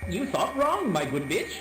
You thought wrong, my good bitch.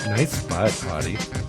Nice spot, Ahty.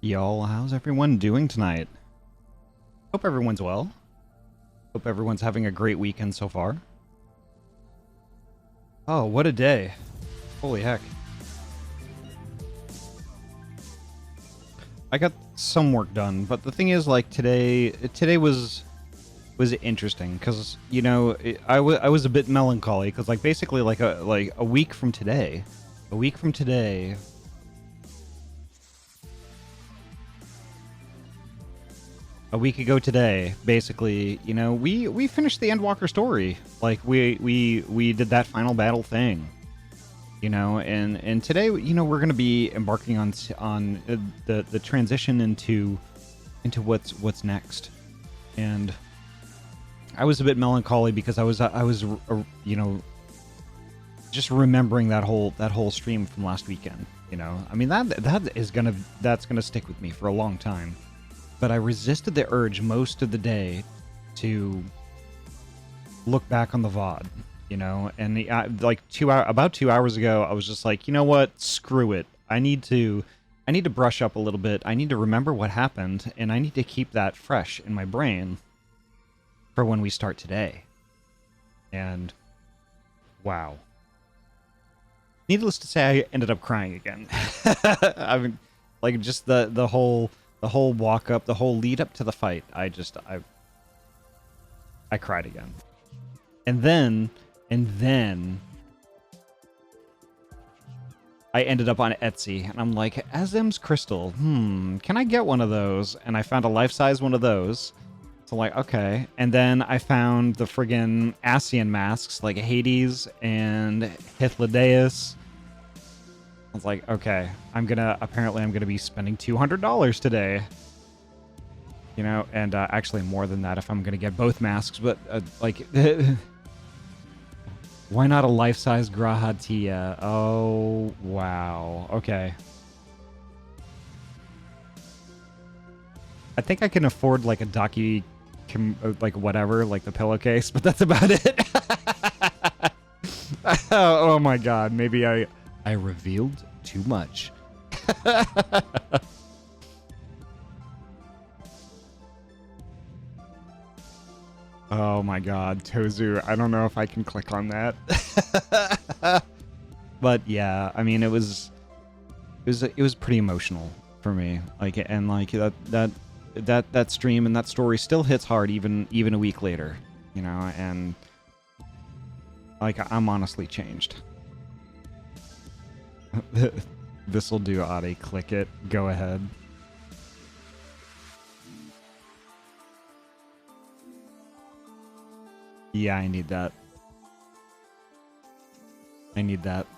Y'all, how's everyone doing tonight? Hope everyone's well. Hope everyone's having a great weekend so far. Oh, what a day. Holy heck. I got some work done, but the thing is, like, today was interesting because, you know, I was a bit melancholy because, like, basically like a week from today, a week ago today, basically, you know, we finished the Endwalker story. Like, we did that final battle thing, you know, and today, you know, we're gonna be embarking on the transition into what's next. And I was a bit melancholy because I was you know, just remembering that whole stream from last weekend. You know, I mean, that's gonna stick with me for a long time. But I resisted the urge most of the day to look back on the VOD, you know, and like about 2 hours ago, I was just like, you know what, screw it. I need to brush up a little bit. I need to remember what happened, and I need to keep that fresh in my brain for when we start today. And wow. Needless to say, I ended up crying again. I mean, like, just the whole walk up, the whole lead up to the fight. I cried again. And then I ended up on Etsy, and I'm like, Azem's crystal. Can I get one of those? And I found a life-size one of those. So, like, okay. And then I found the friggin' Ascian masks, like Hades and Hythlodaeus. I was like, okay, apparently I'm gonna be spending $200 today. You know, and actually more than that if I'm gonna get both masks, but, like, why not a life-size Grahatia? Oh, wow. Okay. I think I can afford, like, a Daki, like, whatever, like the pillowcase, but that's about it. Oh my god, maybe I revealed too much. Oh my god, Tozu, I don't know if I can click on that. But yeah, I mean, it was pretty emotional for me. Like, and like that stream and that story still hits hard even a week later, you know, and like, I'm honestly changed. This'll do, Ahty. Click it. Go ahead. Yeah, I need that. I need that.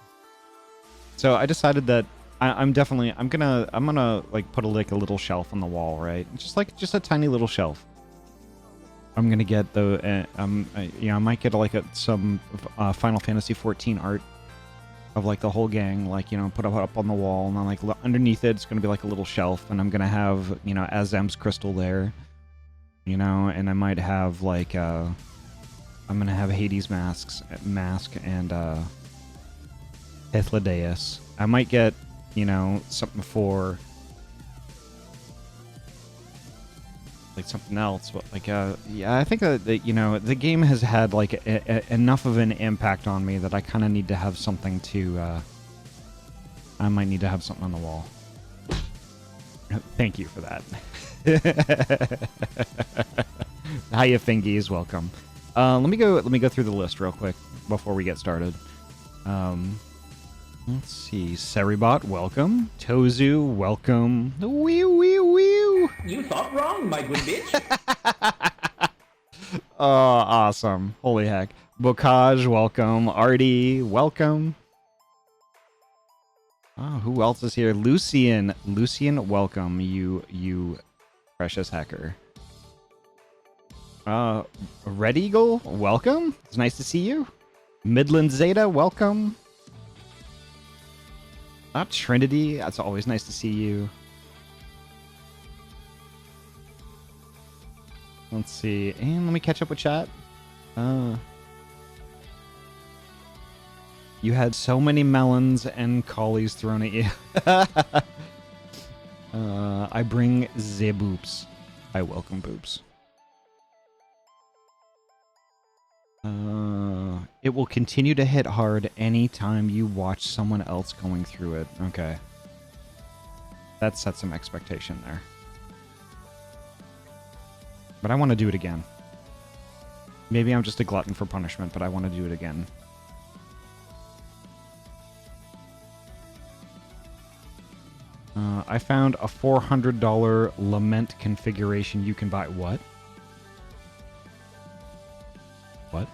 So I decided that I'm gonna like put a little shelf on the wall, right? Just a tiny little shelf. I'm gonna get the you know, I might get some Final Fantasy 14 art of like the whole gang, like, you know, put up on the wall, and then like underneath it, it's gonna be like a little shelf, and I'm gonna have, you know, Azem's crystal there, you know, and I might have like I'm gonna have Hades mask and Hythlodaeus. I might get, you know, something for like something else, but like yeah, I think that, you know, the game has had like enough of an impact on me that I kind of need to have something to I might need to have something on the wall. Thank you for that. Hiya Fingies, welcome. Let me go through the list real quick before we get started. Let's see. Seribot, welcome. Tozu, welcome. Wee wee wee. You thought wrong, my good bitch. Oh, awesome. Holy heck. Bocage, welcome. Ahty, welcome. Oh, who else is here? Lucian, welcome. You precious hacker. Red Eagle, welcome. It's nice to see you. Midland Zeta, welcome. Trinity, that's always nice to see you. Let's see, and let me catch up with chat. You had so many melons and collies thrown at you. I bring the boops. I welcome boops. It will continue to hit hard anytime you watch someone else going through it. Okay. That sets some expectation there. But I want to do it again. Maybe I'm just a glutton for punishment, but I want to do it again. I found a $400 lament configuration you can buy. What? What?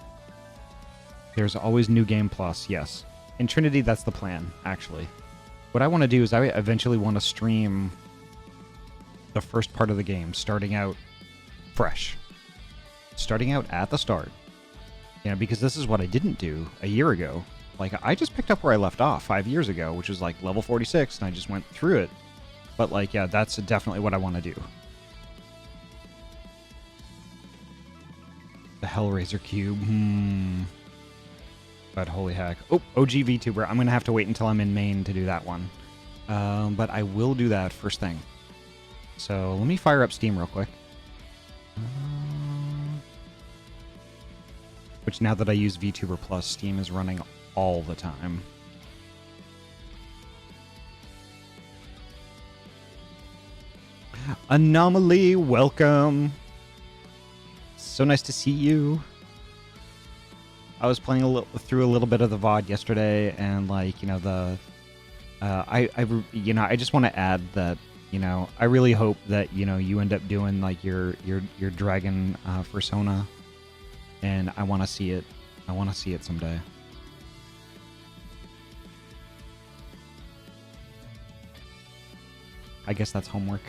There's always New Game Plus, yes. In Trinity, that's the plan, actually. What I want to do is I eventually want to stream the first part of the game, starting out fresh. Starting out at the start. You know, because this is what I didn't do a year ago. Like, I just picked up where I left off 5 years ago, which was like level 46, and I just went through it. But, like, yeah, that's definitely what I want to do. The Hellraiser Cube. But holy heck. Oh, OG VTuber. I'm going to have to wait until I'm in Maine to do that one. But I will do that first thing. So let me fire up Steam real quick. Which, now that I use VTuber Plus, Steam is running all the time. Anomaly, welcome. So nice to see you. I was playing through a little bit of the VOD yesterday, and like, you know, I just want to add that, you know, I really hope that, you know, you end up doing like your dragon persona, and I want to see it. I want to see it someday. I guess that's homework.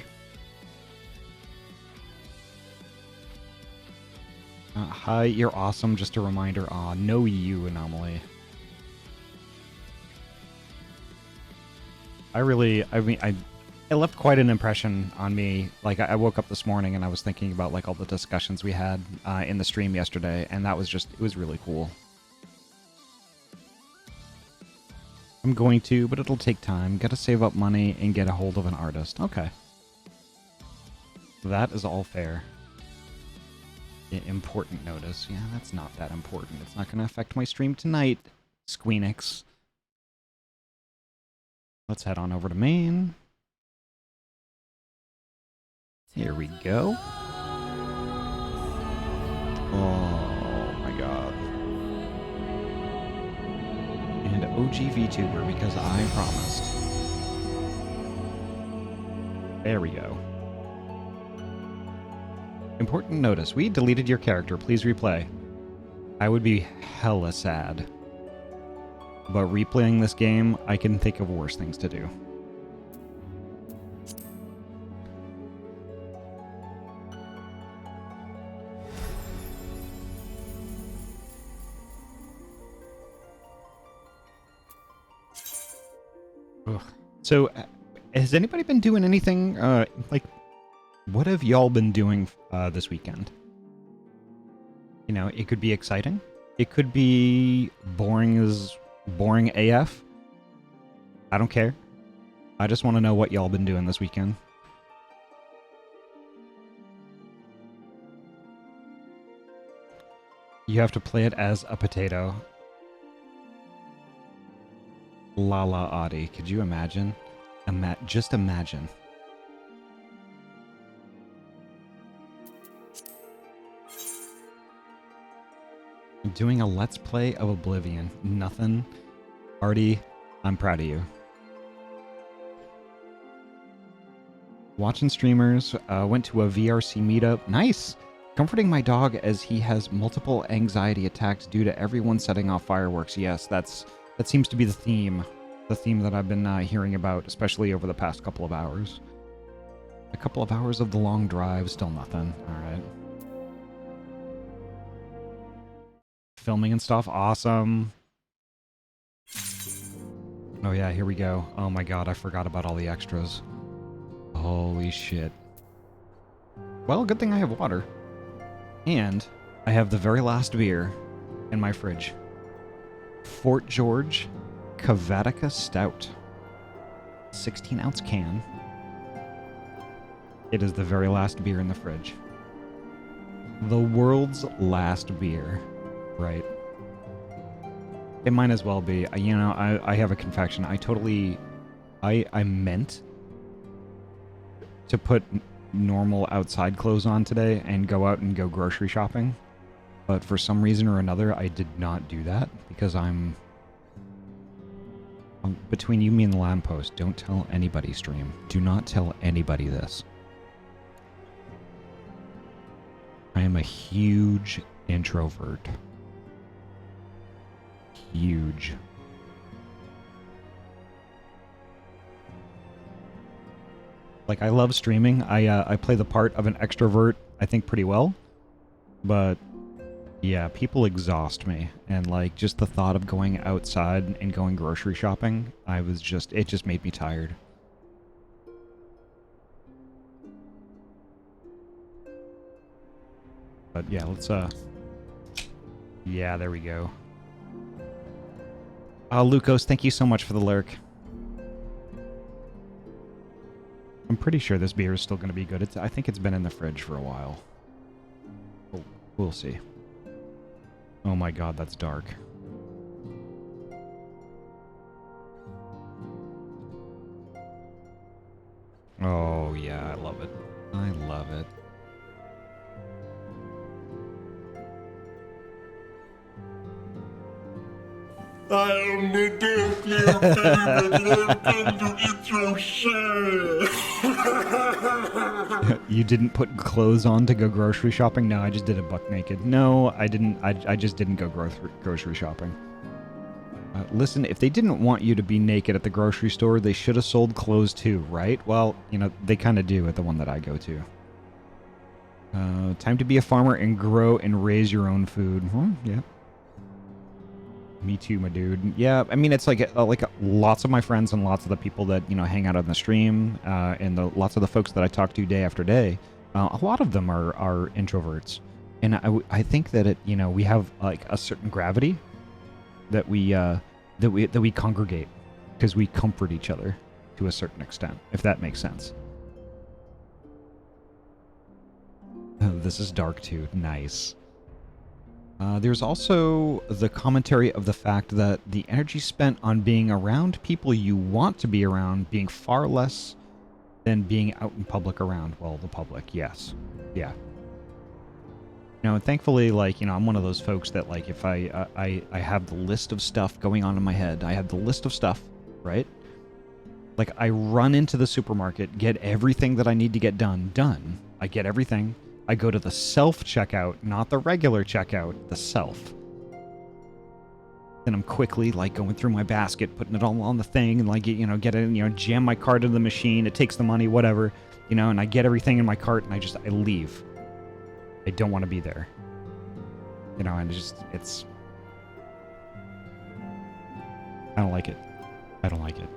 Hi, you're awesome. Just a reminder. Aw, no you, Anomaly. I left quite an impression on me. Like, I woke up this morning and I was thinking about like all the discussions we had in the stream yesterday, and that was just, it was really cool. I'm going to, but it'll take time. Gotta save up money and get a hold of an artist. Okay. That is all fair. Important notice. Yeah, that's not that important. It's not going to affect my stream tonight, Squeenix. Let's head on over to Maine. Here we go. Oh my god. And OG VTuber, because I promised. There we go. Important notice. We deleted your character. Please replay. I would be hella sad. But replaying this game, I can think of worse things to do. Ugh. So, has anybody been doing anything, like, what have y'all been doing this weekend? You know, it could be exciting. It could be boring AF. I don't care. I just want to know what y'all been doing this weekend. You have to play it as a potato. Lala Ahty. Could you imagine? Just imagine. Doing a Let's Play of Oblivion. Nothing. Ahty, I'm proud of you. Watching streamers. Went to a VRC meetup. Nice! Comforting my dog as he has multiple anxiety attacks due to everyone setting off fireworks. Yes, that seems to be the theme. The theme that I've been hearing about, especially over the past couple of hours. A couple of hours of the long drive, still nothing. Alright. Filming and stuff, awesome. Oh yeah, here we go. Oh my god, I forgot about all the extras. Holy shit. Well, good thing I have water. And I have the very last beer in my fridge. Fort George Cavatica Stout. 16-ounce can. It is the very last beer in the fridge. The world's last beer. Right. It might as well be. You know, I have a confession. I meant to put normal outside clothes on today and go out and go grocery shopping. But for some reason or another, I did not do that because I'm between you, me, and the lamppost. Don't tell anybody, stream. Do not tell anybody this. I am a huge introvert. Huge. Like, I love streaming. I play the part of an extrovert, I think, pretty well. But yeah, people exhaust me. And like, just the thought of going outside and going grocery shopping, it just made me tired. But yeah, let's, yeah, there we go. Lucas, thank you so much for the lurk. I'm pretty sure this beer is still going to be good. I think it's been in the fridge for a while. Oh, we'll see. Oh my god, that's dark. Oh yeah, I love it. I love it. I am the death to eat your shit. You didn't put clothes on to go grocery shopping? No, I just did it buck naked. No, I didn't. I just didn't go grocery shopping. Listen, if they didn't want you to be naked at the grocery store, they should have sold clothes too, right? Well, you know, they kind of do at the one that I go to. Time to be a farmer and grow and raise your own food. Yeah. Me too, my dude. Yeah, I mean, it's like lots of my friends and lots of the people that, you know, hang out on the stream, and lots of the folks that I talk to day after day, a lot of them are introverts. And I think that you know, we have like a certain gravity that we congregate because we comfort each other to a certain extent, if that makes sense. Oh, this is dark too. Nice. There's also the commentary of the fact that the energy spent on being around people you want to be around being far less than being out in public around, well, the public, yes. Yeah. You know, and thankfully, like, you know, I'm one of those folks that, like, if I have the list of stuff going on in my head, I have the list of stuff, right? Like, I run into the supermarket, get everything that I need to get done. I get everything. I go to the self-checkout, not the regular checkout, the self. Then I'm quickly, like, going through my basket, putting it all on the thing, and, like, you know, get it, you know, jam my cart into the machine, it takes the money, whatever, you know, and I get everything in my cart, and I leave. I don't want to be there. You know, and it's... I don't like it. I don't like it.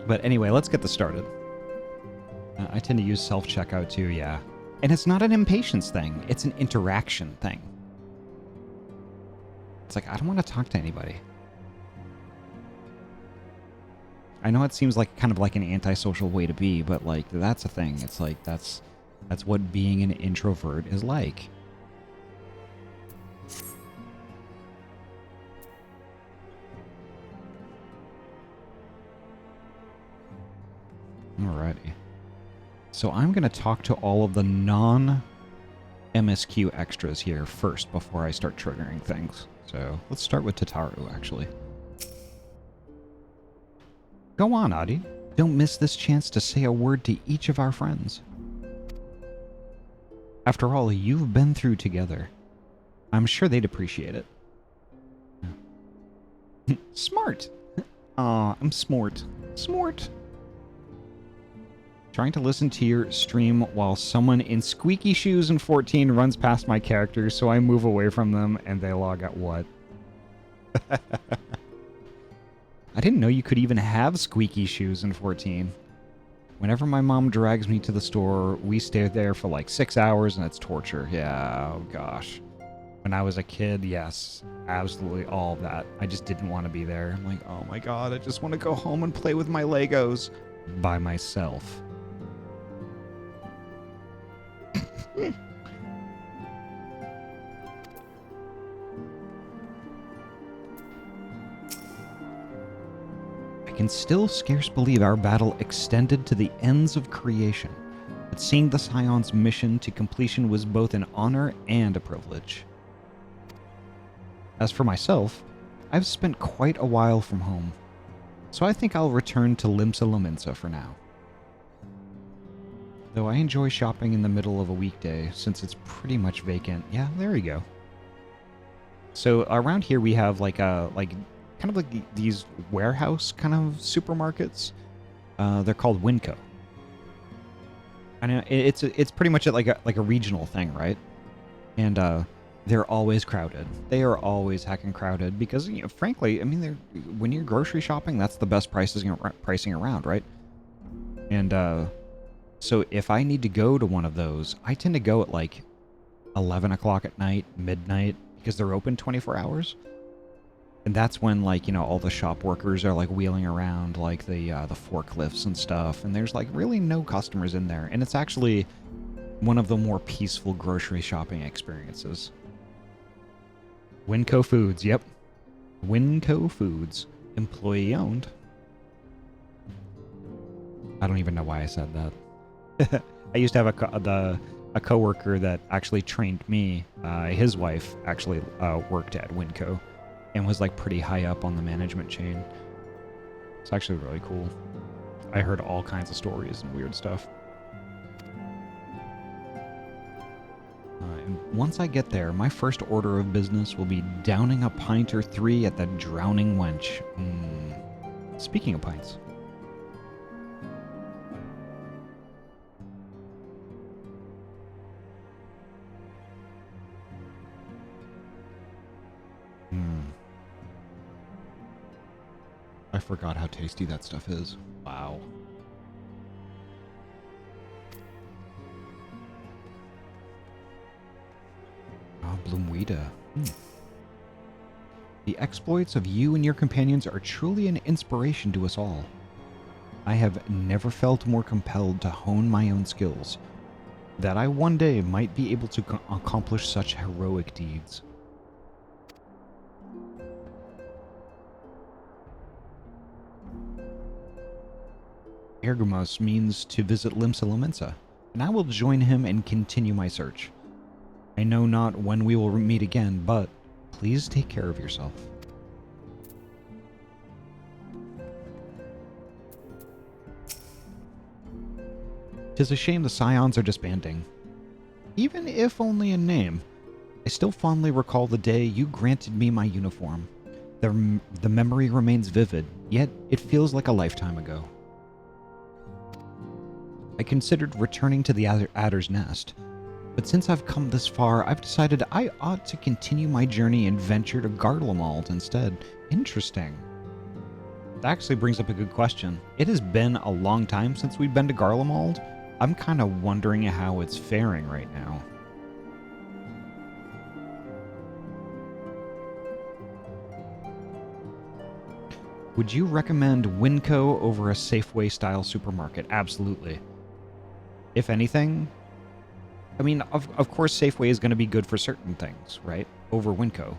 But anyway, let's get this started. I tend to use self-checkout too, yeah. And it's not an impatience thing. It's an interaction thing. It's like, I don't want to talk to anybody. I know it seems like kind of like an antisocial way to be, but like, that's a thing. It's like, that's what being an introvert is like. Alrighty. So I'm going to talk to all of the non-MSQ extras here first before I start triggering things. So let's start with Tataru, actually. Go on, Ahty. Don't miss this chance to say a word to each of our friends. After all you've been through together, I'm sure they'd appreciate it. Smart. Aw, I'm smart. Smart. Trying to listen to your stream while someone in squeaky shoes and 14 runs past my character, so I move away from them and they log out. What? I didn't know you could even have squeaky shoes in 14. Whenever my mom drags me to the store, we stay there for like 6 hours and it's torture. Yeah, oh gosh. When I was a kid, yes, absolutely all of that. I just didn't want to be there. I'm like, oh my god, I just want to go home and play with my Legos by myself. I can still scarce believe our battle extended to the ends of creation, but seeing the Scion's mission to completion was both an honor and a privilege. As for myself, I've spent quite a while from home, so I think I'll return to Limsa Lominsa for now. Though I enjoy shopping in the middle of a weekday, since it's pretty much vacant. Yeah, there you go. So around here we have these warehouse kind of supermarkets. They're called Winco. And it's pretty much like a regional thing, right? And they're always crowded. They are always heckin' crowded because, you know, frankly, I mean, when you're grocery shopping, that's the best pricing around, right? And so if I need to go to one of those, I tend to go at like 11 o'clock at night, midnight, because they're open 24 hours. And that's when, like, you know, all the shop workers are like wheeling around like the forklifts and stuff, and there's like really no customers in there, and it's actually one of the more peaceful grocery shopping experiences. Winco Foods, yep. Winco Foods. Employee owned. I don't even know why I said that. I used to have a coworker that actually trained me. His wife actually worked at Winco and was like pretty high up on the management chain. It's actually really cool. I heard all kinds of stories and weird stuff. And once I get there, my first order of business will be downing a pint or 3 at the Drowning Wench. Speaking of pints. I forgot how tasty that stuff is. Wow. Bloomweeda. The exploits of you and your companions are truly an inspiration to us all. I have never felt more compelled to hone my own skills, that I one day might be able to accomplish such heroic deeds. Ergamos means to visit Limsa Lominsa, and I will join him and continue my search. I know not when we will meet again, but please take care of yourself. Tis a shame the Scions are disbanding. Even if only in name, I still fondly recall the day you granted me my uniform. The memory remains vivid, yet it feels like a lifetime ago. I considered returning to the Adder's Nest, but since I've come this far, I've decided I ought to continue my journey and venture to Garlemald instead. Interesting. That actually brings up a good question. It has been a long time since we've been to Garlemald. I'm kind of wondering how it's faring right now. Would you recommend Winco over a Safeway-style supermarket? Absolutely. If anything, I mean, of course Safeway is going to be good for certain things, right? Over Winco.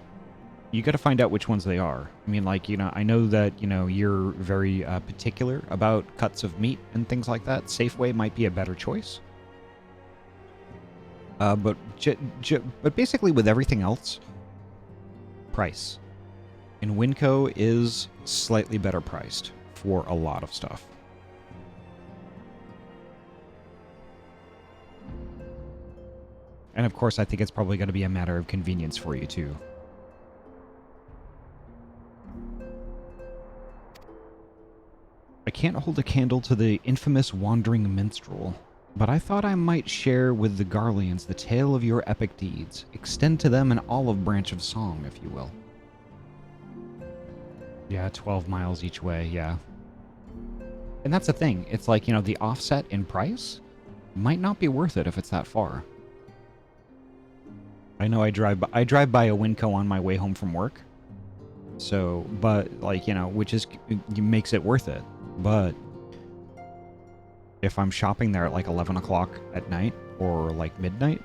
You got to find out which ones they are. I mean, like, you know, I know that, you know, you're very particular about cuts of meat and things like that. Safeway might be a better choice. But basically with everything else, price. And Winco is slightly better priced for a lot of stuff. And of course, I think it's probably going to be a matter of convenience for you too. I can't hold a candle to the infamous wandering minstrel, but I thought I might share with the Garleans the tale of your epic deeds, extend to them an olive branch of song, if you will. Yeah, 12 miles each way, yeah. And that's the thing, it's like, you know, the offset in price might not be worth it if it's that far. I know I drive by a Winco on my way home from work. So, but like, you know, which is makes it worth it. But if I'm shopping there at like 11 o'clock at night or like midnight,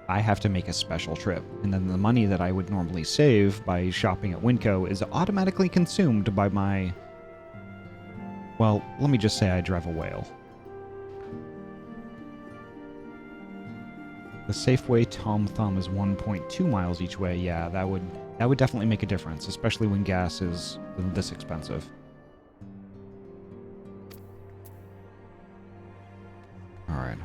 I have to make a special trip. And then the money that I would normally save by shopping at Winco is automatically consumed by my... Well, let me just say I drive a whale. The Safeway Tom Thumb is 1.2 miles each way. Yeah, that would definitely make a difference, especially when gas is this expensive. Alright.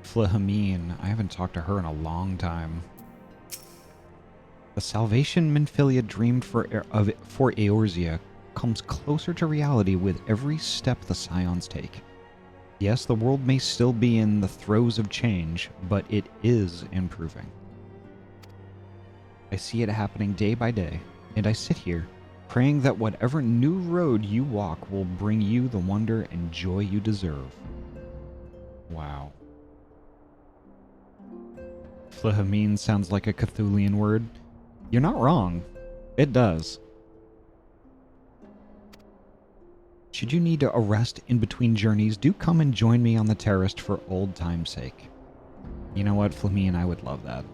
Flahamine. I haven't talked to her in a long time. The salvation Minfilia dreamed for Eorzea comes closer to reality with every step the Scions take. Yes, the world may still be in the throes of change, but it is improving. I see it happening day by day, and I sit here, praying that whatever new road you walk will bring you the wonder and joy you deserve. Wow. Flahamine sounds like a Cthulian word. You're not wrong. It does. Should you need a rest in between journeys, do come and join me on the terrace for old time's sake. You know what, Flamine, I would love that.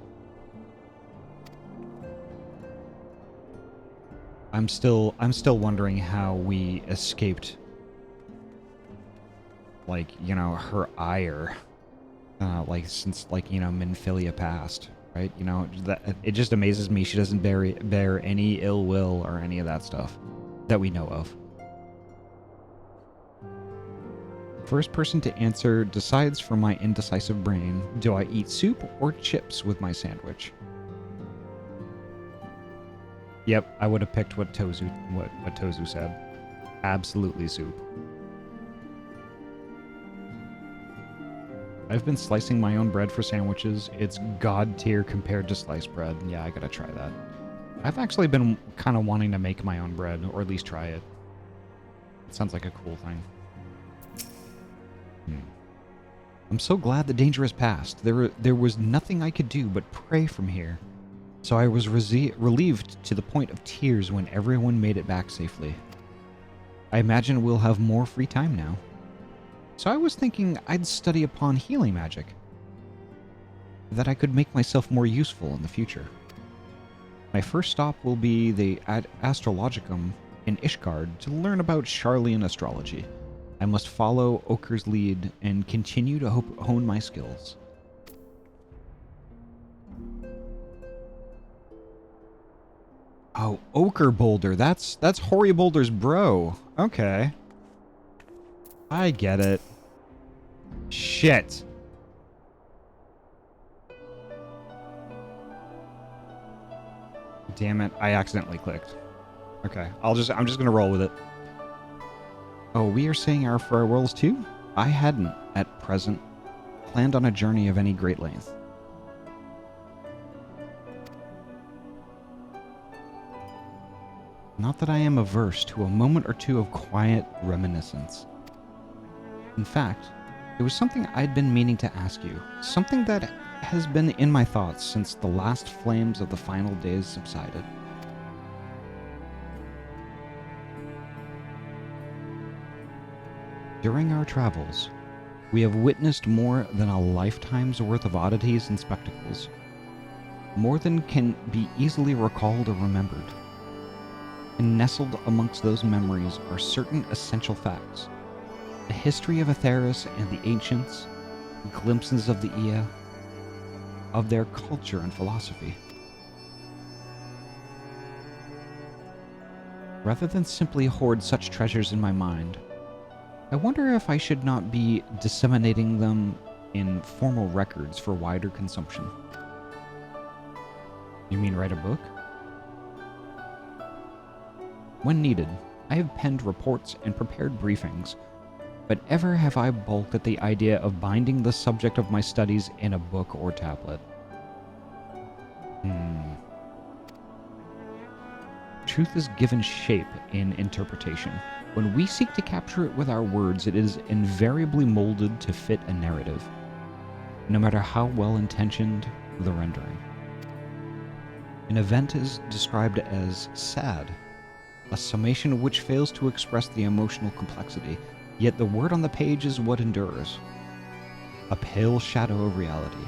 I'm still wondering how we escaped, like, you know, her ire, like, since, like, you know, Minfilia passed, right? You know, that it just amazes me she doesn't bear any ill will or any of that stuff that we know of. First person to answer decides for my indecisive brain. Do I eat soup or chips with my sandwich? Yep, I would have picked what Tozu said. Absolutely soup. I've been slicing my own bread for sandwiches. It's god tier compared to sliced bread. Yeah, I gotta try that. I've actually been kind of wanting to make my own bread, or at least try it. It sounds like a cool thing. I'm so glad the danger has passed. There was nothing I could do but pray from here. So I was relieved to the point of tears when everyone made it back safely. I imagine we'll have more free time now. So I was thinking I'd study upon healing magic. That I could make myself more useful in the future. My first stop will be the Astrologicum in Ishgard to learn about Charlian astrology. I must follow Oker's lead and continue to hone my skills. Oh, Oker Boulder. That's Hoary Boulder's bro. Okay. I get it. Shit. Damn it, I accidentally clicked. Okay, I'm just gonna roll with it. Oh, we are saying our farewells too? I hadn't, at present, planned on a journey of any great length. Not that I am averse to a moment or two of quiet reminiscence. In fact, there was something I'd been meaning to ask you, something that has been in my thoughts since the last flames of the final days subsided. During our travels, we have witnessed more than a lifetime's worth of oddities and spectacles, more than can be easily recalled or remembered. And nestled amongst those memories are certain essential facts. The history of Atheris and the ancients, glimpses of the Ea, of their culture and philosophy. Rather than simply hoard such treasures in my mind, I wonder if I should not be disseminating them in formal records for wider consumption. You mean write a book? When needed, I have penned reports and prepared briefings, but ever have I balked at the idea of binding the subject of my studies in a book or tablet. Truth is given shape in interpretation. When we seek to capture it with our words, it is invariably molded to fit a narrative, no matter how well-intentioned the rendering. An event is described as sad, a summation of which fails to express the emotional complexity, yet the word on the page is what endures. A pale shadow of reality.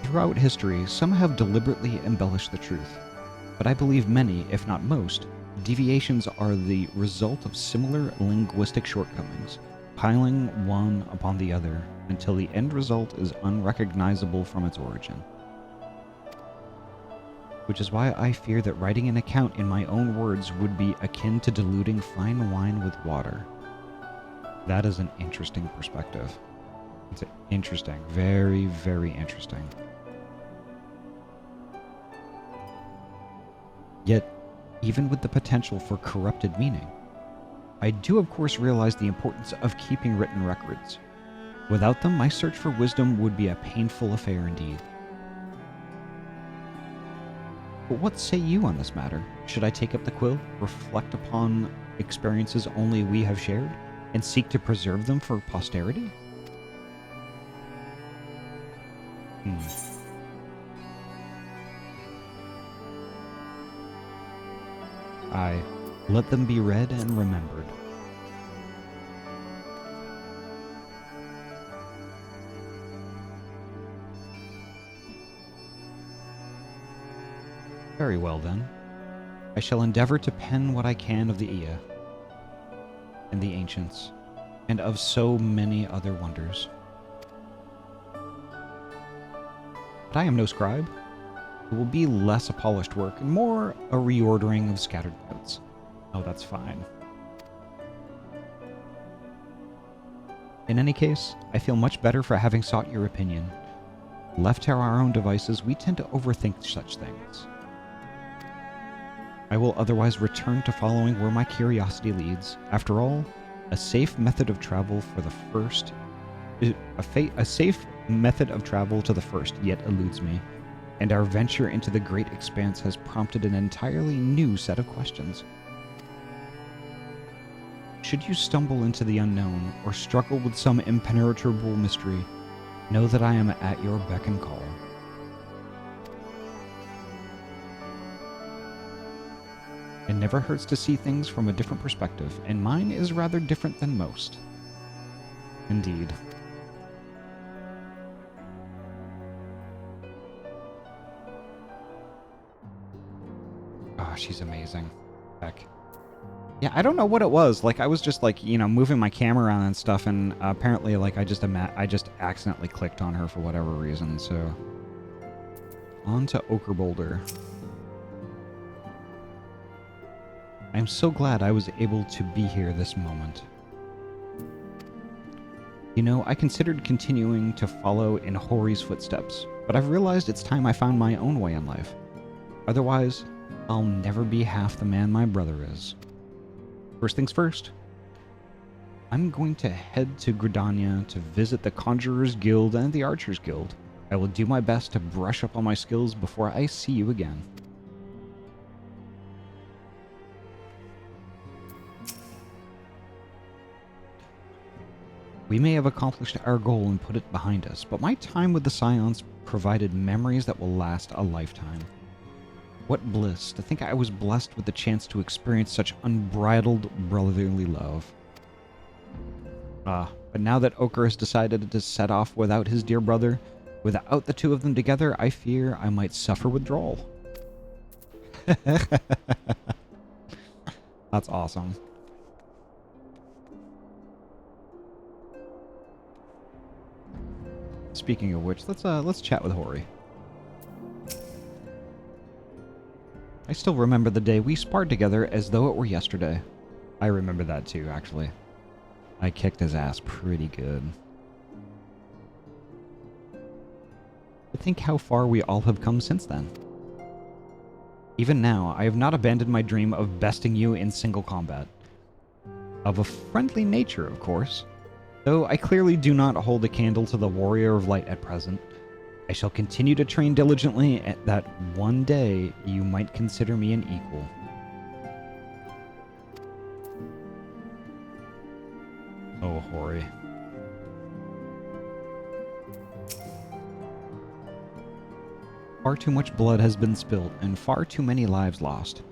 Throughout history, some have deliberately embellished the truth, but I believe many, if not most, deviations are the result of similar linguistic shortcomings, piling one upon the other until the end result is unrecognizable from its origin. Which is why I fear that writing an account in my own words would be akin to diluting fine wine with water. That is an interesting perspective. It's interesting. Very, very interesting. Yet, even with the potential for corrupted meaning, I do of course realize the importance of keeping written records. Without them, my search for wisdom would be a painful affair indeed. But what say you on this matter? Should I take up the quill, reflect upon experiences only we have shared, and seek to preserve them for posterity? Aye, let them be read and remembered. Very well, then. I shall endeavor to pen what I can of the Ea, and the ancients, and of so many other wonders. But I am no scribe. It will be less a polished work and more a reordering of scattered notes. Oh, that's fine. In any case, I feel much better for having sought your opinion. Left to our own devices, we tend to overthink such things. I will otherwise return to following where my curiosity leads. After all, a safe method of travel for the first... A safe method of travel to the first yet eludes me, and our venture into the great expanse has prompted an entirely new set of questions. Should you stumble into the unknown, or struggle with some impenetrable mystery, know that I am at your beck and call. It never hurts to see things from a different perspective, and mine is rather different than most. Indeed. Oh, she's amazing. Heck. Yeah, I don't know what it was. Like, I was just, like, you know, moving my camera around and stuff, and apparently, like, I just accidentally clicked on her for whatever reason, so... On to Ochre Boulder. I am so glad I was able to be here this moment. You know, I considered continuing to follow in Hori's footsteps, but I've realized it's time I found my own way in life. Otherwise, I'll never be half the man my brother is. First things first, I'm going to head to Gridania to visit the Conjurer's Guild and the Archer's Guild. I will do my best to brush up on my skills before I see you again. We may have accomplished our goal and put it behind us, but my time with the Scions provided memories that will last a lifetime. What bliss to think I was blessed with the chance to experience such unbridled brotherly love. But now that Ochre has decided to set off without his dear brother, without the two of them together, I fear I might suffer withdrawal. That's awesome. Speaking of which, let's chat with Hori. I still remember the day we sparred together as though it were yesterday. I remember that too, actually. I kicked his ass pretty good. But think how far we all have come since then. Even now, I have not abandoned my dream of besting you in single combat. Of a friendly nature, of course. Though I clearly do not hold a candle to the Warrior of Light at present. I shall continue to train diligently that one day you might consider me an equal. Oh, Hori. Far too much blood has been spilled, and far too many lives lost.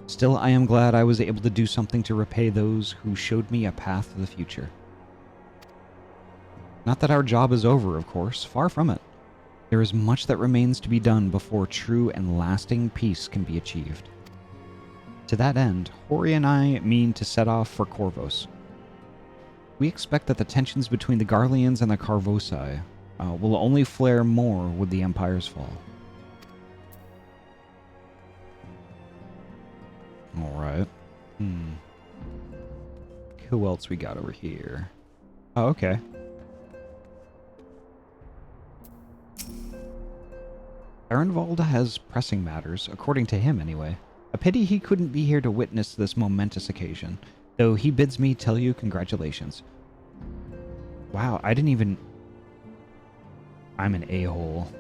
Still, I am glad I was able to do something to repay those who showed me a path to the future. Not that our job is over, of course, far from it. There is much that remains to be done before true and lasting peace can be achieved. To that end, Hori and I mean to set off for Corvos. We expect that the tensions between the Garleans and the Carvosi will only flare more with the Empire's fall. Alright. Who else we got over here? Oh, okay. Ehrenwald has pressing matters, according to him anyway. A pity he couldn't be here to witness this momentous occasion, though he bids me tell you congratulations. Wow, I didn't even... I'm an a-hole.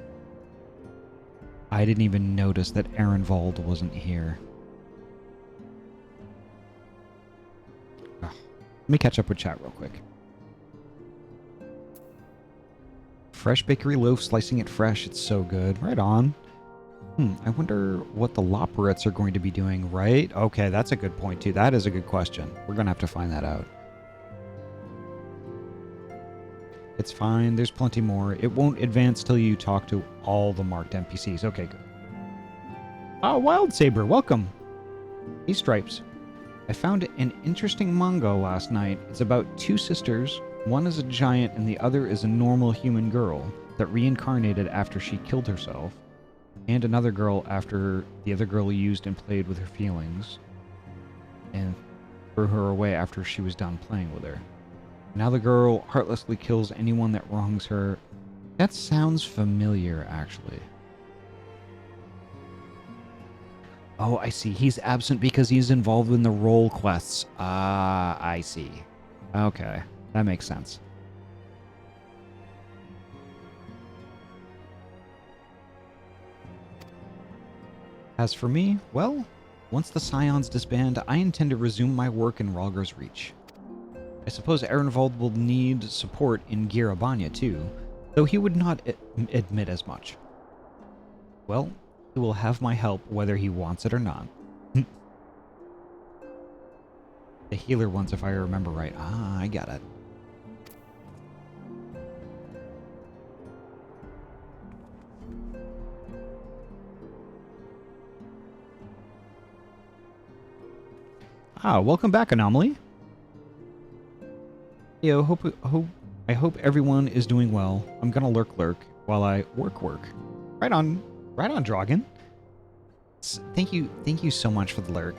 I didn't even notice that Ehrenwald wasn't here. Ugh. Let me catch up with chat real quick. Fresh bakery loaf, slicing it fresh, it's so good. Right on. I wonder what the Loporets are going to be doing, right? Okay, that's a good point too. That is a good question. We're going to have to find that out. It's fine, there's plenty more. It won't advance till you talk to all the marked NPCs. Okay, good. Wild Saber, welcome. Hey, Stripes. I found an interesting manga last night. It's about two sisters. One is a giant and the other is a normal human girl that reincarnated after she killed herself, and another girl after the other girl used and played with her feelings and threw her away after she was done playing with her. Now the girl heartlessly kills anyone that wrongs her. That sounds familiar, actually. Oh, I see. He's absent because he's involved in the role quests. Ah, I see. Okay. That makes sense. As for me, well, once the Scions disband, I intend to resume my work in Rhalgr's Reach. I suppose Ehrenwald will need support in Girabanya too, though he would not admit as much. Well, he will have my help whether he wants it or not. The healer ones, if I remember right. Ah, I got it. Welcome back, Anomaly. Yo, I hope everyone is doing well. I'm gonna lurk while I work. Right on, Dragon. Thank you so much for the lurk.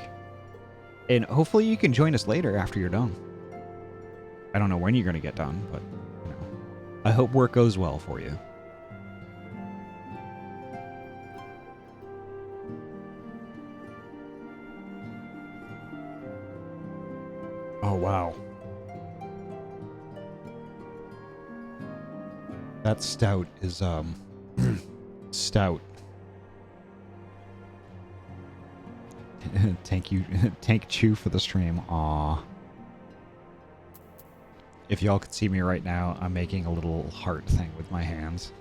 And hopefully you can join us later after you're done. I don't know when you're gonna get done, but you know, I hope work goes well for you. Oh, wow. That stout is, stout. Thank Chew for the stream. Aw. If y'all could see me right now, I'm making a little heart thing with my hands.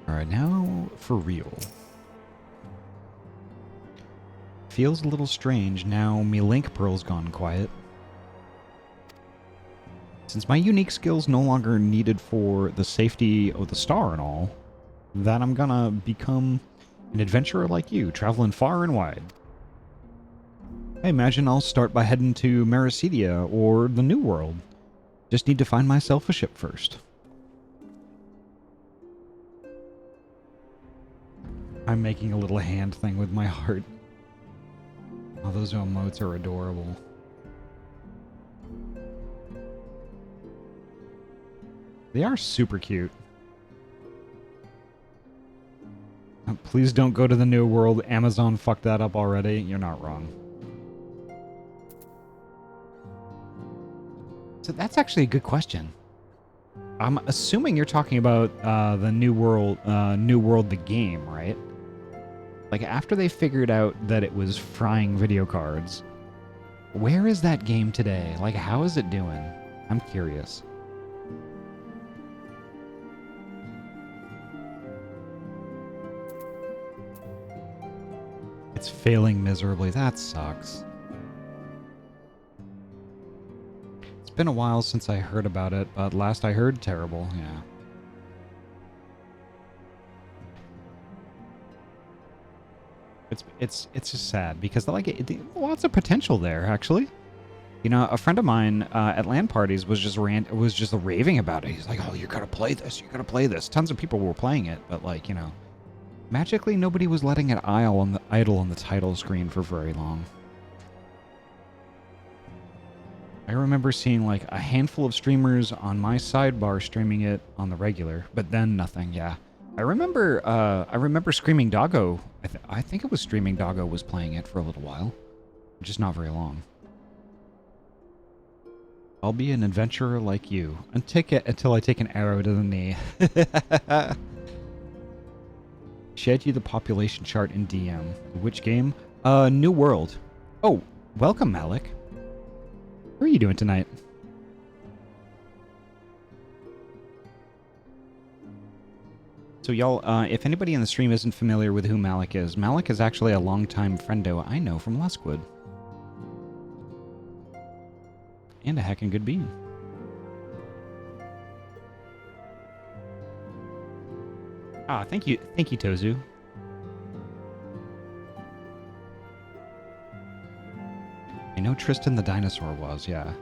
Alright, now for real. Feels a little strange now me link pearl's gone quiet. Since my unique skill's no longer needed for the safety of the star and all, that I'm gonna become an adventurer like you, traveling far and wide. I imagine I'll start by heading to Meracedia or the New World. Just need to find myself a ship first. I'm making a little hand thing with my heart. Oh, those emotes are adorable. They are super cute. Please don't go to the New World. Amazon fucked that up already. You're not wrong. So that's actually a good question. I'm assuming you're talking about the New World the game, right? Like, after they figured out that it was frying video cards, where is that game today? Like, how is it doing? I'm curious. It's failing miserably. That sucks. It's been a while since I heard about it, but last I heard, terrible. Yeah. It's just sad because like lots of potential there actually. You know, a friend of mine at LAN parties was just raving about it. He's like, "Oh, you gotta play this. You gotta play this." Tons of people were playing it, but like, you know, magically nobody was letting it idle on the title screen for very long. I remember seeing like a handful of streamers on my sidebar streaming it on the regular, but then nothing. Yeah, I remember Screaming Doggo. I think it was Streaming Doggo was playing it for a little while, just not very long. I'll be an adventurer like you until I take an arrow to the knee. Shed you the population chart in DM. Which game? New World. Oh, welcome, Malik. How are you doing tonight? So y'all, if anybody in the stream isn't familiar with who Malik is actually a longtime friendo I know from Luskwood. And a heckin' good bean. Ah, thank you, Tozu. I know Tristan the dinosaur was, yeah.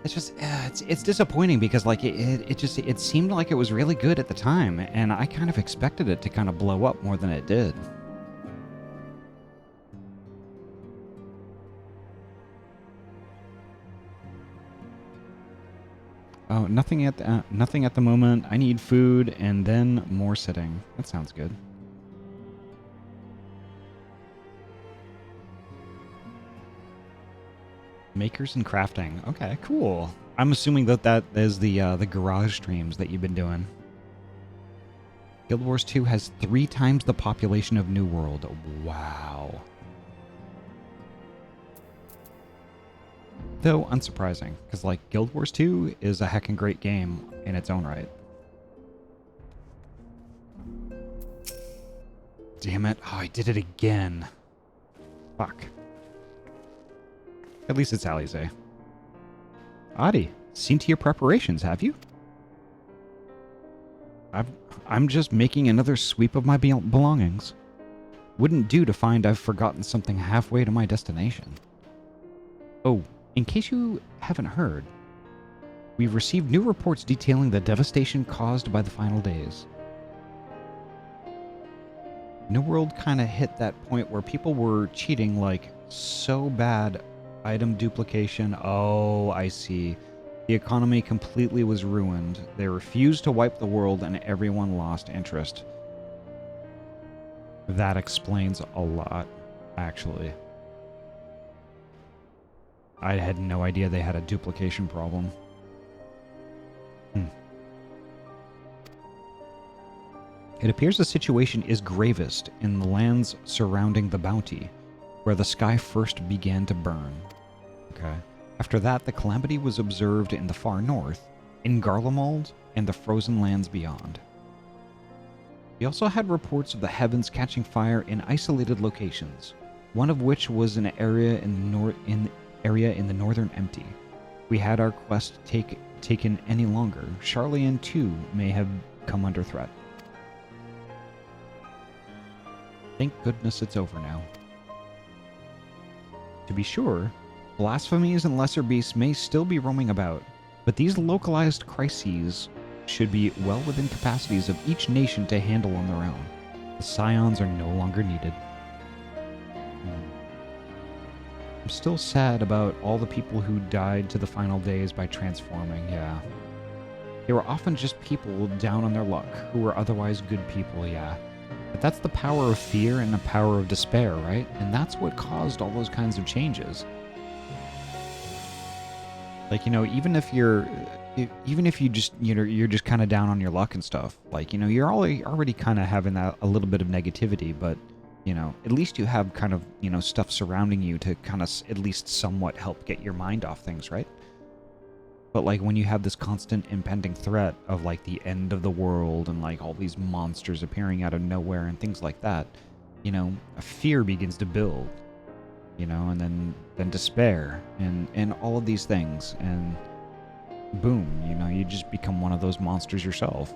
It's just, it's disappointing because like it seemed like it was really good at the time, and I kind of expected it to kind of blow up more than it did. Oh, nothing at the moment. I need food and then more sitting. That sounds good. Makers and crafting. Okay, cool. I'm assuming that is the garage streams that you've been doing. Guild Wars 2 has 3 times the population of New World. Wow. Though unsurprising, because like Guild Wars 2 is a heckin' great game in its own right. Damn it. Oh, I did it again. Fuck. At least it's Alize. Ahty, seen to your preparations, have you? I'm just making another sweep of my belongings. Wouldn't do to find I've forgotten something halfway to my destination. Oh, in case you haven't heard, we've received new reports detailing the devastation caused by the final days. New World kind of hit that point where people were cheating like so bad. Item duplication. Oh, I see. The economy completely was ruined. They refused to wipe the world and everyone lost interest. That explains a lot, actually. I had no idea they had a duplication problem. It appears the situation is gravest in the lands surrounding the bounty, where the sky first began to burn. Okay. After that, the calamity was observed in the far north, in Garlemald, and the frozen lands beyond. We also had reports of the heavens catching fire in isolated locations, one of which was an area in the northern Empty. We had our quest taken any longer, Charlian too may have come under threat. Thank goodness it's over now. To be sure, blasphemies and lesser beasts may still be roaming about, but these localized crises should be well within capacities of each nation to handle on their own. The scions are no longer needed. I'm still sad about all the people who died to the final days by transforming, yeah. They were often just people down on their luck, who were otherwise good people, yeah. But that's the power of fear and the power of despair, right? And that's what caused all those kinds of changes. Like, you know, even if you just, you know, you're just kind of down on your luck and stuff, like, you know, you're already kind of having a little bit of negativity, but, you know, at least you have kind of, you know, stuff surrounding you to kind of at least somewhat help get your mind off things, right? But, like, when you have this constant impending threat of, like, the end of the world and, like, all these monsters appearing out of nowhere and things like that, you know, fear begins to build, you know, and then despair and all of these things, and boom, you know, you just become one of those monsters yourself.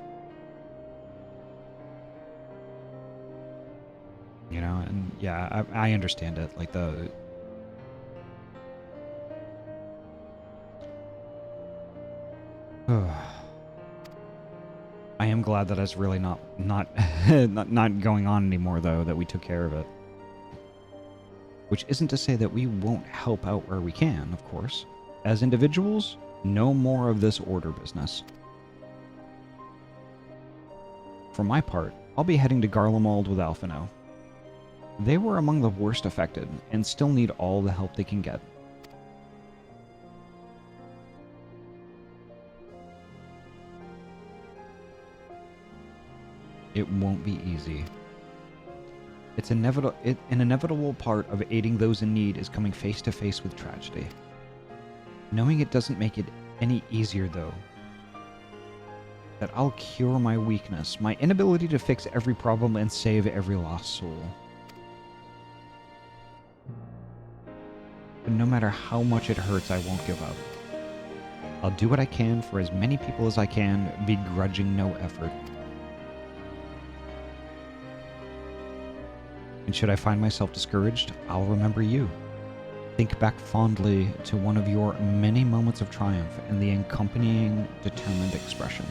You know, and yeah, I understand it. Like the I am glad that it's really not not going on anymore, though, that we took care of it. Which isn't to say that we won't help out where we can, of course. As individuals, no more of this order business. For my part, I'll be heading to Garlemald with Alphino. They were among the worst affected, and still need all the help they can get. It won't be easy. It's an inevitable part of aiding those in need is coming face to face with tragedy. Knowing it doesn't make it any easier, though. That I'll cure my weakness, my inability to fix every problem and save every lost soul. But no matter how much it hurts, I won't give up. I'll do what I can for as many people as I can, begrudging no effort. And should I find myself discouraged, I'll remember you. Think back fondly to one of your many moments of triumph and the accompanying determined expression.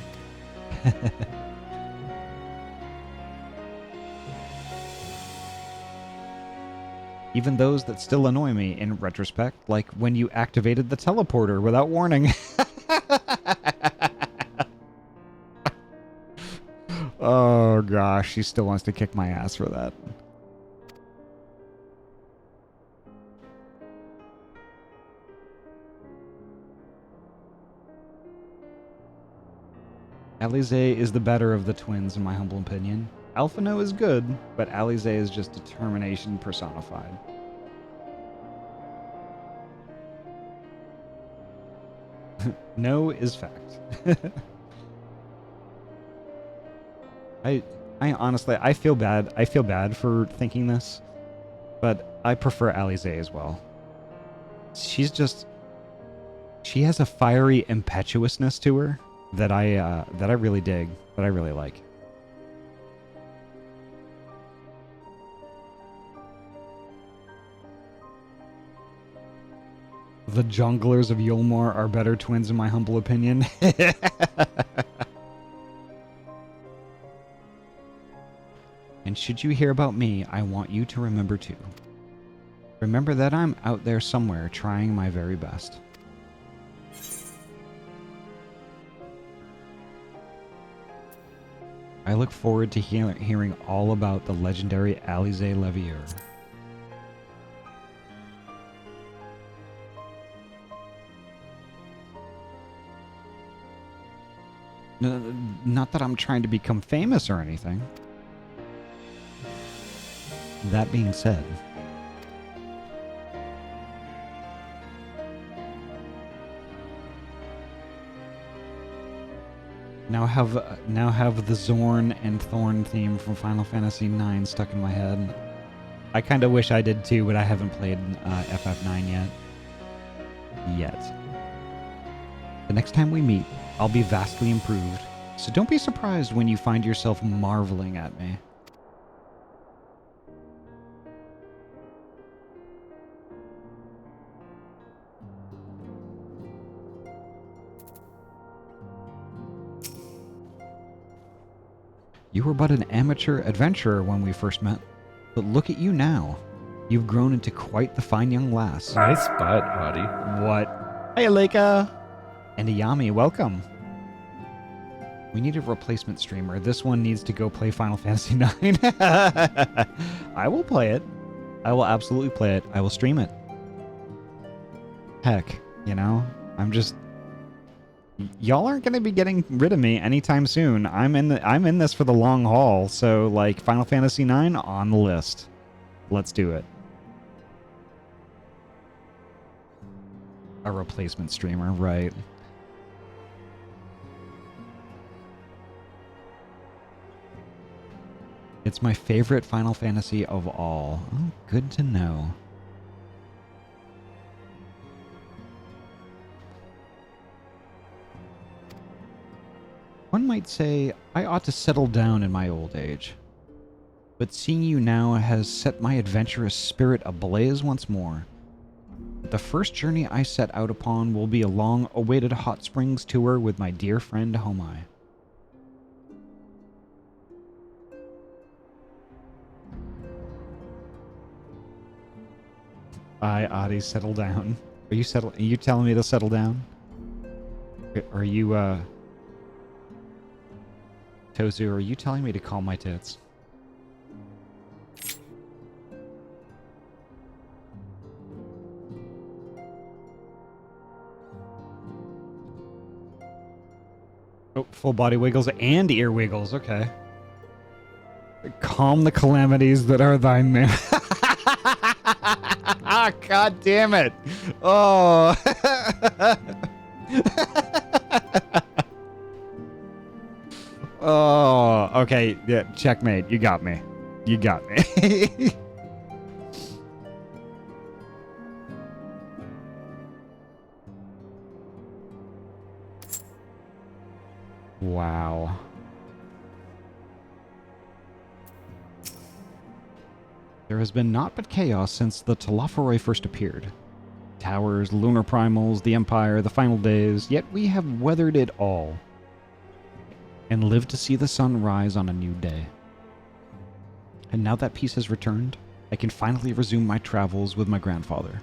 Even those that still annoy me in retrospect, like when you activated the teleporter without warning. Oh gosh, she still wants to kick my ass for that. Alize is the better of the twins, in my humble opinion. Alphino is good, but Alize is just determination personified. No is fact. I honestly, I feel bad. I feel bad for thinking this, but I prefer Alize as well. She's just, she has a fiery impetuousness to her that I really dig, that I really like. The junglers of Yulmore are better twins in my humble opinion. And should you hear about me, I want you to remember too. Remember that I'm out there somewhere trying my very best. I look forward to hearing all about the legendary Alize Levier. Not that I'm trying to become famous or anything. That being said, now have the Zorn and Thorn theme from Final Fantasy IX stuck in my head. I kind of wish I did too, but I haven't played FF9 yet. The next time we meet, I'll be vastly improved, so don't be surprised when you find yourself marveling at me. You were but an amateur adventurer when we first met, but look at you now. You've grown into quite the fine young lass. Nice spot, Ahty. What? Hey, Leica! And Ayami, welcome. We need a replacement streamer. This one needs to go play Final Fantasy IX. I will play it. I will absolutely play it. I will stream it. Heck, you know, I'm just... Y'all aren't going to be getting rid of me anytime soon. I'm in this for the long haul, so like Final Fantasy IX on the list. Let's do it. A replacement streamer, right? It's my favorite Final Fantasy of all. Oh, good to know. One might say I ought to settle down in my old age. But seeing you now has set my adventurous spirit ablaze once more. The first journey I set out upon will be a long-awaited hot springs tour with my dear friend Homai. Ahty, settle down. Are you telling me to settle down? Are you, Tozu, are you telling me to calm my tits? Oh, full body wiggles and ear wiggles, okay. Calm the calamities that are thy name. God damn it. Oh. Oh, okay. Yeah, checkmate. You got me. You got me. Wow. There has been naught but chaos since the Telophoroi first appeared. Towers, lunar primals, the Empire, the final days, yet we have weathered it all and lived to see the sun rise on a new day. And now that peace has returned, I can finally resume my travels with my grandfather.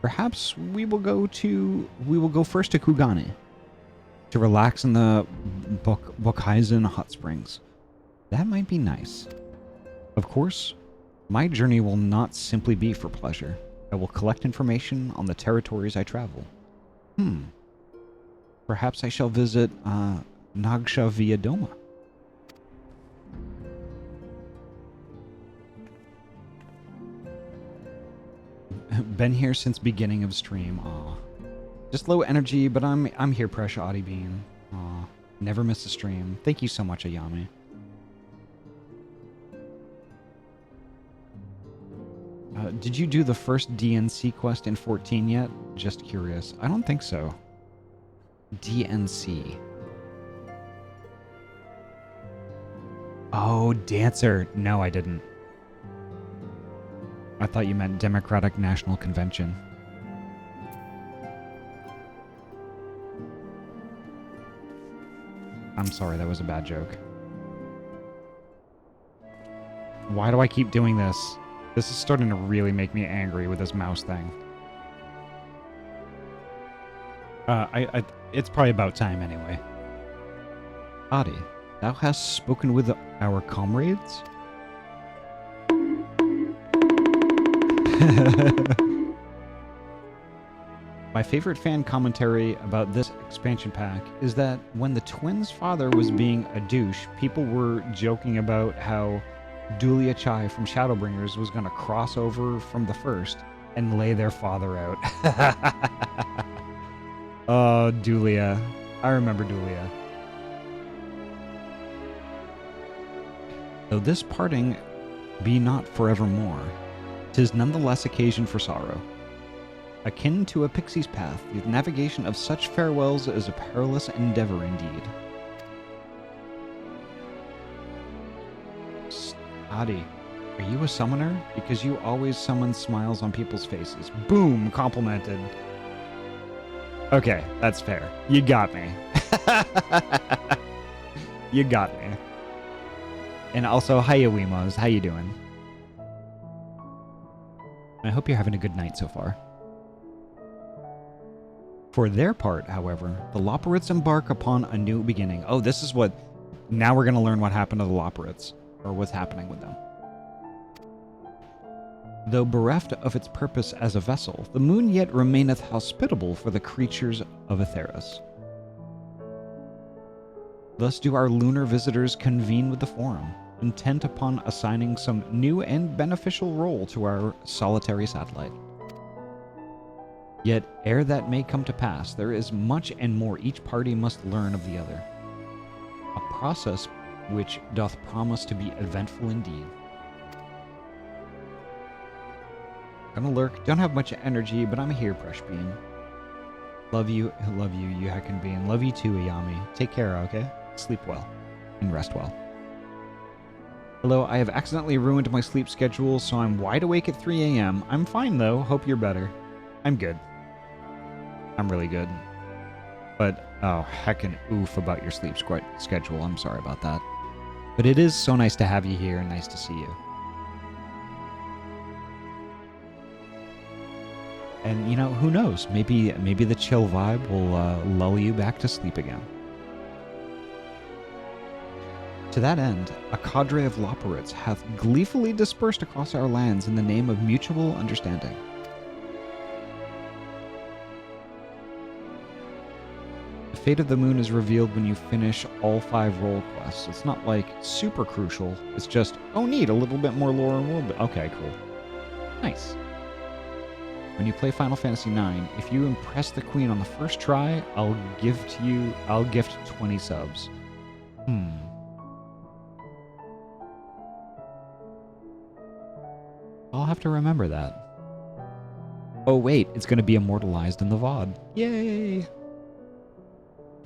Perhaps we will go first to Kugane to relax in the Bokaizen hot springs. That might be nice. Of course, my journey will not simply be for pleasure. I will collect information on the territories I travel. Perhaps I shall visit Nagsha via Doma. Been here since beginning of stream. Aw. Just low energy, but I'm here, Pressure Ahty Bean. Aw. Never miss a stream. Thank you so much, Ayami. Did you do the first DNC quest in 14 yet? Just curious. I don't think so. DNC. Oh, Dancer. No, I didn't. I thought you meant Democratic National Convention. I'm sorry, that was a bad joke. Why do I keep doing this? This is starting to really make me angry with this mouse thing. It's probably about time anyway. Ahty, thou hast spoken with our comrades? My favorite fan commentary about this expansion pack is that when the twins' father was being a douche, people were joking about how Dulia Chai from Shadowbringers was going to cross over from the first and lay their father out. Oh, Dulia. I remember Dulia. Though this parting be not forevermore, 'tis nonetheless occasion for sorrow. Akin to a pixie's path, the navigation of such farewells is a perilous endeavor indeed. Ahty, are you a summoner? Because you always summon smiles on people's faces. Boom! Complimented. Okay, that's fair. You got me. You got me. And also, hiya Weemos, how you doing? I hope you're having a good night so far. For their part, however, the Loporrits embark upon a new beginning. Oh, this is what... Now we're going to learn what happened to the Loporrits. Or what's happening with them. Though bereft of its purpose as a vessel, the moon yet remaineth hospitable for the creatures of Aetheris. Thus do our lunar visitors convene with the Forum, intent upon assigning some new and beneficial role to our solitary satellite. Yet, ere that may come to pass, there is much and more each party must learn of the other. A process which doth promise to be eventful indeed. Gonna lurk, don't have much energy, but I'm here, Fresh Bean. Love you, you heckin' bean. Love you too, Ayami. Take care, okay? Sleep well, and rest well. Hello, I have accidentally ruined my sleep schedule, so I'm wide awake at 3 a.m. I'm fine, though. Hope you're better. I'm good. I'm really good. But, oh, heckin' oof about your sleep schedule. I'm sorry about that. But it is so nice to have you here and nice to see you. And, you know, who knows? Maybe the chill vibe will lull you back to sleep again. To that end, a cadre of Loporrits hath gleefully dispersed across our lands in the name of mutual understanding. The fate of the moon is revealed when you finish all 5 role quests. It's not like super crucial. It's just, oh neat, a little bit more lore and world. Okay, cool. Nice. When you play Final Fantasy IX, if you impress the queen on the first try, I'll gift 20 subs. I'll have to remember that. Oh wait, it's going to be immortalized in the VOD. Yay!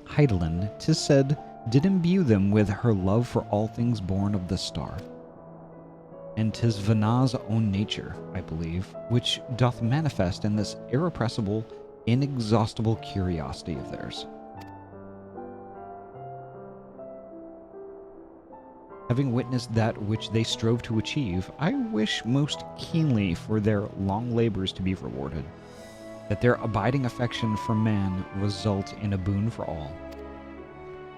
Heidelin, 'tis said, did imbue them with her love for all things born of the star. And 'tis Vana's own nature, I believe, which doth manifest in this irrepressible, inexhaustible curiosity of theirs. Having witnessed that which they strove to achieve, I wish most keenly for their long labors to be rewarded, that their abiding affection for man result in a boon for all.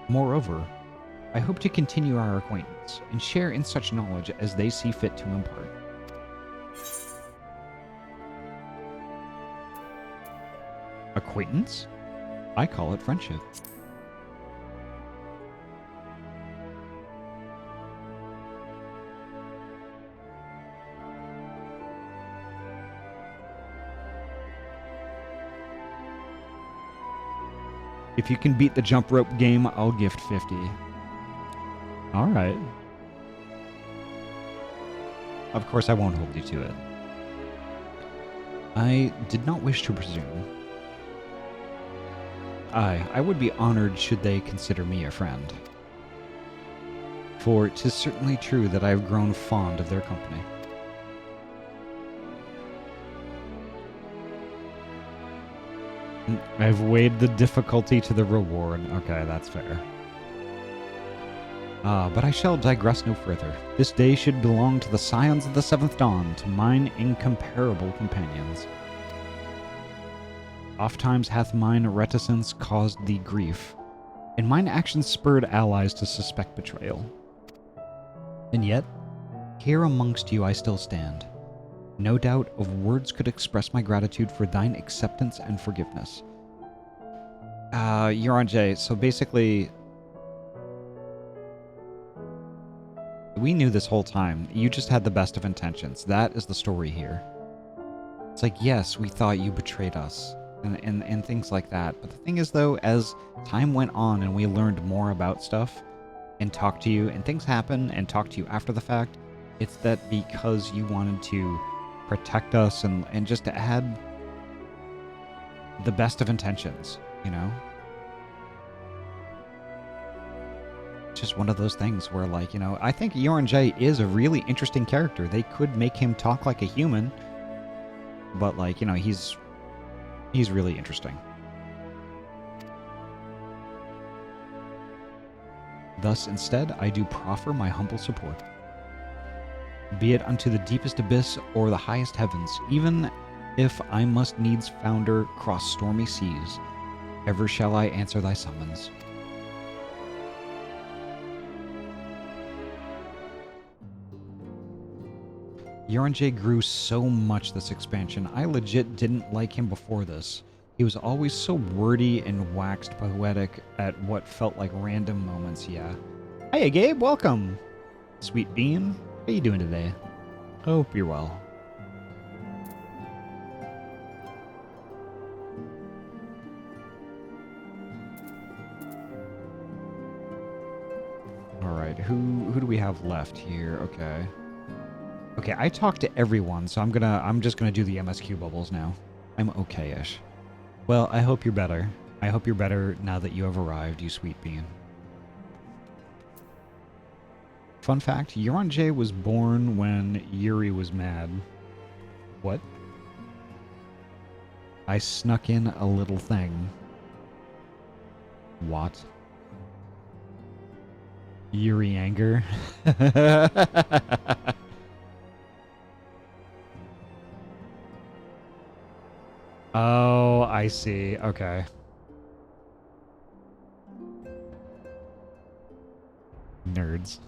Moreover, I hope to continue our acquaintance and share in such knowledge as they see fit to impart. Acquaintance? I call it friendship. If you can beat the jump rope game, I'll gift 50. Alright. Of course, I won't hold you to it. I did not wish to presume. I would be honored should they consider me a friend. For 'tis certainly true that I have grown fond of their company. I've weighed the difficulty to the reward. Okay, that's fair. But I shall digress no further. This day should belong to the scions of the Seventh Dawn, to mine incomparable companions. Ofttimes hath mine reticence caused thee grief, and mine actions spurred allies to suspect betrayal. And yet, here amongst you I still stand. No doubt of words could express my gratitude for thine acceptance and forgiveness. Euron J, so basically, we knew this whole time. You just had the best of intentions. That is the story here. It's like, yes, we thought you betrayed us, and things like that. But the thing is, though, as time went on and we learned more about stuff, and talked to you, and things happen, and talked to you after the fact, it's that because you wanted to protect us and just to add the best of intentions, you know? It's just one of those things where, like, you know, I think Euron J is a really interesting character. They could make him talk like a human, but, like, you know, he's really interesting. Thus, instead, I do proffer my humble support. Be it unto the deepest abyss or the highest heavens, even if I must needs founder cross stormy seas, ever shall I answer thy summons. Euron J grew so much this expansion, I legit didn't like him before this. He was always so wordy and waxed poetic at what felt like random moments, yeah. Hey Gabe, welcome! Sweet Bean, how you doing today? Hope you're well. Alright, who do we have left here? Okay. Okay, I talked to everyone, so I'm just gonna do the MSQ bubbles now. I'm okay-ish. Well, I hope you're better. I hope you're better now that you have arrived, you sweet bean. Fun fact, Euron J was born when Yuri was mad. What? I snuck in a little thing. What? Yuri anger? Oh, I see. Okay. Nerds.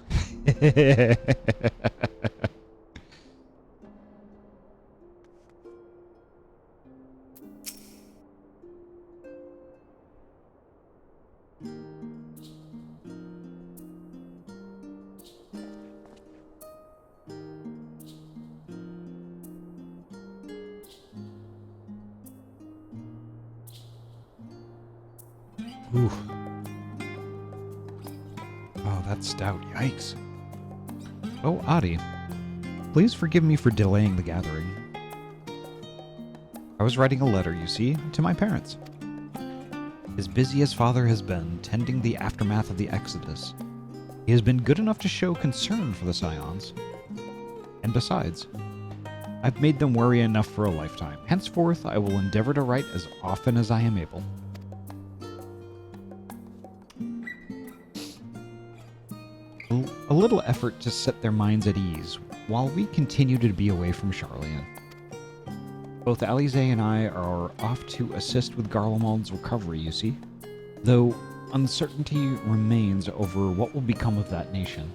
Ooh. Oh, that's stout. Yikes. Oh, Ahty. Please forgive me for delaying the gathering. I was writing a letter, you see, to my parents. As busy as father has been tending the aftermath of the Exodus, he has been good enough to show concern for the Scions. And besides, I've made them worry enough for a lifetime. Henceforth, I will endeavor to write as often as I am able. A little effort to set their minds at ease while we continue to be away from Charlian. Both Alize and I are off to assist with Garlemald's recovery, you see, though uncertainty remains over what will become of that nation.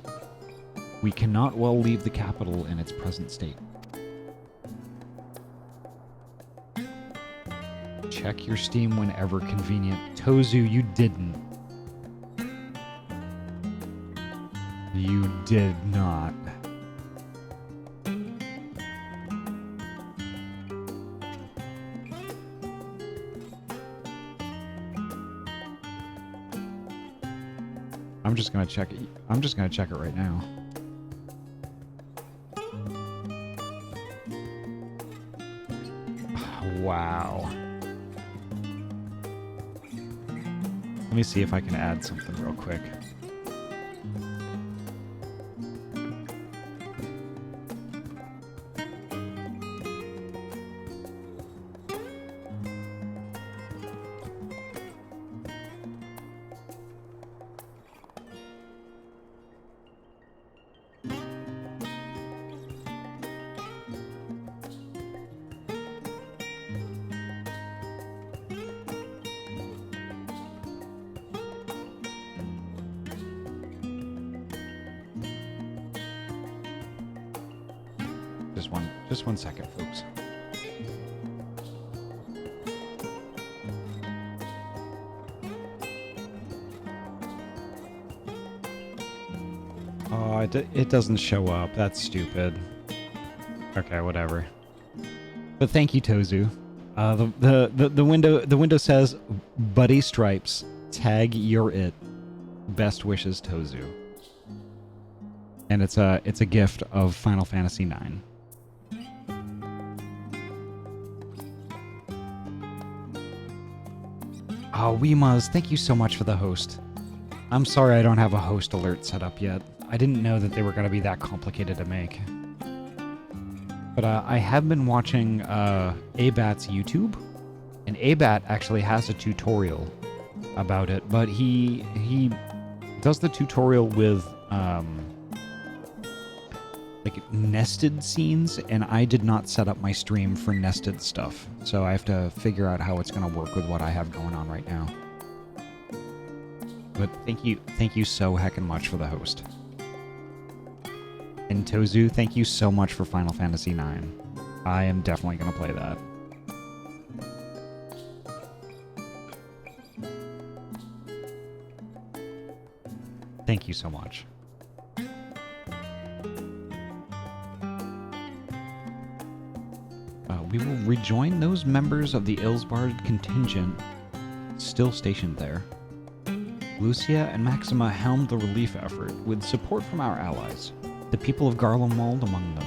We cannot well leave the capital in its present state. Check your Steam whenever convenient. Tozu, you didn't. You did not. I'm just gonna check it. I'm just gonna check it right now. Wow. Let me see if I can add something real quick. Just one second, folks. Oh, it doesn't show up. That's stupid. Okay, whatever. But thank you, Tozu. The window says, "Buddy Stripes, tag you're it. Best wishes, Tozu." And it's a gift of Final Fantasy IX. Oh, Weemaz, thank you so much for the host. I'm sorry I don't have a host alert set up yet. I didn't know that they were going to be that complicated to make. But I have been watching Abat's YouTube, and Abat actually has a tutorial about it, but he does the tutorial with like nested scenes, and I did not set up my stream for nested stuff, so I have to figure out how it's going to work with what I have going on right now. But thank you so heckin' much for the host. And Tozu, thank you so much for Final Fantasy IX. I am definitely going to play that. Thank you so much. We will rejoin those members of the Ilsbard contingent still stationed there. Lucia and Maxima helmed the relief effort with support from our allies, the people of Garlemwald among them.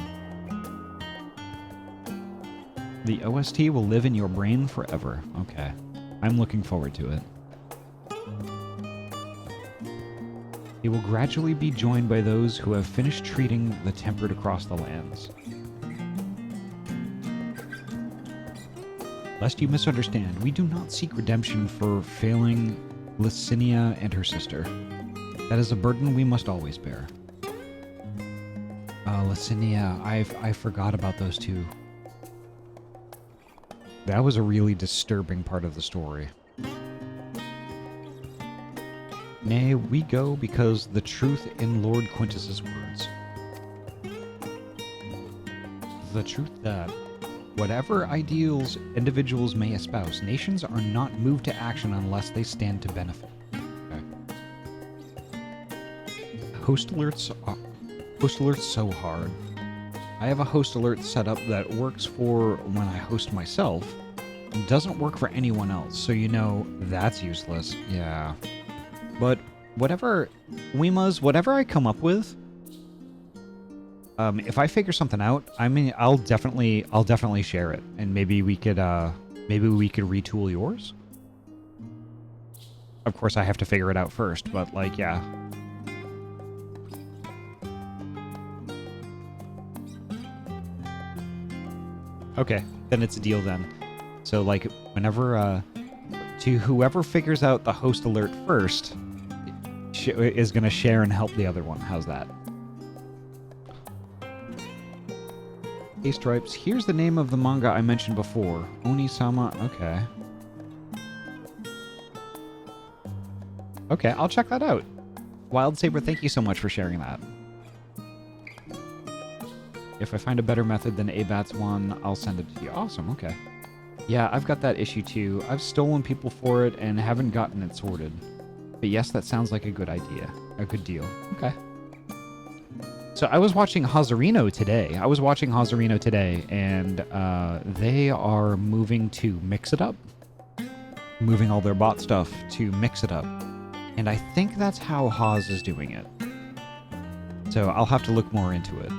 The OST will live in your brain forever. Okay. I'm looking forward to it. He will gradually be joined by those who have finished treating the tempered across the lands. Lest you misunderstand, we do not seek redemption for failing Licinia and her sister. That is a burden we must always bear. Licinia, I forgot about those two. That was a really disturbing part of the story. Nay, we go because the truth in Lord Quintus's words. The truth that whatever ideals individuals may espouse, nations are not moved to action unless they stand to benefit. Okay. Host alerts so hard. I have a host alert set up that works for when I host myself and doesn't work for anyone else, so you know that's useless. Yeah. But whatever I come up with, if I figure something out, I mean, I'll definitely share it, and maybe we could retool yours. Of course, I have to figure it out first, but like, yeah. Okay, then it's a deal then. So like, whenever to whoever figures out the host alert first is gonna share and help the other one. How's that? Hey Stripes, here's the name of the manga I mentioned before. Oni-sama, okay. Okay, I'll check that out. Wild Saber, thank you so much for sharing that. If I find a better method than ABAT's one, I'll send it to you. Awesome, okay. Yeah, I've got that issue too. I've stolen people for it and haven't gotten it sorted. But yes, that sounds like a good idea. A good deal. Okay. So I was watching Hazarino today. And they are moving to Mix It Up. Moving all their bot stuff to Mix It Up. And I think that's how Haz is doing it. So I'll have to look more into it.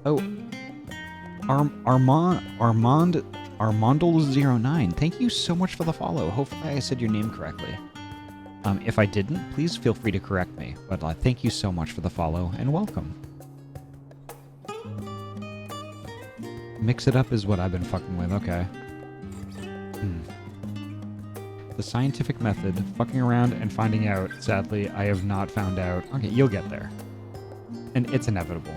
Oh, Armando09, thank you so much for the follow. Hopefully I said your name correctly. If I didn't, please feel free to correct me. But thank you so much for the follow, and welcome. Mix It Up is what I've been fucking with, okay. The scientific method, fucking around and finding out. Sadly, I have not found out. Okay, you'll get there. And it's inevitable.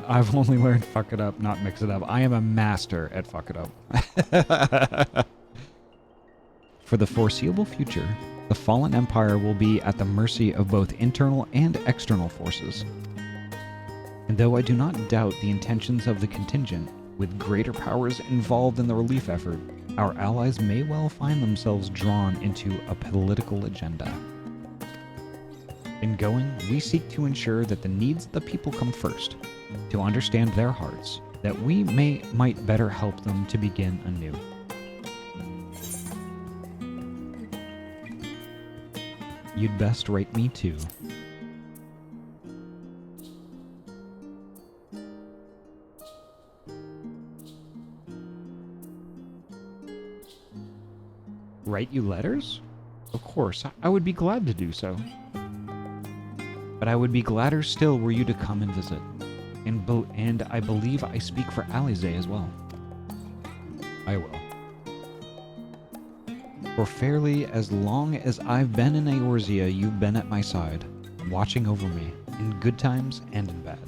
I've only learned fuck it up, not mix it up. I am a master at fuck it up. For the foreseeable future, the fallen empire will be at the mercy of both internal and external forces. And though I do not doubt the intentions of the contingent, with greater powers involved in the relief effort, our allies may well find themselves drawn into a political agenda. In going, we seek to ensure that the needs of the people come first, to understand their hearts, that we might better help them to begin anew. You'd best rate me too. Write you letters? Of course, I would be glad to do so. But I would be gladder still were you to come and visit. And I believe I speak for Alize as well. I will. For fairly as long as I've been in Eorzea, you've been at my side, watching over me, in good times and in bad.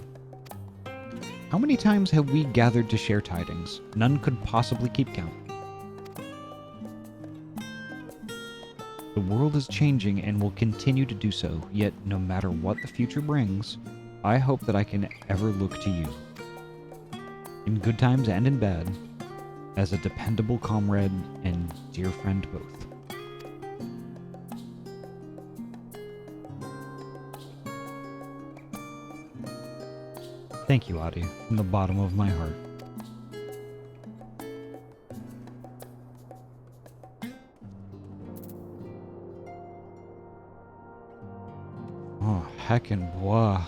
How many times have we gathered to share tidings? None could possibly keep count. The world is changing and will continue to do so, yet no matter what the future brings, I hope that I can ever look to you, in good times and in bad, as a dependable comrade and dear friend both. Thank you, Ahty, from the bottom of my heart. Oh, heckin' bois.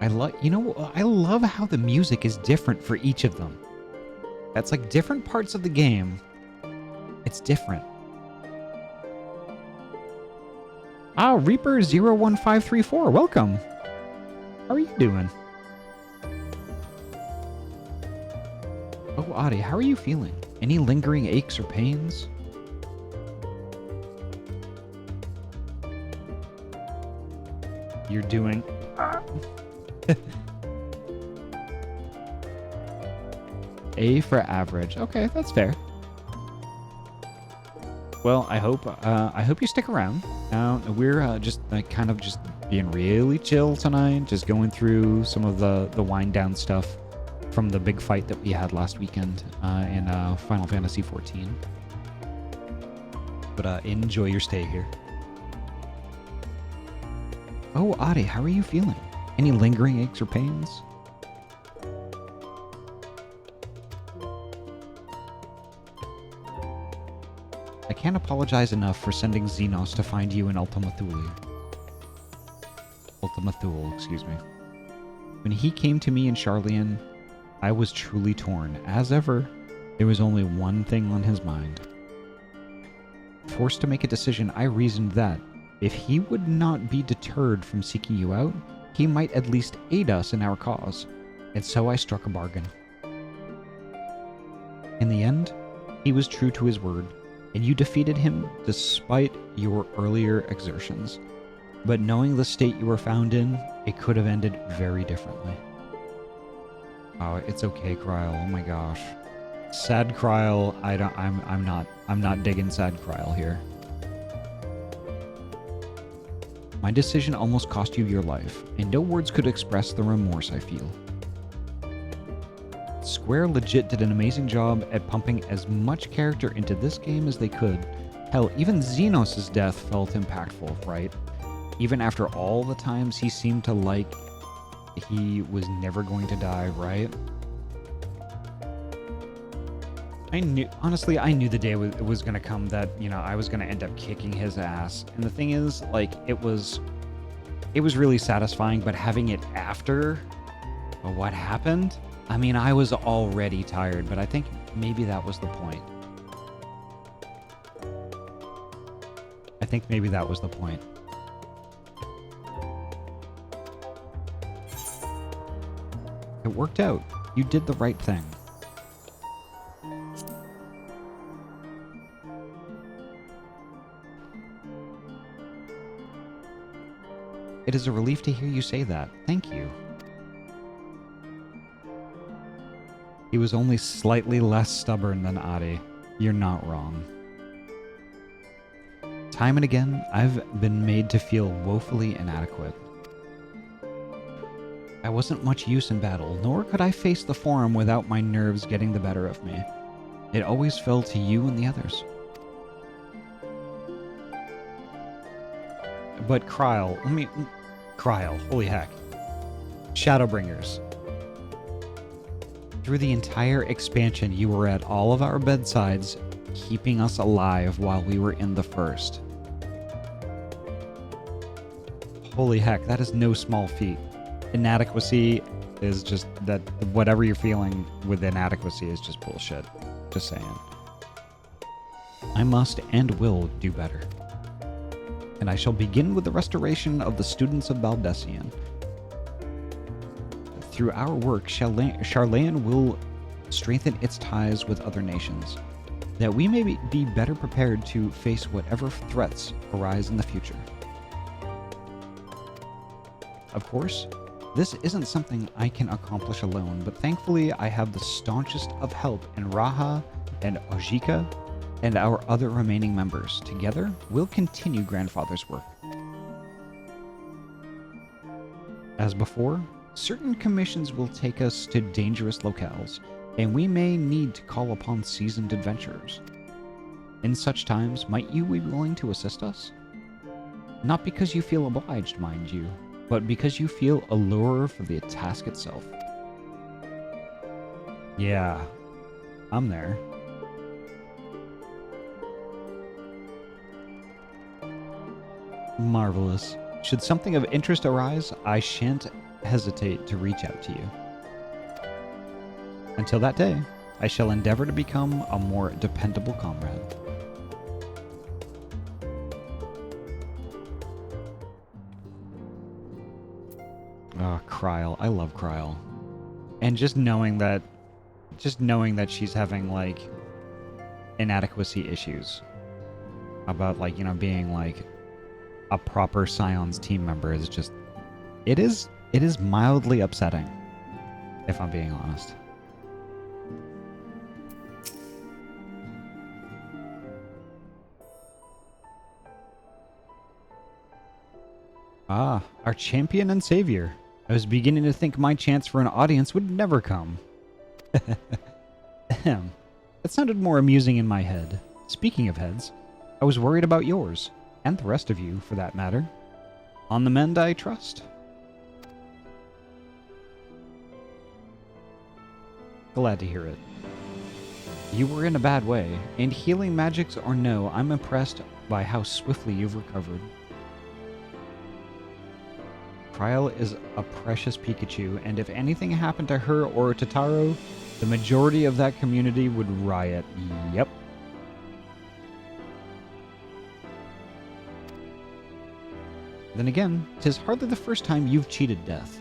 I love how the music is different for each of them. That's like different parts of the game. It's different. Ah, Reaper01534, welcome. How are you doing? Oh, Ahty, how are you feeling? Any lingering aches or pains? You're doing... A for average. Okay, that's fair. Well, I hope you stick around. We're just kind of just being really chill tonight, just going through some of the wind down stuff from the big fight that we had last weekend in Final Fantasy XIV. But enjoy your stay here. Oh, Ahty, how are you feeling? Any lingering aches or pains? I can't apologize enough for sending Xenos to find you in Ultima Thule, excuse me. When he came to me in Charlian, I was truly torn. As ever, there was only one thing on his mind. Forced to make a decision, I reasoned that, if he would not be deterred from seeking you out, he might at least aid us in our cause, and so I struck a bargain. In the end, he was true to his word, and you defeated him despite your earlier exertions. But knowing the state you were found in, it could have ended very differently. Oh, it's okay, Kryl. Oh my gosh. Sad Kryl, I'm not digging sad Kryl here. My decision almost cost you your life, and no words could express the remorse I feel. Square legit did an amazing job at pumping as much character into this game as they could. Hell, even Xenos' death felt impactful, right? Even after all the times he seemed to like he was never going to die, right? I knew the day was going to come that, you know, I was going to end up kicking his ass. And the thing is, like, it was really satisfying, but having it after what happened, I mean, I was already tired, but I think maybe that was the point. It worked out. You did the right thing. It is a relief to hear you say that. Thank you. He was only slightly less stubborn than Ahty. You're not wrong. Time and again, I've been made to feel woefully inadequate. I wasn't much use in battle, nor could I face the Forum without my nerves getting the better of me. It always fell to you and the others. But Kryl, holy heck. Shadowbringers. Through the entire expansion, you were at all of our bedsides, keeping us alive while we were in the first. Holy heck, that is no small feat. Inadequacy is just that whatever you're feeling with inadequacy is just bullshit. Just saying. I must and will do better. And I shall begin with the restoration of the students of Baldessian. Through our work, Charlayan will strengthen its ties with other nations, that we may be better prepared to face whatever threats arise in the future. Of course, this isn't something I can accomplish alone, but thankfully I have the staunchest of help in Raha and Ojika and our other remaining members. Together, we'll continue Grandfather's work. As before, certain commissions will take us to dangerous locales, and we may need to call upon seasoned adventurers. In such times, might you be willing to assist us? Not because you feel obliged, mind you, but because you feel a lure for the task itself. Yeah, I'm there. Marvelous. Should something of interest arise, I shan't hesitate to reach out to you. Until that day, I shall endeavor to become a more dependable comrade. Oh, Kryl. I love Kryl. And just knowing that she's having, like, inadequacy issues about, like, you know, being, like, a proper Scion's team member is just... It is mildly upsetting, if I'm being honest. Ah, our champion and savior. I was beginning to think my chance for an audience would never come. Ahem. That sounded more amusing in my head. Speaking of heads, I was worried about yours, and the rest of you, for that matter. On the mend, I trust. Glad to hear it. You were in a bad way, and healing magics or no, I'm impressed by how swiftly you've recovered. Kryl is a precious Pikachu, and if anything happened to her or to Taro, the majority of that community would riot. Yep. Then again, 'tis hardly the first time you've cheated death.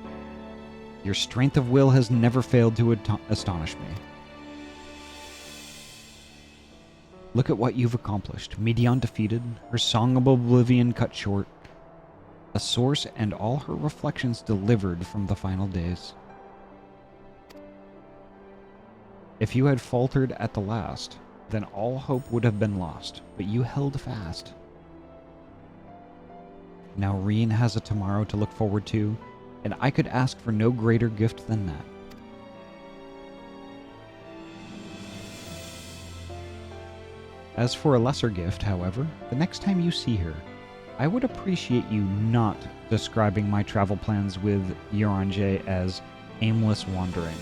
Your strength of will has never failed to astonish me. Look at what you've accomplished. Medion defeated, her Song of Oblivion cut short, a source and all her reflections delivered from the final days. If you had faltered at the last, then all hope would have been lost, but you held fast. Now Reen has a tomorrow to look forward to, and I could ask for no greater gift than that. As for a lesser gift, however, the next time you see her, I would appreciate you not describing my travel plans with Yoranje as aimless wandering.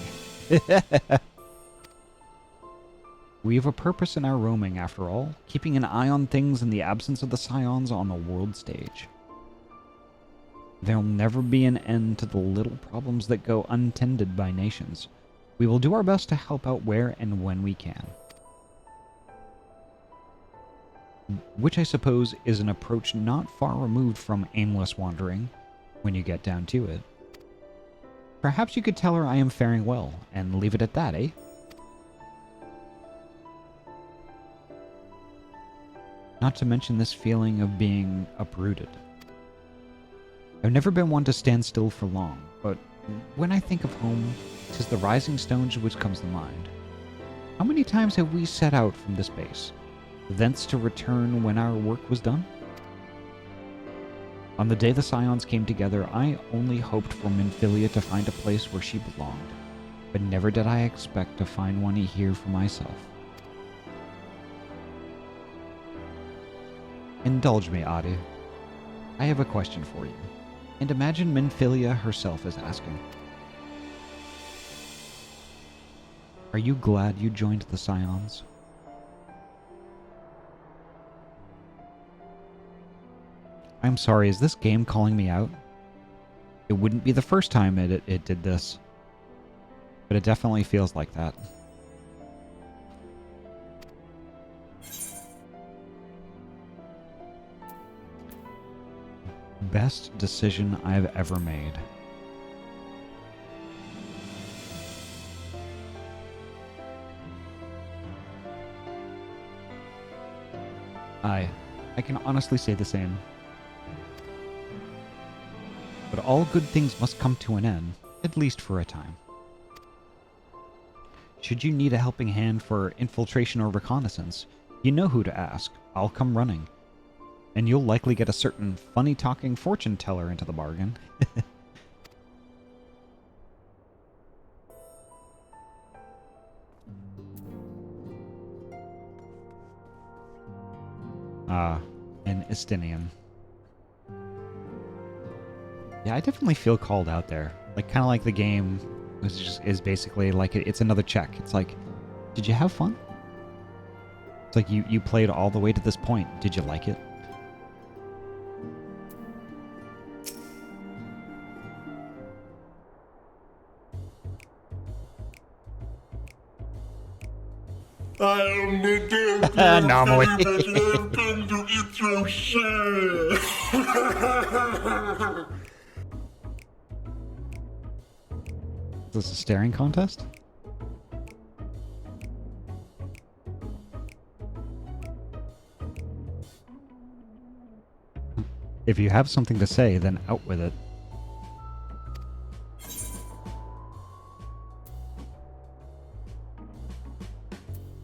We have a purpose in our roaming, after all, keeping an eye on things in the absence of the Scions on the world stage. There'll never be an end to the little problems that go untended by nations. We will do our best to help out where and when we can. Which I suppose is an approach not far removed from aimless wandering, when you get down to it. Perhaps you could tell her I am faring well, and leave it at that, eh? Not to mention this feeling of being uprooted. I've never been one to stand still for long, but when I think of home, 'tis the rising stones which comes to mind. How many times have we set out from this base, thence to return when our work was done? On the day the Scions came together, I only hoped for Minfilia to find a place where she belonged, but never did I expect to find one here for myself. Indulge me, Ahty. I have a question for you, and imagine Minfilia herself is asking. Are you glad you joined the Scions? I'm sorry, is this game calling me out? It wouldn't be the first time it did this, but it definitely feels like that. Best decision I've ever made. I can honestly say the same. But all good things must come to an end, at least for a time. Should you need a helping hand for infiltration or reconnaissance, you know who to ask. I'll come running. And you'll likely get a certain funny-talking fortune teller into the bargain. an Estinian. Yeah, I definitely feel called out there. Like, kind of like the game is basically like it's another check. It's like, did you have fun? It's like you played all the way to this point. Did you like it? I am the death Anomaly. famous and I've come to eat your shit. Is this a staring contest? If you have something to say, then out with it.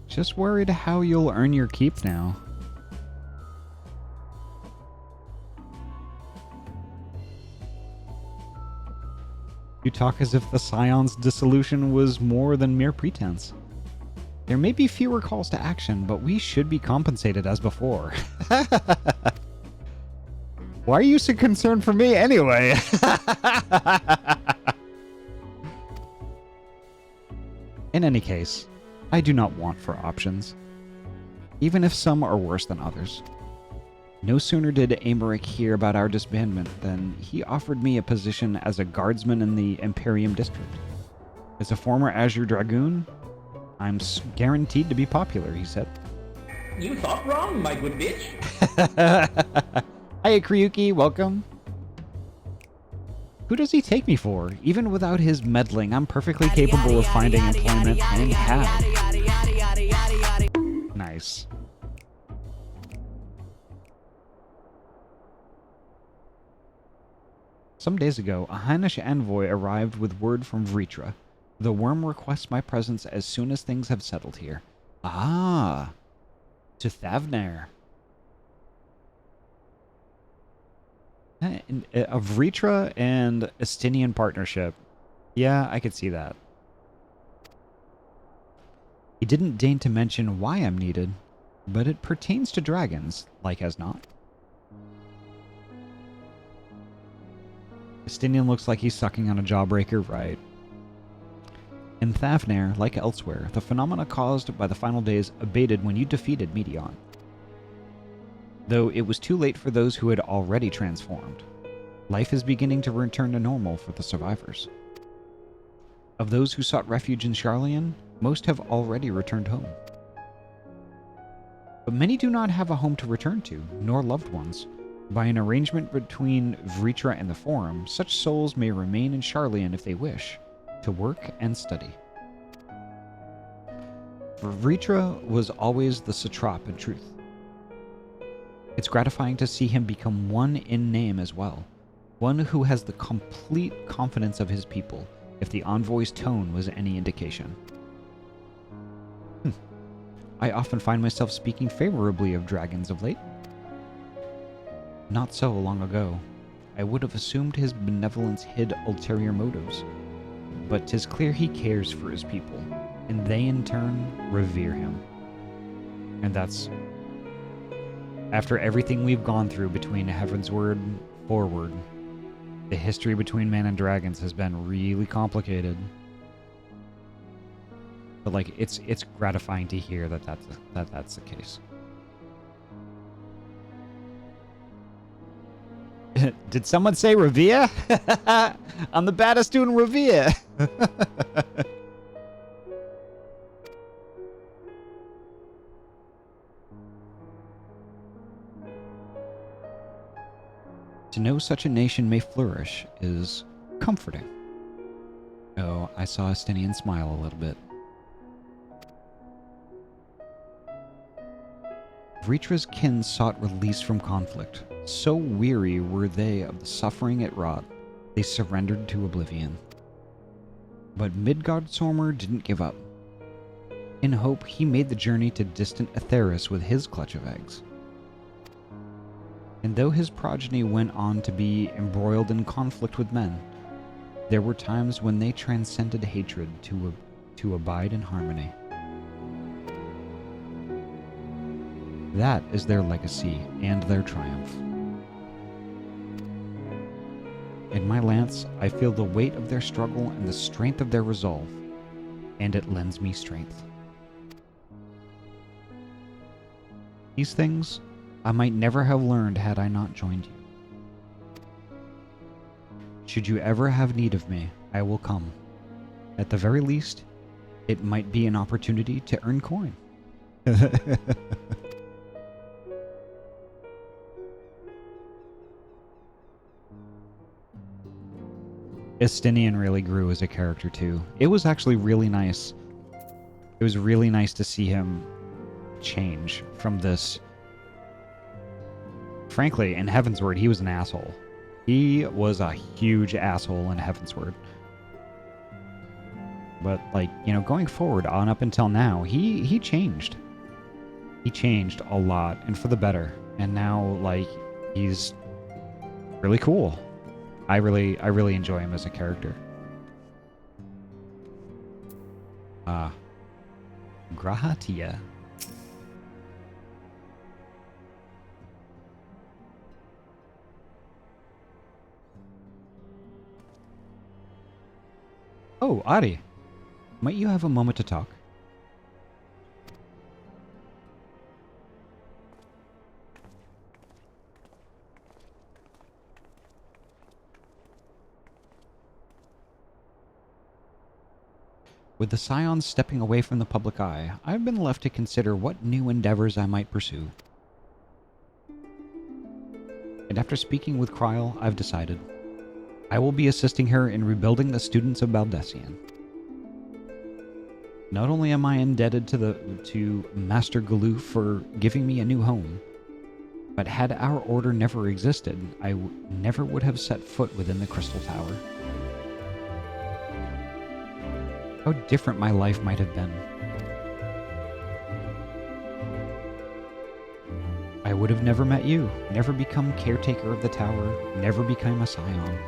Just worried how you'll earn your keep now. You talk as if the Scion's dissolution was more than mere pretense. There may be fewer calls to action, but we should be compensated as before. Why are you so concerned for me anyway? In any case, I do not want for options, even if some are worse than others. No sooner did Aymeric hear about our disbandment than he offered me a position as a guardsman in the Imperium District. As a former Azure Dragoon, I'm guaranteed to be popular, he said. You thought wrong, my good bitch. Hi, Kryuki, welcome. Who does he take me for? Even without his meddling, I'm perfectly capable of finding employment and have. Nice. Some days ago, a Hainish envoy arrived with word from Vritra. The worm requests my presence as soon as things have settled here. Ah, to Thavnair. A Vritra and Estinian partnership. Yeah, I could see that. He didn't deign to mention why I'm needed, but it pertains to dragons, like as not. Estinian looks like he's sucking on a jawbreaker, right? In Thavnair, like elsewhere, the phenomena caused by the final days abated when you defeated Medion. Though it was too late for those who had already transformed. Life is beginning to return to normal for the survivors. Of those who sought refuge in Sharlayan, most have already returned home. But many do not have a home to return to, nor loved ones. By an arrangement between Vritra and the Forum, such souls may remain in Sharlayan if they wish, to work and study. Vritra was always the satrap in truth. It's gratifying to see him become one in name as well, one who has the complete confidence of his people, if the envoy's tone was any indication. I often find myself speaking favorably of dragons of late. Not so long ago. I would have assumed his benevolence hid ulterior motives, but 'tis clear he cares for his people, and they in turn revere him. And that's after everything we've gone through between Heaven's Word forward. The history between man and dragons has been really complicated. But like it's gratifying to hear that's the case. Did someone say Revere? I'm the baddest dude in Revere. To know such a nation may flourish is comforting. Oh, I saw Estinian smile a little bit. Vritra's kin sought release from conflict. So weary were they of the suffering it wrought, they surrendered to oblivion. But Midgardsormr didn't give up. In hope, he made the journey to distant Aetheris with his clutch of eggs. And though his progeny went on to be embroiled in conflict with men, there were times when they transcended hatred to abide in harmony. That is their legacy and their triumph. In my lance, I feel the weight of their struggle and the strength of their resolve, and it lends me strength. These things I might never have learned had I not joined you. Should you ever have need of me, I will come. At the very least, it might be an opportunity to earn coin. Estinian really grew as a character too. It was actually really nice. It was really nice to see him change from this. Frankly, in Heavensward, he was an asshole. He was a huge asshole in Heavensward. But, like, you know, going forward on up until now, he changed. He changed a lot, and for the better. And now, like, he's really cool. I really enjoy him as a character. Grahatia. Oh, Ahty. Might you have a moment to talk? With the Scions stepping away from the public eye, I've been left to consider what new endeavors I might pursue. And after speaking with Kryl, I've decided. I will be assisting her in rebuilding the students of Baldessian. Not only am I indebted to Master Galoo for giving me a new home, but had our order never existed, I never would have set foot within the Crystal Tower. How different my life might have been. I would have never met you, never become caretaker of the tower, never become a Scion.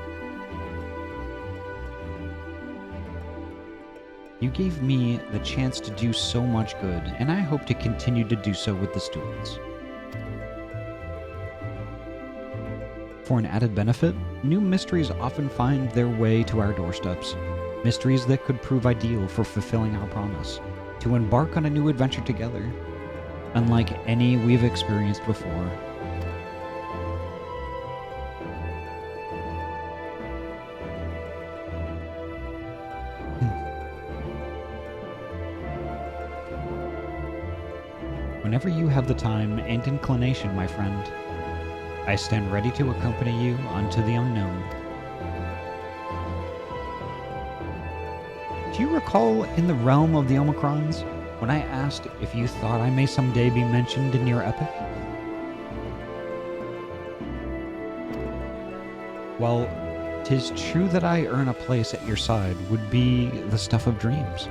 You gave me the chance to do so much good, and I hope to continue to do so with the students. For an added benefit, new mysteries often find their way to our doorsteps. Mysteries that could prove ideal for fulfilling our promise, to embark on a new adventure together, unlike any we've experienced before. Whenever you have the time and inclination, my friend, I stand ready to accompany you unto the unknown. Do you recall in the realm of the Omicrons, when I asked if you thought I may someday be mentioned in your epic? Well, 'tis true that I earn a place at your side would be the stuff of dreams.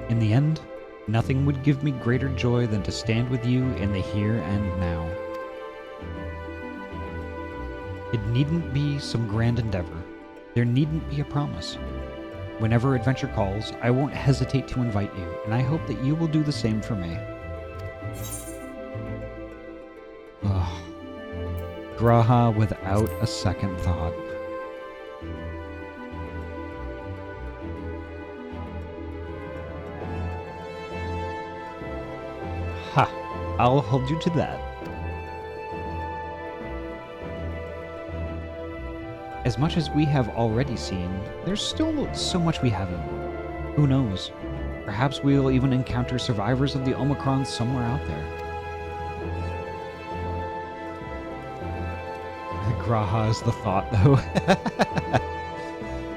In the end, nothing would give me greater joy than to stand with you in the here and now. It needn't be some grand endeavor. There needn't be a promise. Whenever adventure calls, I won't hesitate to invite you, and I hope that you will do the same for me. Ugh. Graha without a second thought. Ha! I'll hold you to that. As much as we have already seen, there's still so much we haven't. Who knows? Perhaps we'll even encounter survivors of the Omicron somewhere out there. Graha is the thought, though.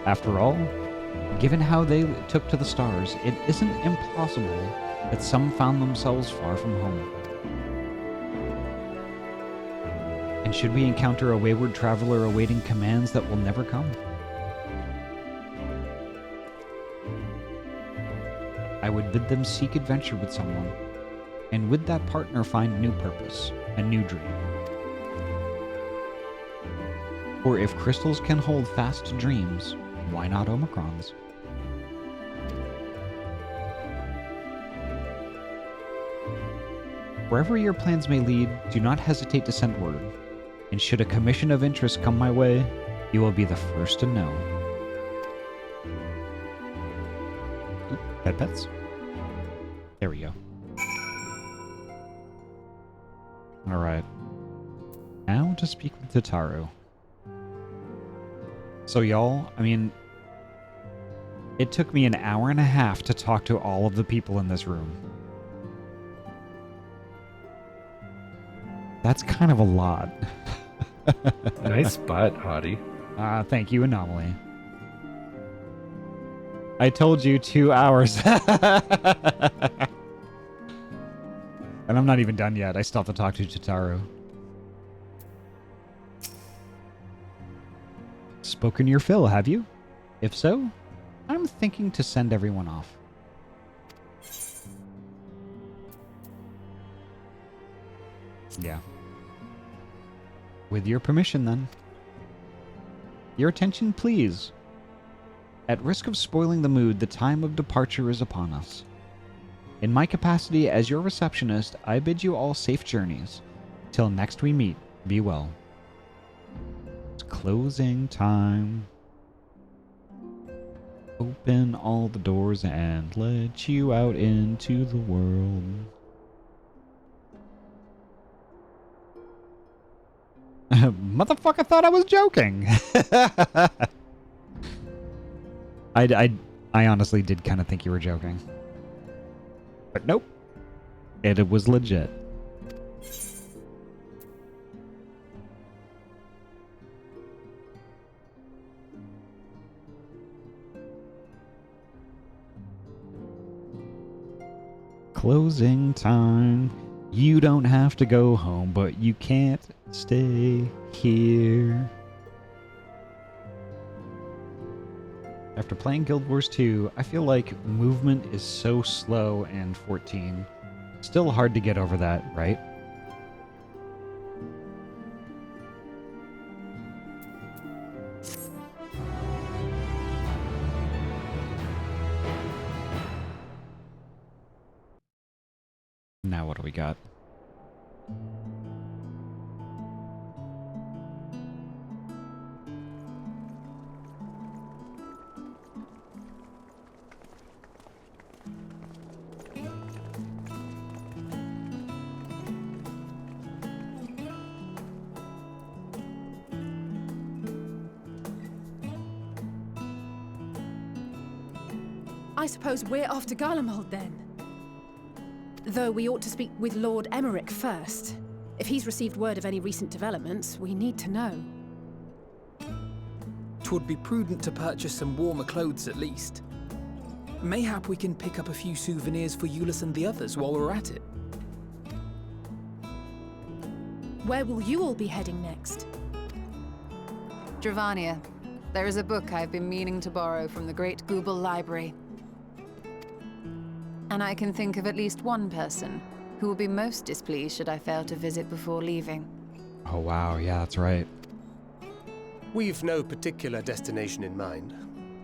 After all, given how they took to the stars, it isn't impossible that some found themselves far from home. And should we encounter a wayward traveler awaiting commands that will never come? I would bid them seek adventure with someone, and with that partner find new purpose, a new dream. For if crystals can hold fast to dreams, why not Omicrons? Wherever your plans may lead, do not hesitate to send word. And should a commission of interest come my way, you will be the first to know. Oop, pet pets. There we go. Alright. Now to speak with Tataru. So y'all, I mean, it took me an hour and a half to talk to all of the people in this room. That's kind of a lot. Nice spot, Ahty. Thank you, Anomaly. I told you 2 hours. And I'm not even done yet. I still have to talk to Tataru. Spoken your fill, have you? If so, I'm thinking to send everyone off. Yeah. With your permission, then. Your attention, please. At risk of spoiling the mood, the time of departure is upon us. In my capacity as your receptionist, I bid you all safe journeys. Till next we meet, be well. It's closing time. Open all the doors and let you out into the world. Motherfucker thought I was joking. I honestly did kind of think you were joking. But nope. It was legit. Closing time. You don't have to go home, but you can't stay here. After playing Guild Wars 2, I feel like movement is so slow in 14. Still hard to get over that, right? Now what do we got? I suppose we're off to Garlemald then. Though we ought to speak with Lord Emmerich first. If he's received word of any recent developments, we need to know. 'Twould be prudent to purchase some warmer clothes at least. Mayhap we can pick up a few souvenirs for Euless and the others while we're at it. Where will you all be heading next? Dravania. There is a book I've been meaning to borrow from the Great Google Library. And I can think of at least one person who will be most displeased should I fail to visit before leaving. Oh wow, yeah, that's right. We've no particular destination in mind,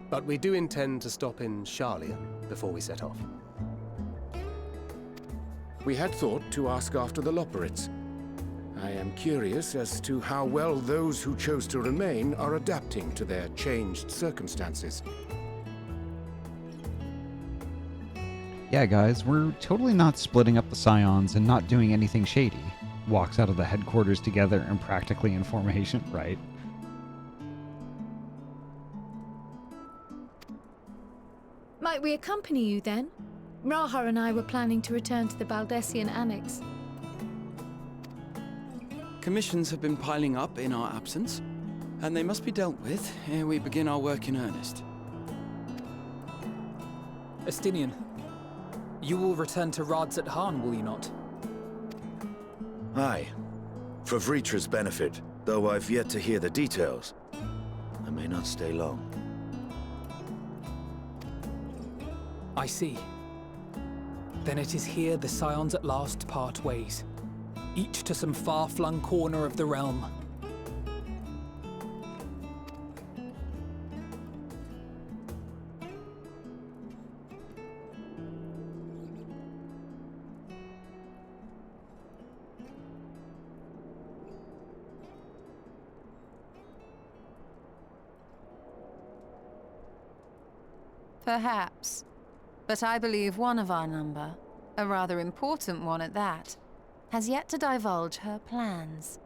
but we do intend to stop in Charlian before we set off. We had thought to ask after the Loporrits. I am curious as to how well those who chose to remain are adapting to their changed circumstances. Yeah, guys, we're totally not splitting up the Scions and not doing anything shady. Walks out of the headquarters together and practically in formation, right? Might we accompany you then? Raha and I were planning to return to the Baldessian Annex. Commissions have been piling up in our absence, and they must be dealt with ere we begin our work in earnest. Estinian, you will return to Radzat Han, will you not? Aye. For Vritra's benefit, though I've yet to hear the details. I may not stay long. I see. Then it is here the Scions at last part ways, each to some far-flung corner of the realm. Perhaps. But I believe one of our number, a rather important one at that, has yet to divulge her plans.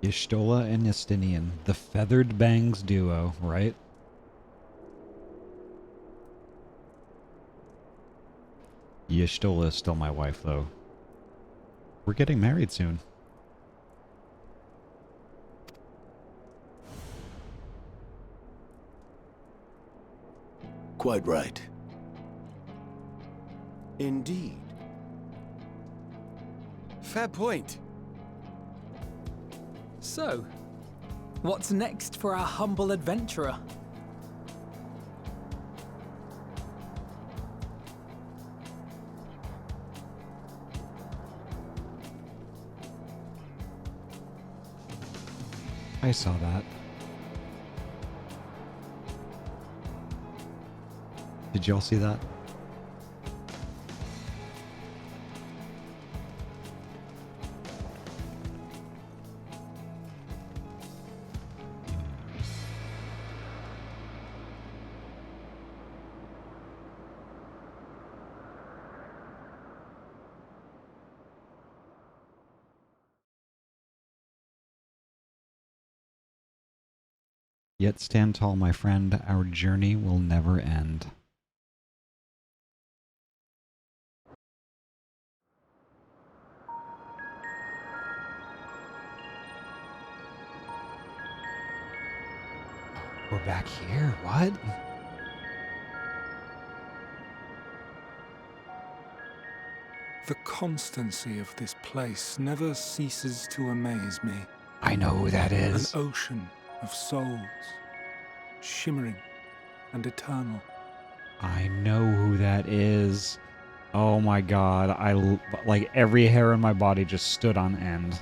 Y'shtola and Justinian, the Feathered Bangs duo, right? Y'shtola is still my wife, though. We're getting married soon. Quite right. Indeed. Fair point. So, what's next for our humble adventurer? I saw that. Did y'all see that? Yet stand tall, my friend, our journey will never end. We're back here, what? The constancy of this place never ceases to amaze me. I know who that is. An ocean of souls, shimmering and eternal. I know who that is. Oh my god, like every hair in my body just stood on end.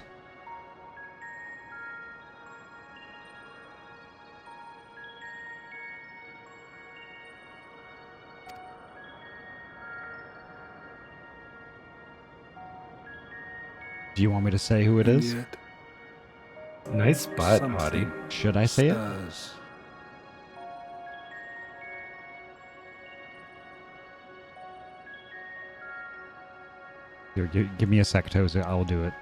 Do you want me to say who it is? Nice butt, Ahty. Should I say it? Here, give me a sec, Toza. I'll do it.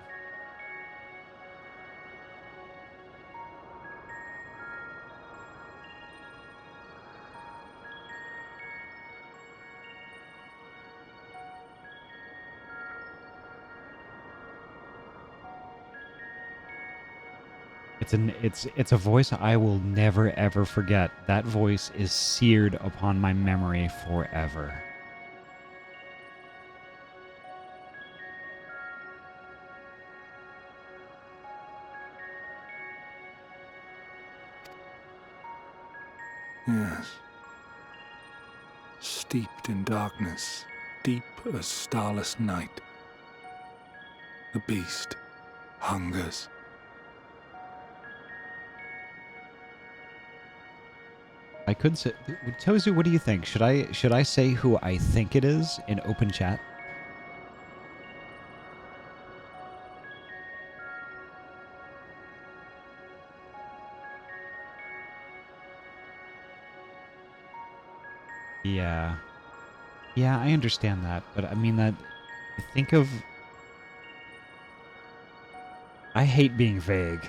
It's a voice I will never ever forget. That voice is seared upon my memory forever. Yes. Steeped in darkness, deep as starless night. The beast hungers. I could say, Tozu, what do you think? Should I say who I think it is in open chat? Yeah. Yeah, I understand that, but I mean that, think of... I hate being vague,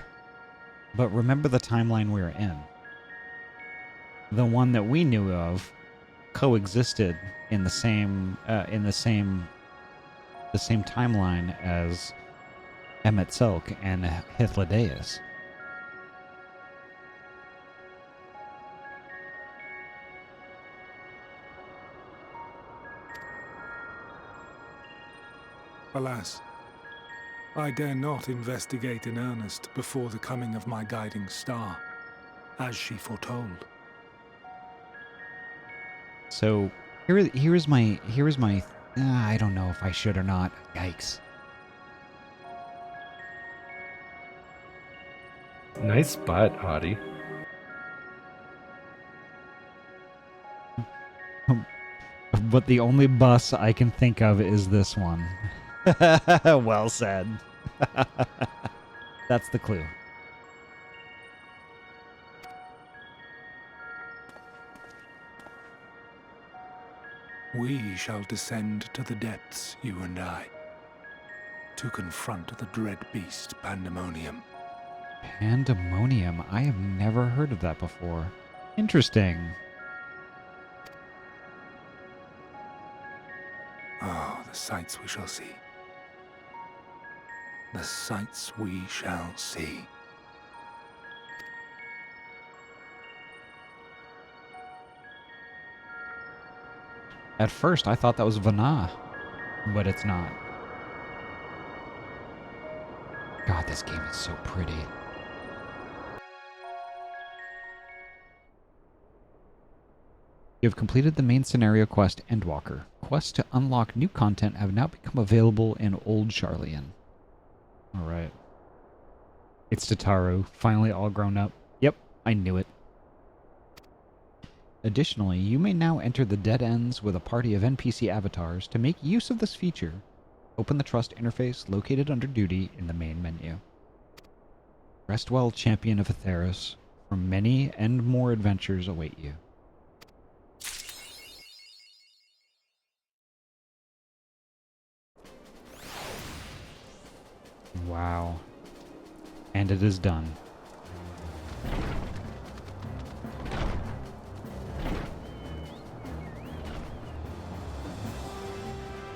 but remember the timeline we were in. The one that we knew of coexisted in the same timeline as Emmet Selk and Hythlodaeus. Alas, I dare not investigate in earnest before the coming of my guiding star, as she foretold. So here's my I don't know if I should or not. Yikes. Nice butt, Ahty. But the only bus I can think of is this one. Well said. That's the clue. We shall descend to the depths, you and I, to confront the dread beast Pandemonium. Pandemonium? I have never heard of that before. Interesting. Oh, the sights we shall see. The sights we shall see. At first, I thought that was Vana, but it's not. God, this game is so pretty. You have completed the main scenario quest, Endwalker. Quests to unlock new content have now become available in Old Charlian. Alright. It's Tataru, finally all grown up. Yep, I knew it. Additionally, you may now enter the dead ends with a party of NPC avatars. To make use of this feature, open the Trust interface located under Duty in the main menu. Rest well, Champion of Atheros, for many and more adventures await you. Wow. And it is done.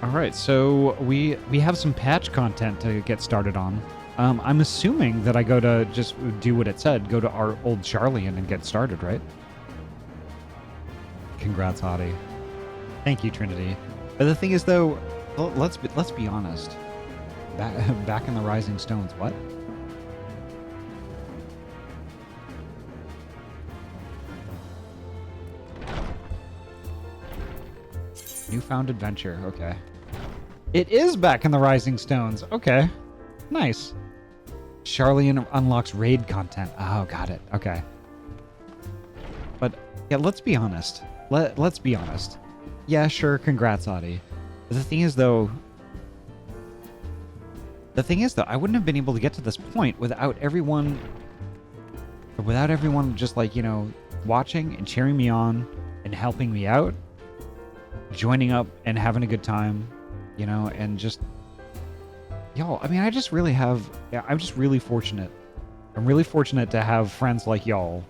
Alright, so we have some patch content to get started on. I'm assuming that I go to just do what it said, go to our Old Charlian and get started, right? Congrats, Ahty. Thank you, Trinity. But the thing is, though, let's be honest. Back in the Rising Stones, what? Newfound adventure, okay. It is back in the Rising Stones, okay. Nice. Charlian unlocks raid content. Oh, got it, okay. But, yeah, let's be honest. Let's be honest. Yeah, sure, congrats, Ahty. The thing is, though, I wouldn't have been able to get to this point without everyone just, like, you know, watching and cheering me on and helping me out, joining up and having a good time, you know, and just, y'all, I mean, I'm just really fortunate. I'm really fortunate to have friends like y'all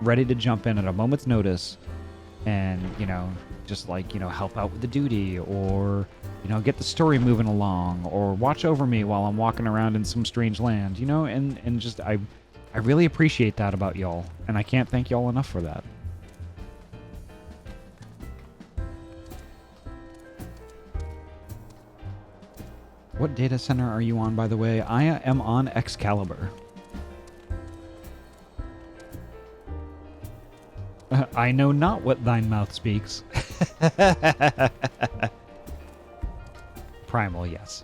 ready to jump in at a moment's notice and, you know, just, like, you know, help out with the duty, or, you know, get the story moving along, or watch over me while I'm walking around in some strange land, you know, and just, I really appreciate that about y'all, and I can't thank y'all enough for that. What data center are you on, by the way? I am on Excalibur. I know not what thine mouth speaks. Primal, yes.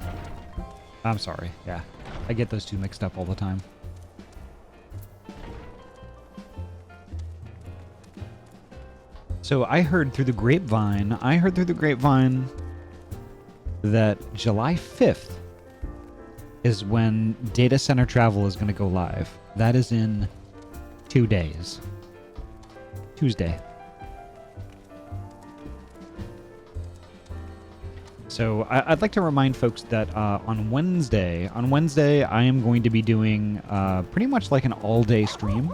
I'm sorry, yeah. I get those two mixed up all the time. So I heard through the grapevine that July 5th is when data center travel is going to go live. That is in 2 days. Tuesday. So I'd like to remind folks that on Wednesday I am going to be doing pretty much like an all-day stream.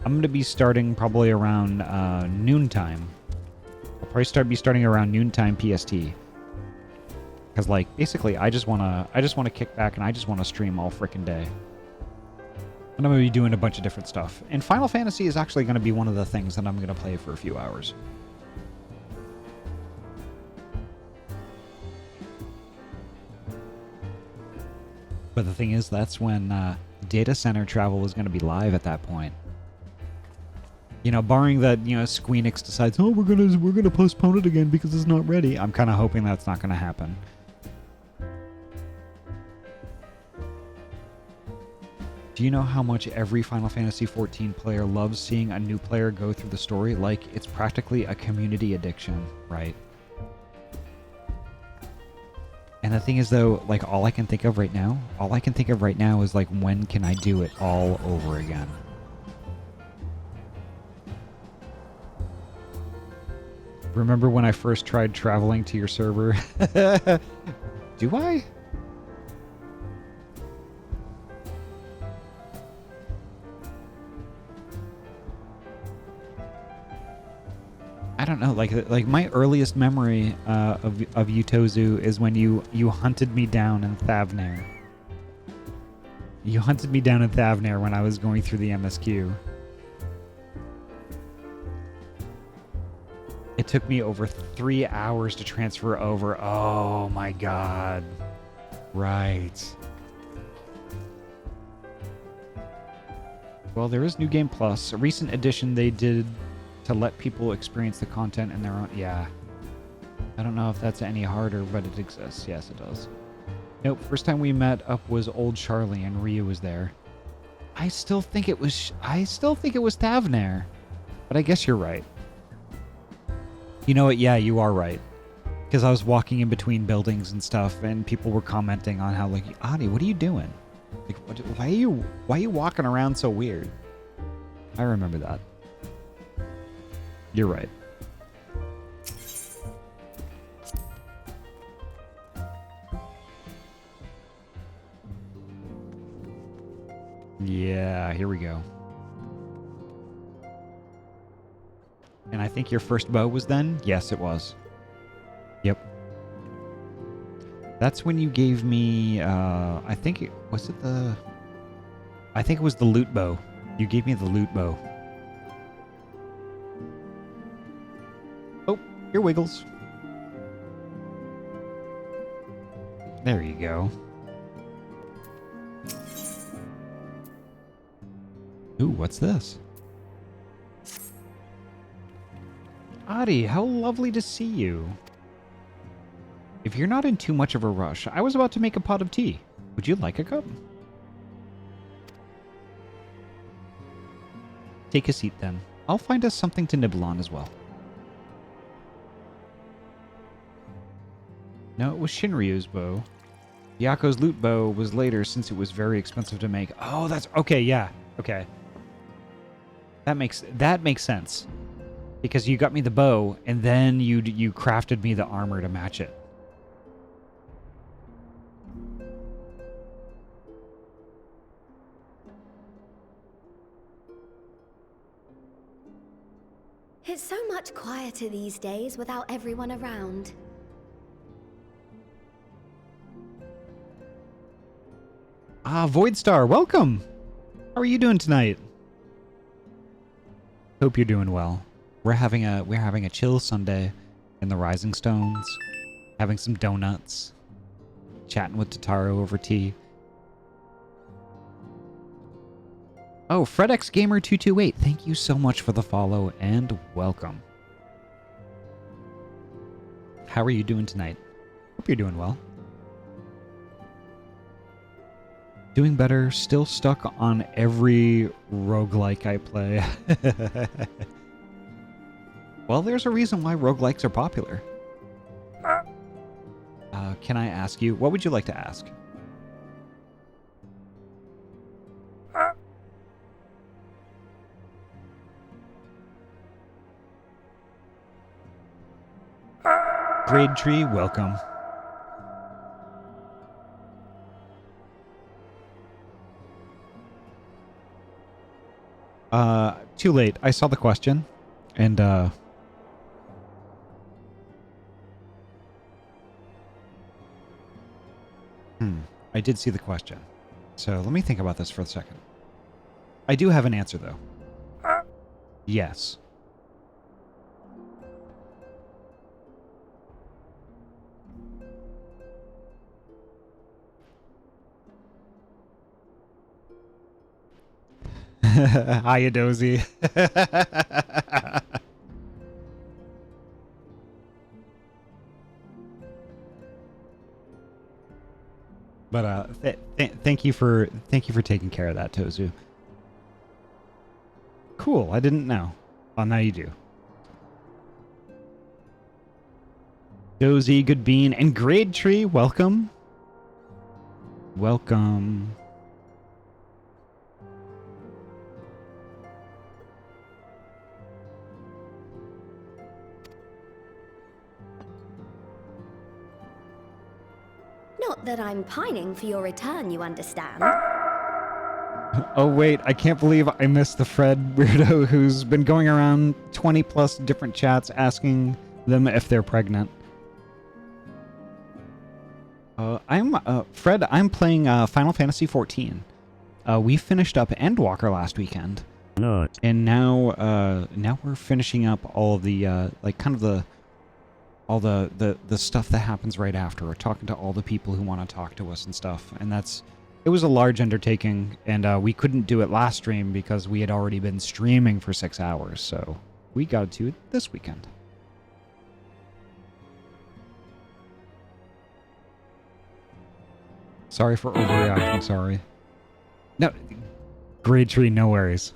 I'm going to be starting probably around noontime. I'll probably be starting around noontime PST. Because, like, basically, I just want to kick back and I just want to stream all frickin' day. And I'm going to be doing a bunch of different stuff. And Final Fantasy is actually going to be one of the things that I'm going to play for a few hours. But the thing is, that's when data center travel is going to be live at that point. You know, barring that, you know, Squeenix decides, oh, we're gonna postpone it again because it's not ready. I'm kind of hoping that's not going to happen. Do you know how much every Final Fantasy XIV player loves seeing a new player go through the story? Like, it's practically a community addiction, right? And the thing is, though, like, all I can think of right now is, like, when can I do it all over again? Remember when I first tried traveling to your server? Do I? I don't know. Like my earliest memory of Utozu is when you hunted me down in Thavnair. You hunted me down in Thavnair when I was going through the MSQ. It took me over 3 hours to transfer over. Oh my god. Right. Well, there is New Game Plus, a recent addition they did to let people experience the content in their own... Yeah. I don't know if that's any harder, but it exists. Yes, it does. Nope, first time we met up was Old Charlie and Ryu was there. I still think it was Thavnair. But I guess you're right. You know what? Yeah, you are right. Because I was walking in between buildings and stuff, and people were commenting on how, like, Ahty, what are you doing? Like, why are you walking around so weird? I remember that. You're right. Yeah, here we go. And I think your first bow was then? Yes, it was. Yep. That's when you gave me, I think it was the loot bow. You gave me the loot bow. Oh, here Wiggles. There you go. Ooh, what's this? Ahty, how lovely to see you. If you're not in too much of a rush, I was about to make a pot of tea. Would you like a cup? Take a seat then. I'll find us something to nibble on as well. No, it was Shinryu's bow. Yako's loot bow was later since it was very expensive to make. Oh, that's... Okay, yeah. Okay. That makes sense. Because you got me the bow, and then you crafted me the armor to match it. It's so much quieter these days without everyone around. Ah, Voidstar, welcome! How are you doing tonight? Hope you're doing well. We're having a chill Sunday in the Rising Stones, having some donuts, chatting with Totaro over tea. Oh, FredXGamer228, thank you so much for the follow and welcome. How are you doing tonight? Hope you're doing well. Doing better, still stuck on every roguelike I play. Well, there's a reason why roguelikes are popular. Can I ask you, what would you like to ask? Grade Tree, welcome. Too late. I saw the question, and I did see the question. So let me think about this for a second. I do have an answer, though. Yes. Hiya, Dozy. But thank you for taking care of that, Tozu. Cool. I didn't know. Well, now you do. Dozy, Good Bean, and Grade Tree, welcome. Welcome. Not that I'm pining for your return, you understand. Oh wait, I can't believe I missed the Fred weirdo who's been going around 20 plus different chats asking them if they're pregnant. Fred, I'm playing Final Fantasy XIV. We finished up Endwalker last weekend. No. And now we're finishing up all of the like kind of the stuff that happens right after. We're talking to all the people who want to talk to us and stuff. And it was a large undertaking, and we couldn't do it last stream because we had already been streaming for 6 hours, so we got to it this weekend. Sorry for overreacting, sorry. No, Grade Tree, no worries.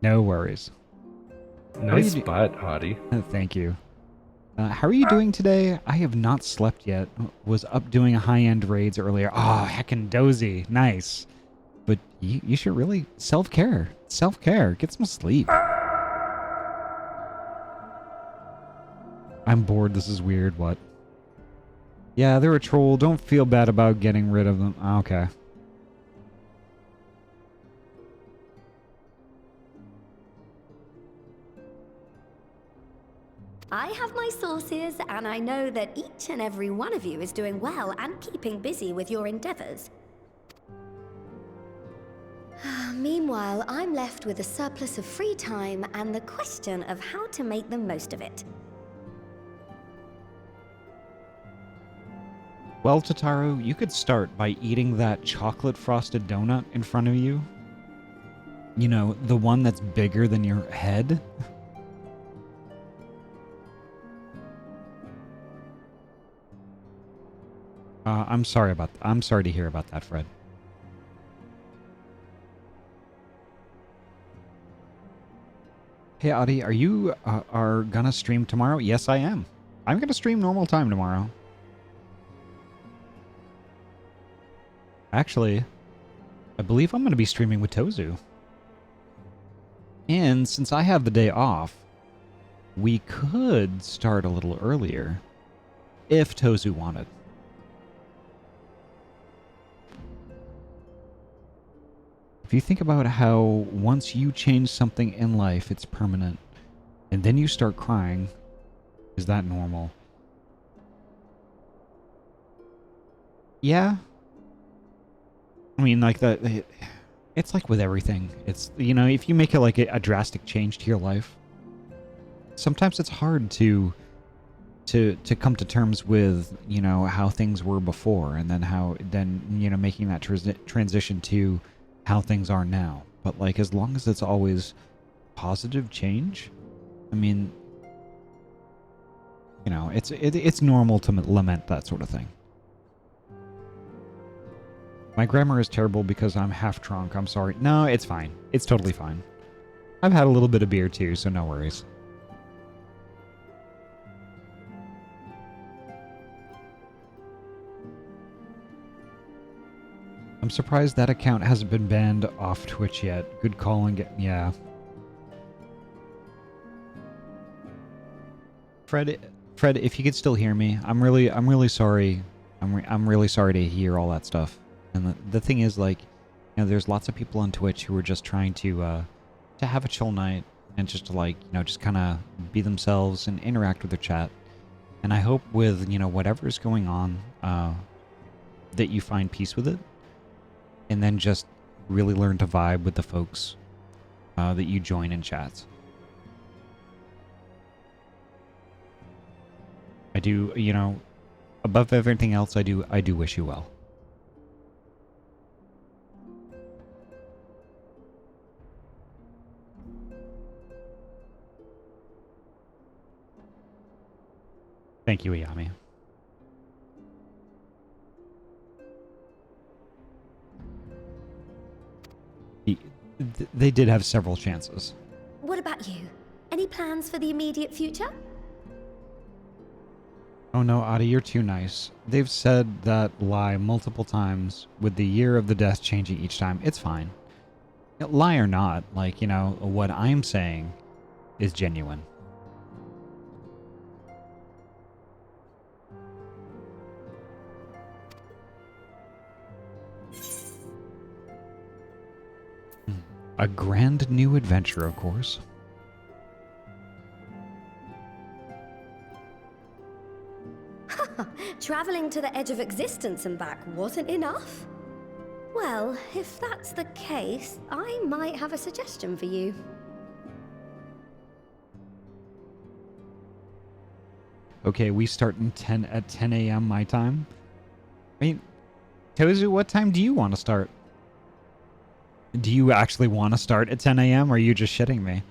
No worries. Nice butt, Ahty. Thank you. How are you doing today? I have not slept yet. Was up doing high-end raids earlier. Oh, heckin' dozy. Nice. But you should really self-care. Self-care. Get some sleep. I'm bored. This is weird. What? Yeah, they're a troll. Don't feel bad about getting rid of them. Okay. I have my sources, and I know that each and every one of you is doing well and keeping busy with your endeavors. Meanwhile, I'm left with a surplus of free time and the question of how to make the most of it. Well, Tataru, you could start by eating that chocolate frosted donut in front of you. You know, the one that's bigger than your head. I'm sorry to hear about that, Fred. Hey, Ahty, are you are gonna stream tomorrow? Yes, I am. I'm gonna stream normal time tomorrow. Actually, I believe I'm gonna be streaming with Tozu. And since I have the day off, we could start a little earlier if Tozu wanted. If you think about how once you change something in life, it's permanent, and then you start crying, is that normal? Yeah. I mean, like it's like with everything. It's, you know, if you make it like a drastic change to your life, sometimes it's hard to come to terms with, you know, how things were before, and then you know, making that transition to how things are now. But like, as long as it's always positive change, I mean, you know, it's normal to lament that sort of thing. My grammar is terrible because I'm half drunk. I'm sorry. No, it's fine. It's totally fine. I've had a little bit of beer too, so no worries. I'm surprised that account hasn't been banned off Twitch yet. Good call and yeah. Fred, if you could still hear me, I'm really sorry. I'm really sorry to hear all that stuff. And the thing is, like, you know, there's lots of people on Twitch who are just trying to have a chill night and just to, like, you know, just kind of be themselves and interact with their chat. And I hope with, you know, whatever's going on, that you find peace with it. And then just really learn to vibe with the folks that you join in chats. I do, you know, above everything else, I do wish you well. Thank you, Ayami. They did have several chances. What about you? Any plans for the immediate future? Oh no, Ahty, you're too nice. They've said that lie multiple times, with the year of the death changing each time. It's fine. Lie or not, like, you know, what I'm saying is genuine. A grand new adventure, of course. Traveling to the edge of existence and back wasn't enough? Well, if that's the case, I might have a suggestion for you. Okay, we start at 10 a.m. my time. I mean, Tozu, what time do you want to start? Do you actually want to start at 10 a.m. or are you just shitting me?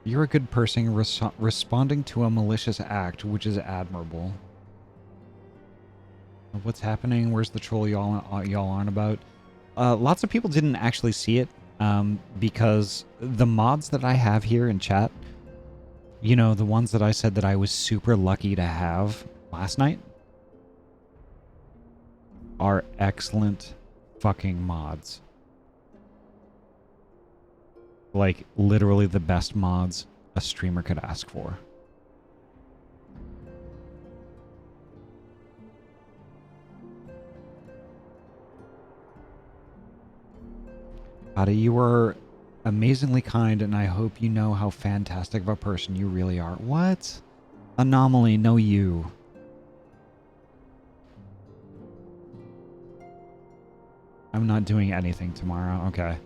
You're a good person responding to a malicious act, which is admirable. What's happening? Where's the troll y'all on about? Lots of people didn't actually see it because the mods that I have here in chat, you know, the ones that I said that I was super lucky to have last night, are excellent fucking mods. Like, literally the best mods a streamer could ask for. Ahty, you are amazingly kind, and I hope you know how fantastic of a person you really are. What? Anomaly, no you. I'm not doing anything tomorrow. Okay.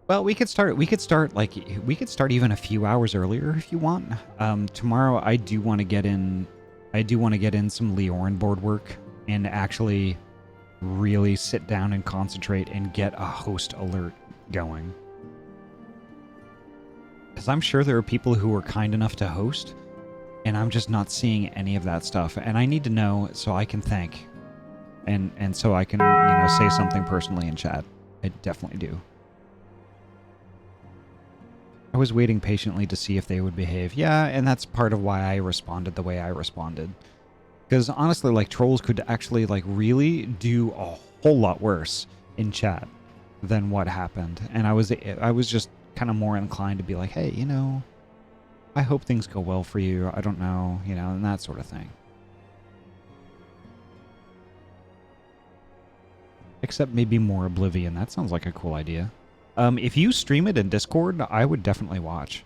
Well, we could start even a few hours earlier if you want. Tomorrow I do want to get in some Leorin board work and actually really sit down and concentrate and get a host alert going. Because I'm sure there are people who are kind enough to host, and I'm just not seeing any of that stuff. And I need to know so I can thank, and so I can, you know, say something personally in chat. I definitely do. I was waiting patiently to see if they would behave. Yeah, and that's part of why I responded the way I responded. Because honestly, like, trolls could actually, like, really do a whole lot worse in chat than what happened. And I was just kind of more inclined to be like, hey, you know, I hope things go well for you. I don't know, you know, and that sort of thing. Except maybe more Oblivion. That sounds like a cool idea. If you stream it in Discord, I would definitely watch.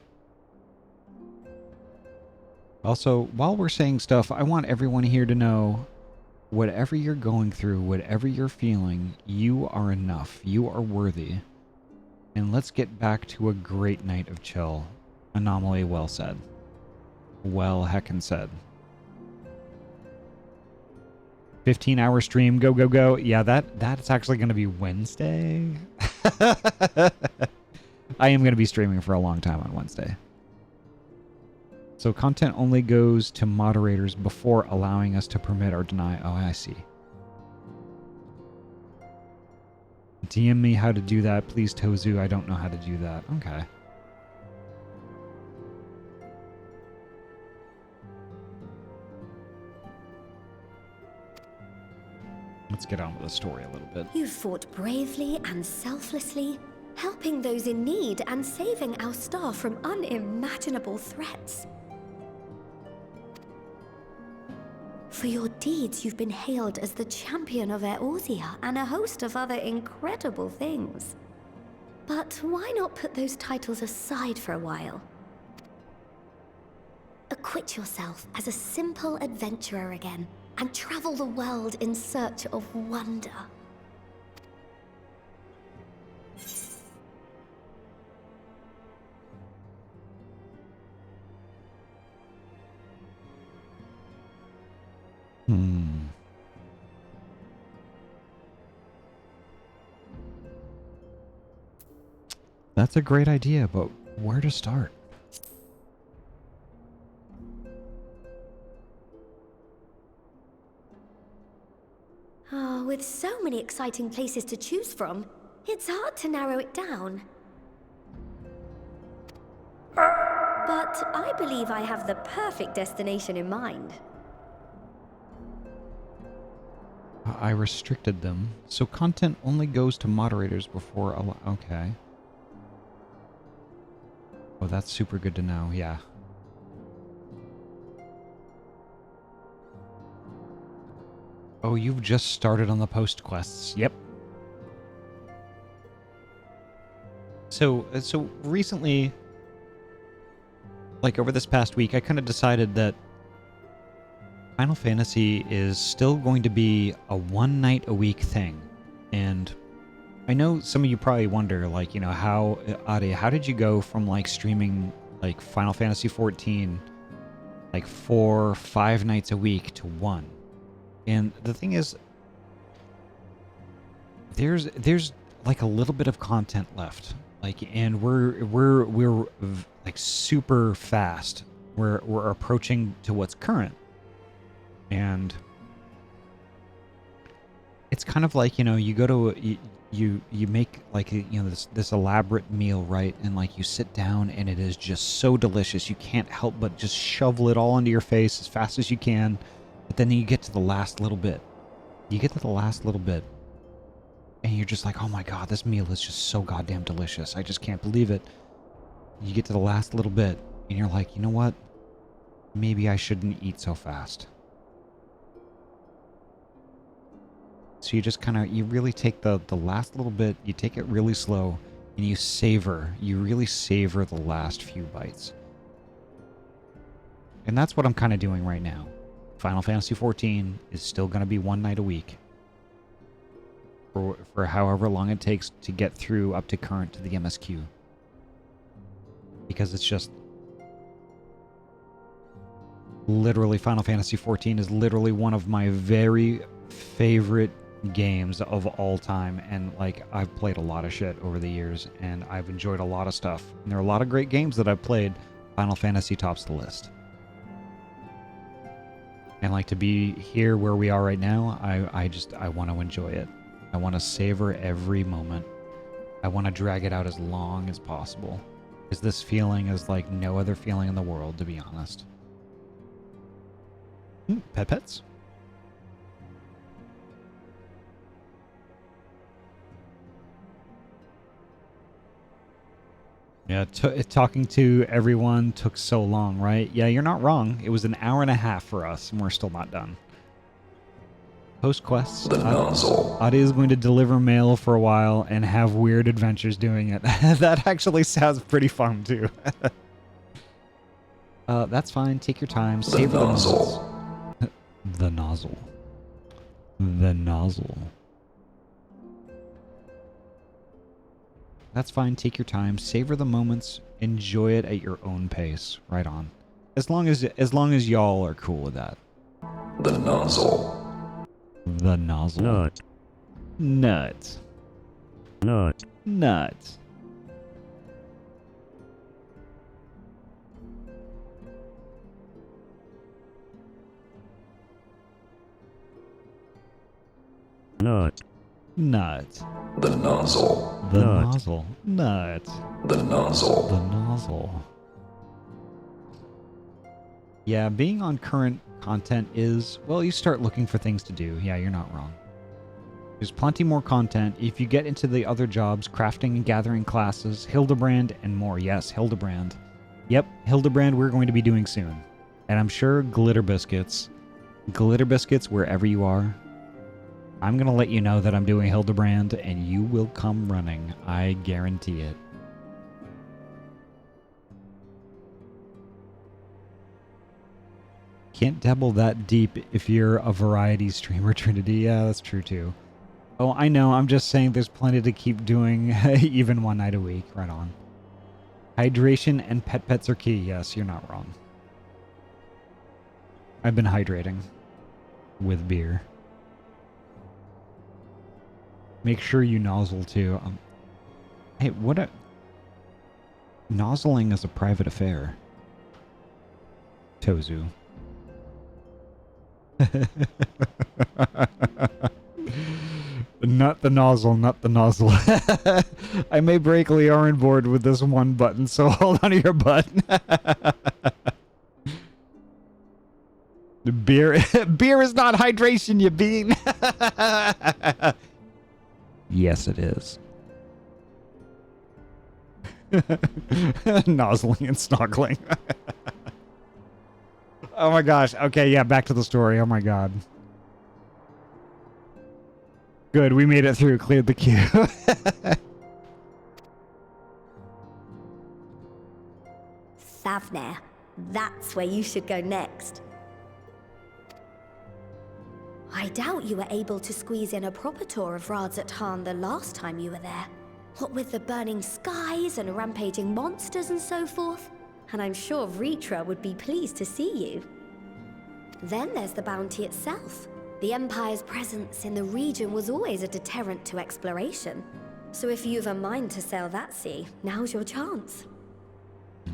Also, while we're saying stuff, I want everyone here to know, whatever you're going through, whatever you're feeling, you are enough. You are worthy. And let's get back to a great night of chill. Anomaly, well said. Well heckin' said. 15-hour stream, go, go, go. Yeah, that's actually going to be Wednesday. I am going to be streaming for a long time on Wednesday. So content only goes to moderators before allowing us to permit or deny. Oh, I see. DM me how to do that, please, Tozu. I don't know how to do that. Okay. Let's get on with the story a little bit. You fought bravely and selflessly, helping those in need and saving our star from unimaginable threats. For your deeds, you've been hailed as the champion of Eorzea and a host of other incredible things. But why not put those titles aside for a while? Acquit yourself as a simple adventurer again, and travel the world in search of wonder. That's a great idea, but where to start? Oh, with so many exciting places to choose from, it's hard to narrow it down. But I believe I have the perfect destination in mind. I restricted them, so content only goes to moderators before okay. Oh, that's super good to know, yeah. Oh, you've just started on the post quests. Yep. So recently, like over this past week, I kind of decided that Final Fantasy is still going to be a one night a week thing. And I know some of you probably wonder, like, you know, Ahty, how did you go from like streaming like Final Fantasy 14 like 4-5 nights a week to one? And the thing is, there's like a little bit of content left. Like, and we're like super fast. We're approaching to what's current. And it's kind of like, you know, you go to you make like you know this elaborate meal, right? And like you sit down and it is just so delicious. You can't help but just shovel it all into your face as fast as you can. But then you get to the last little bit. You get to the last little bit. And you're just like, oh my god, this meal is just so goddamn delicious. I just can't believe it. You get to the last little bit, and you're like, you know what? Maybe I shouldn't eat so fast. So you just kind of, you really take the last little bit, you take it really slow, and you really savor the last few bites. And that's what I'm kind of doing right now. Final Fantasy 14 is still going to be one night a week. For however long it takes to get through up to current to the MSQ. Because it's just... literally, Final Fantasy 14 is literally one of my very favorite games of all time. And, like, I've played a lot of shit over the years, and I've enjoyed a lot of stuff. And there are a lot of great games that I've played. Final Fantasy tops the list. And, like, to be here where we are right now, I want to enjoy it. I want to savor every moment. I want to drag it out as long as possible. Because this feeling is like no other feeling in the world, to be honest. Pets? Yeah, talking to everyone took so long, right? Yeah, you're not wrong. It was an hour and a half for us, and we're still not done. Post quests. Ahty is going to deliver mail for a while and have weird adventures doing it. That actually sounds pretty fun too. That's fine. Take your time. Save the nozzle. The nozzle. The nozzle. That's fine. Take your time. Savor the moments. Enjoy it at your own pace. Right on. As long as y'all are cool with that. The nozzle. The nozzle. Nut. Nut. Nut. Nut. Nut. Nut. The nozzle. The nozzle. Nut. The nozzle. The nozzle. Yeah, being on current content is, well, you start looking for things to do. Yeah, you're not wrong. There's plenty more content if you get into the other jobs, crafting and gathering classes, Hildebrand, and more. Yes, Hildebrand. Yep, Hildebrand we're going to be doing soon. And I'm sure Glitter Biscuits, wherever you are, I'm going to let you know that I'm doing Hildebrand, and you will come running. I guarantee it. Can't dabble that deep if you're a variety streamer, Trinity. Yeah, that's true too. Oh, I know. I'm just saying there's plenty to keep doing even one night a week. Right on. Hydration and pets are key. Yes, you're not wrong. I've been hydrating with beer. Make sure you nozzle too. Hey, what a... Nozzling is a private affair. Tozu. Not the nozzle, not the nozzle. I may break Leorin board with this one button, so hold on to your butt. Beer is not hydration, you bean. Yes, it is. Nozzling and snorkeling. Oh my gosh. Okay, yeah, back to the story. Oh my god. Good, we made it through, cleared the queue. Savner, that's where you should go next. I doubt you were able to squeeze in a proper tour of Radzat the last time you were there. What with the burning skies and rampaging monsters and so forth. And I'm sure Vritra would be pleased to see you. Then there's the bounty itself. The Empire's presence in the region was always a deterrent to exploration. So if you've a mind to sail that sea, now's your chance.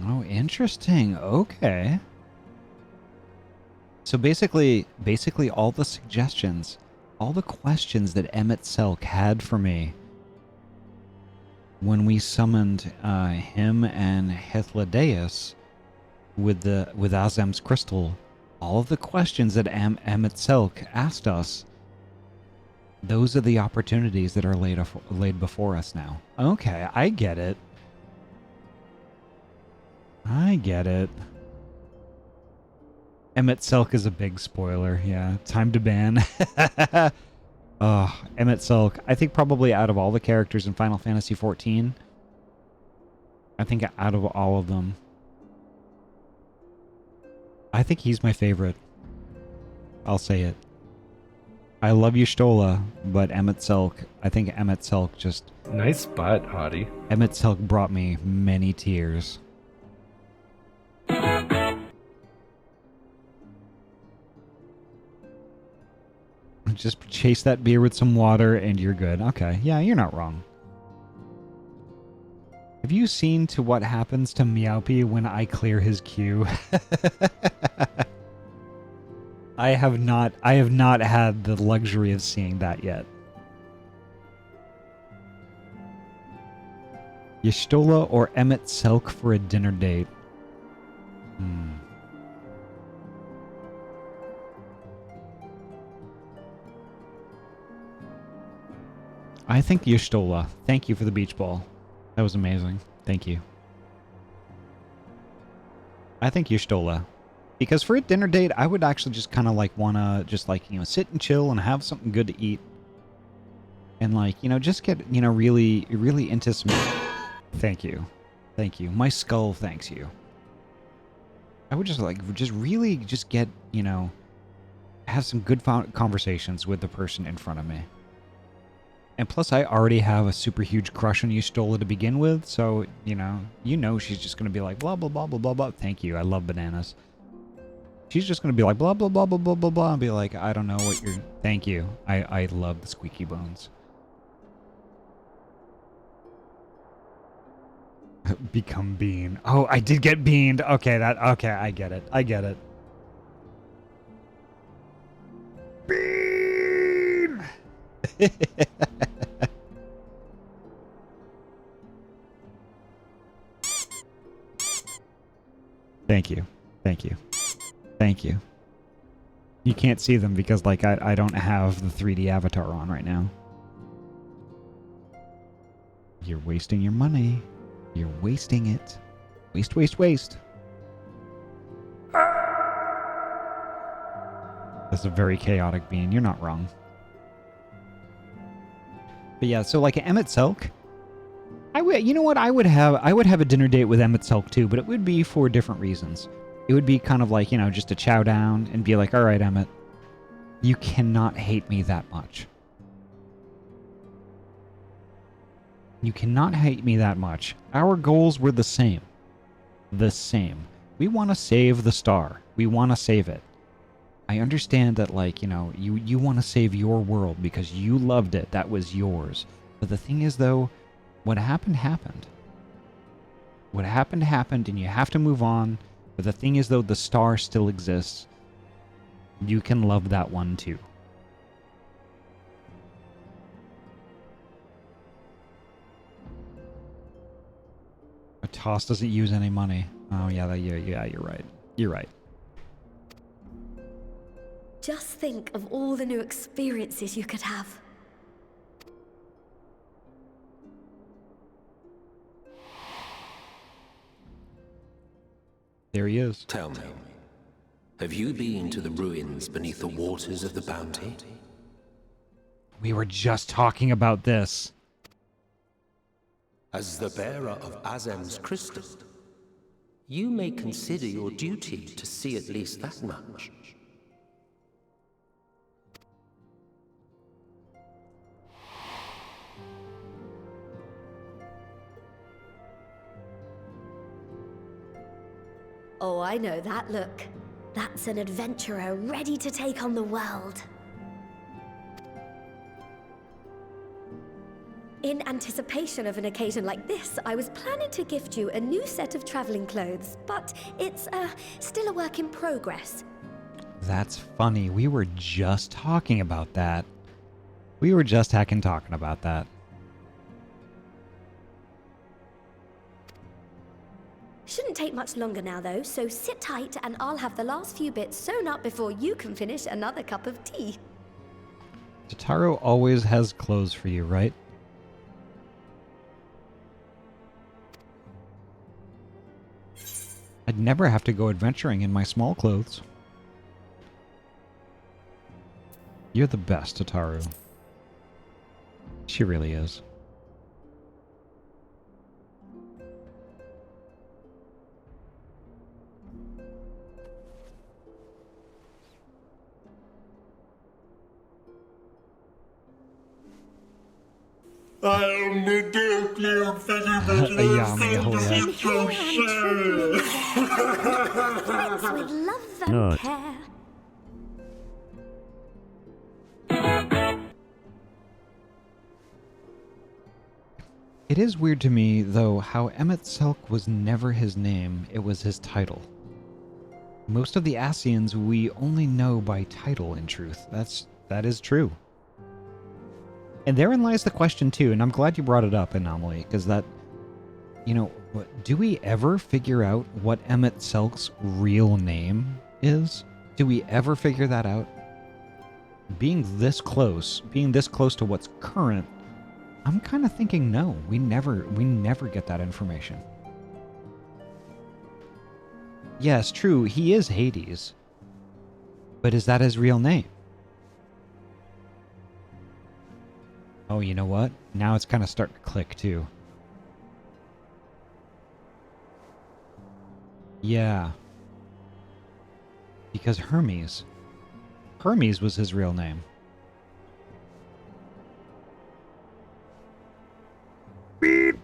Oh, interesting. Okay. So basically all the suggestions, all the questions that Emmett Selk had for me when we summoned him and Hethladeus with Azem's crystal, all of the questions that Emmett Selk asked us, those are the opportunities that are laid before us now. Okay, I get it. I get it. Emmett Selk is a big spoiler. Yeah, time to ban. Oh, Emmett Selk. I think probably out of all the characters in Final Fantasy XIV, I think out of all of them, I think he's my favorite. I'll say it. I love Y'shtola, but Emmett Selk, I think Emmett Selk just... Nice butt, Ahty. Emmett Selk brought me many tears. Just chase that beer with some water and you're good. Okay, yeah, you're not wrong. Have you seen to what happens to Meowpie when I clear his queue? I have not had the luxury of seeing that yet. Y'shtola or Emmett Selk for a dinner date? I think Y'shtola. Thank you for the beach ball. That was amazing. Thank you. I think Y'shtola. Because for a dinner date, I would actually just kind of like want to just like, you know, sit and chill and have something good to eat. And like, you know, just get, you know, really, really into some... Thank you. Thank you. My skull thanks you. I would just like, just really just get, you know, have some good conversations with the person in front of me. And plus, I already have a super huge crush on Y'shtola to begin with, so, you know she's just going to be like, blah, blah, blah, blah, blah, blah. Thank you, I love bananas. She's just going to be like, blah, blah, blah, blah, blah, blah, blah, and be like, I don't know what you're... Thank you. I love the squeaky bones. Become bean. Oh, I did get beaned. Okay, okay, I get it. I get it. Bean! Thank you. Thank you. Thank you. You can't see them because, like, I don't have the 3D avatar on right now. You're wasting your money. You're wasting it. Waste, waste, waste. That's a very chaotic bean. You're not wrong. But yeah, so like Emmett Selk, you know what? I would have a dinner date with Emmett Selk too, but it would be for different reasons. It would be kind of like, you know, just to chow down and be like, all right, Emmett, you cannot hate me that much. You cannot hate me that much. Our goals were the same. The same. We want to save the star. We want to save it. I understand that, like, you know, you want to save your world because you loved it. That was yours. But the thing is, though, what happened, happened. What happened, happened, and you have to move on. But the thing is, though, the star still exists. You can love that one, too. A toss doesn't use any money. Oh, yeah, you're right. You're right. Just think of all the new experiences you could have. There he is. Tell me, have you been to the ruins beneath the waters of the Bounty? We were just talking about this. As the bearer of Azem's crystal, you may consider your duty to see at least that much. Oh, I know that look. That's an adventurer ready to take on the world. In anticipation of an occasion like this, I was planning to gift you a new set of traveling clothes, but it's still a work in progress. That's funny. We were just talking about that. We were just talking about that. Shouldn't take much longer now, though, so sit tight and I'll have the last few bits sewn up before you can finish another cup of tea. Totaro always has clothes for you, right? I'd never have to go adventuring in my small clothes. You're the best, Totaro. She really is. I am the deeply With love and care. It is weird to me, though, how Emmett Selk was never his name, it was his title. Most of the Ascians we only know by title, in truth. That is true. And therein lies the question, too, and I'm glad you brought it up, Anomaly, because that, you know, do we ever figure out what Emmett Selk's real name is? Do we ever figure that out? Being this close to what's current, I'm kind of thinking no, we never get that information. Yes, true, he is Hades. But is that his real name? Oh, you know what? Now it's kind of starting to click, too. Yeah. Because Hermes was his real name. Beep!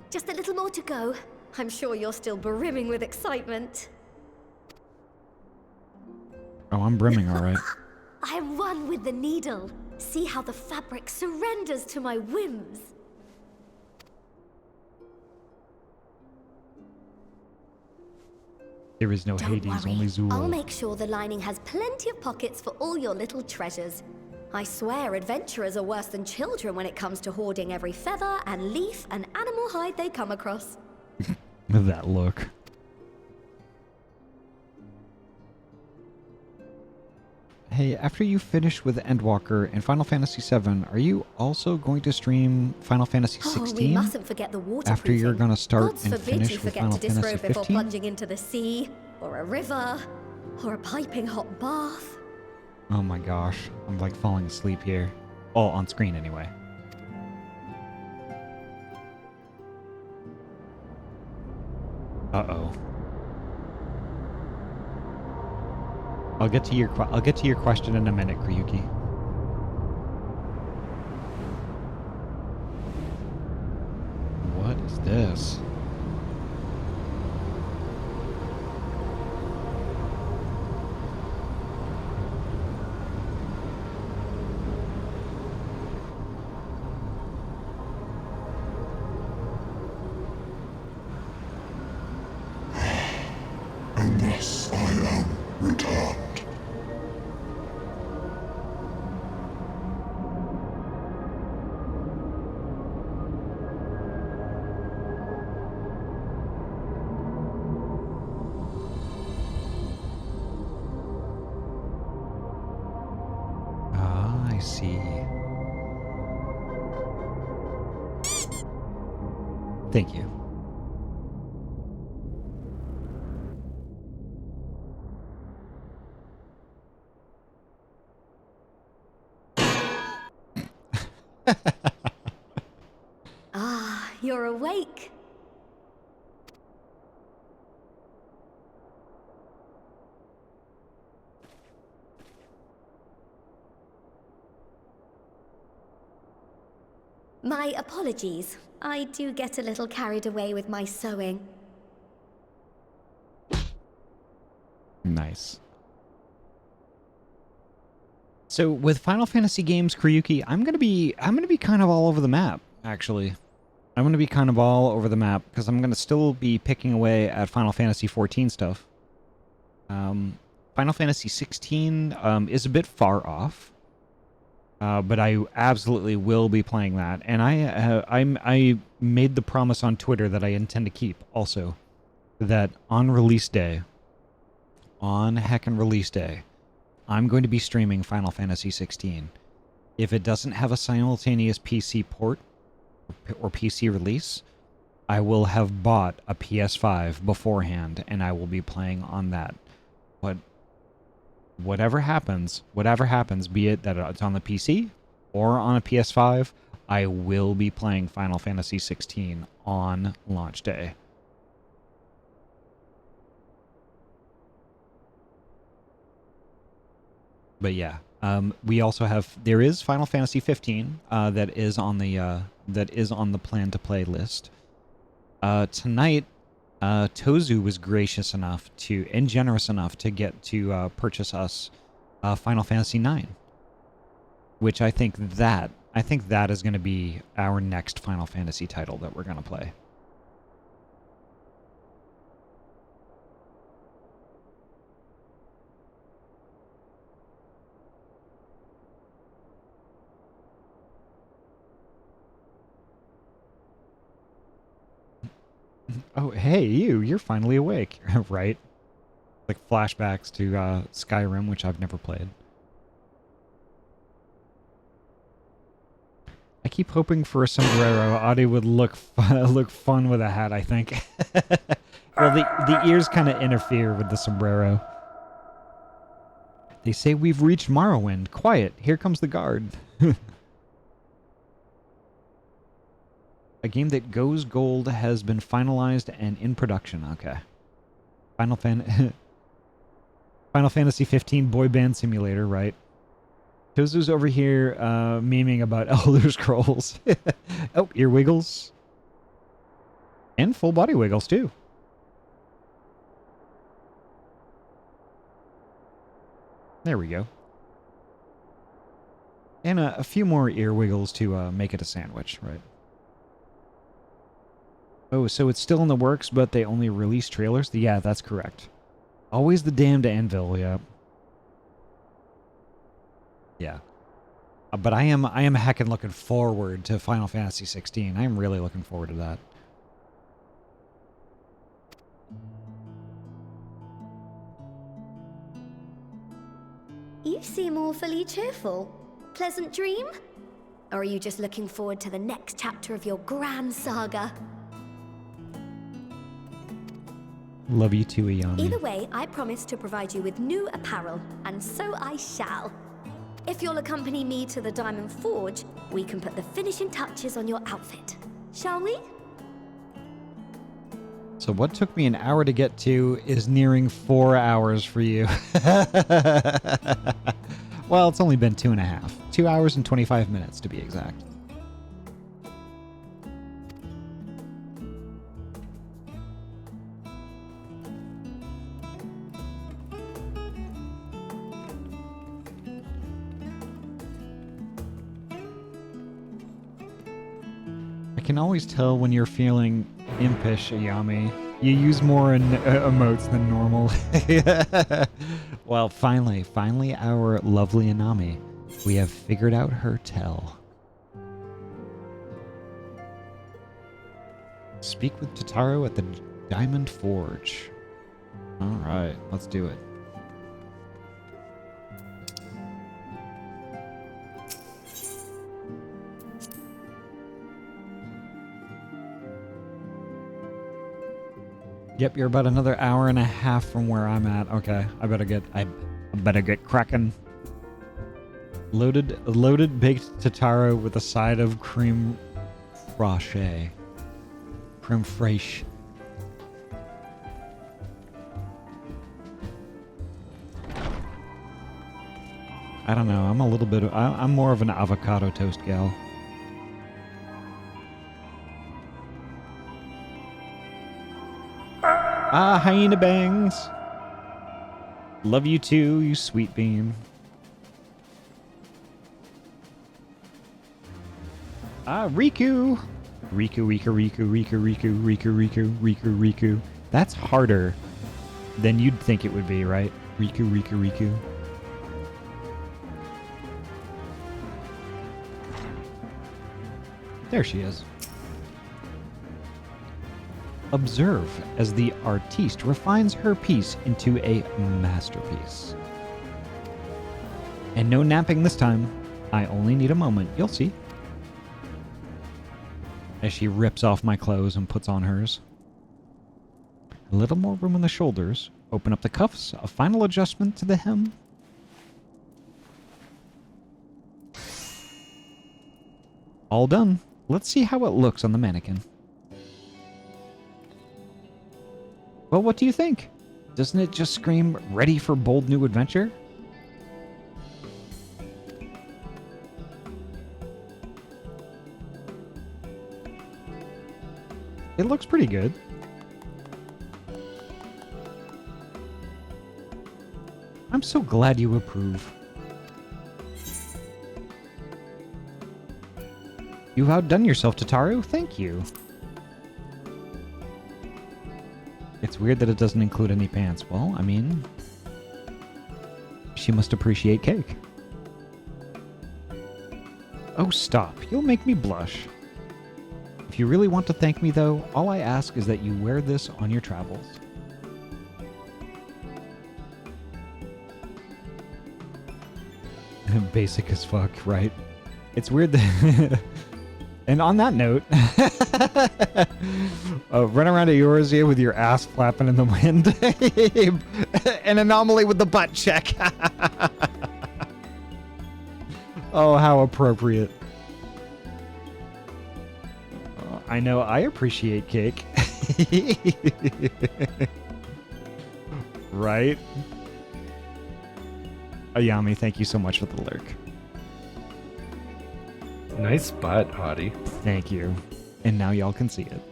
Just a little more to go. I'm sure you're still brimming with excitement. Oh, I'm brimming, all right. I am one with the needle. See how the fabric surrenders to my whims. There is no Hades, only Zool. I'll make sure the lining has plenty of pockets for all your little treasures. I swear adventurers are worse than children when it comes to hoarding every feather and leaf and animal hide they come across. That look. Hey, after you finish with Endwalker and Final Fantasy VII, are you also going to stream Final Fantasy XVI? Oh, we mustn't forget the waterproofing. After you're going to start Gods and forbid finish you with forget Final to Fantasy disrobe before XV? plunging into the sea, or a river, or a piping hot bath. Oh my gosh, I'm like falling asleep here. Oh, on screen anyway. Uh-oh. I'll get to your question in a minute, Kryuki. What is this? And thus I am returned. Ah, I see. Thank you. Ah, you're awake. My apologies. I do get a little carried away with my sewing. Nice. So with Final Fantasy games, Kryuki, I'm gonna be kind of all over the map, actually. I'm gonna be kind of all over the map because I'm gonna still be picking away at Final Fantasy 14 stuff. Final Fantasy 16 is a bit far off, but I absolutely will be playing that. And I made the promise on Twitter that I intend to keep also, that on release day, on heckin' release day, I'm going to be streaming Final Fantasy 16. If it doesn't have a simultaneous PC port or PC release, I will have bought a PS5 beforehand and I will be playing on that. But whatever happens, be it that it's on the PC or on a PS5, I will be playing Final Fantasy 16 on launch day. But yeah, we also have, there is Final Fantasy 15 that is on the plan to play list. Tonight, Tozu was gracious enough to and generous enough to get to purchase us Final Fantasy 9, which I think that is going to be our next Final Fantasy title that we're going to play. Oh, hey, you're finally awake, right? Like flashbacks to Skyrim, which I've never played. I keep hoping for a sombrero. Ahty would look fun with a hat, I think. Well, the ears kind of interfere with the sombrero. They say we've reached Morrowind. Quiet, here comes the guard. A game that goes gold has been finalized and in production. Okay. Final Fantasy 15 Boy Band Simulator, right? Tozu's over here memeing about Elder Scrolls. Oh, ear wiggles. And full body wiggles, too. There we go. And a few more ear wiggles to make it a sandwich, right? Oh, so it's still in the works, but they only release trailers? Yeah, that's correct. Always the damned anvil, yeah. Yeah. But I am heckin' looking forward to Final Fantasy 16. I am really looking forward to that. You seem awfully cheerful. Pleasant dream? Or are you just looking forward to the next chapter of your grand saga? Love you too, Ayami. Either way, I promise to provide you with new apparel, and so I shall. If you'll accompany me to the Diamond Forge, we can put the finishing touches on your outfit. Shall we? So what took me an hour to get to is nearing 4 hours for you. Well, it's only been 2.5. 2 hours and 25 minutes to be exact. I can always tell when you're feeling impish, Ayami. You use more emotes than normal. Well, finally, our lovely Anami. We have figured out her tell. Speak with Totaro at the Diamond Forge. Alright, let's do it. Yep, you're about another hour and a half from where I'm at. Okay, I better get cracking. Loaded baked Tataro with a side of creme fraiche. Creme fraiche. I don't know. I'm a little bit. I'm more of an avocado toast gal. Ah, hyena bangs. Love you too, you sweet bean. Ah, Riku. Riku. That's harder than you'd think it would be, right? Riku. There she is. Observe as the artiste refines her piece into a masterpiece. And no napping this time. I only need a moment. You'll see. As she rips off my clothes and puts on hers. A little more room on the shoulders. Open up the cuffs. A final adjustment to the hem. All done. Let's see how it looks on the mannequin. Well, what do you think? Doesn't it just scream ready for bold new adventure? It looks pretty good. I'm so glad you approve. You've outdone yourself, Tataru. Thank you. It's weird that it doesn't include any pants. Well, I mean, she must appreciate cake. Oh, stop. You'll make me blush. If you really want to thank me, though, all I ask is that you wear this on your travels. Basic as fuck, right? It's weird that... And on that note, run around at yours here with your ass flapping in the wind. An anomaly with the butt check. Oh, how appropriate. I know I appreciate cake. Right? Ayami, thank you so much for the lurk. Nice butt, Ahty. Thank you. And now y'all can see it.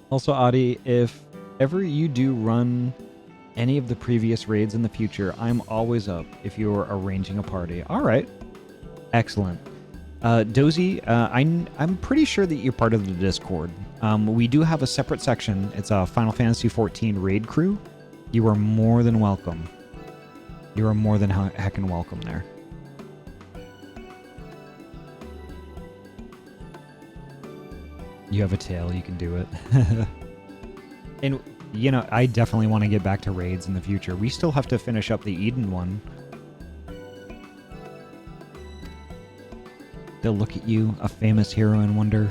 Also, Ahty, if ever you do run any of the previous raids in the future, I'm always up if you're arranging a party. All right. Excellent. Dozy, I'm pretty sure that you're part of the Discord. We do have a separate section. It's a Final Fantasy XIV raid crew. You are more than welcome. You are more than heckin' welcome there. You have a tail, you can do it. And, you know, I definitely want to get back to raids in the future. We still have to finish up the Eden one. They'll look at you, a famous hero, and wonder,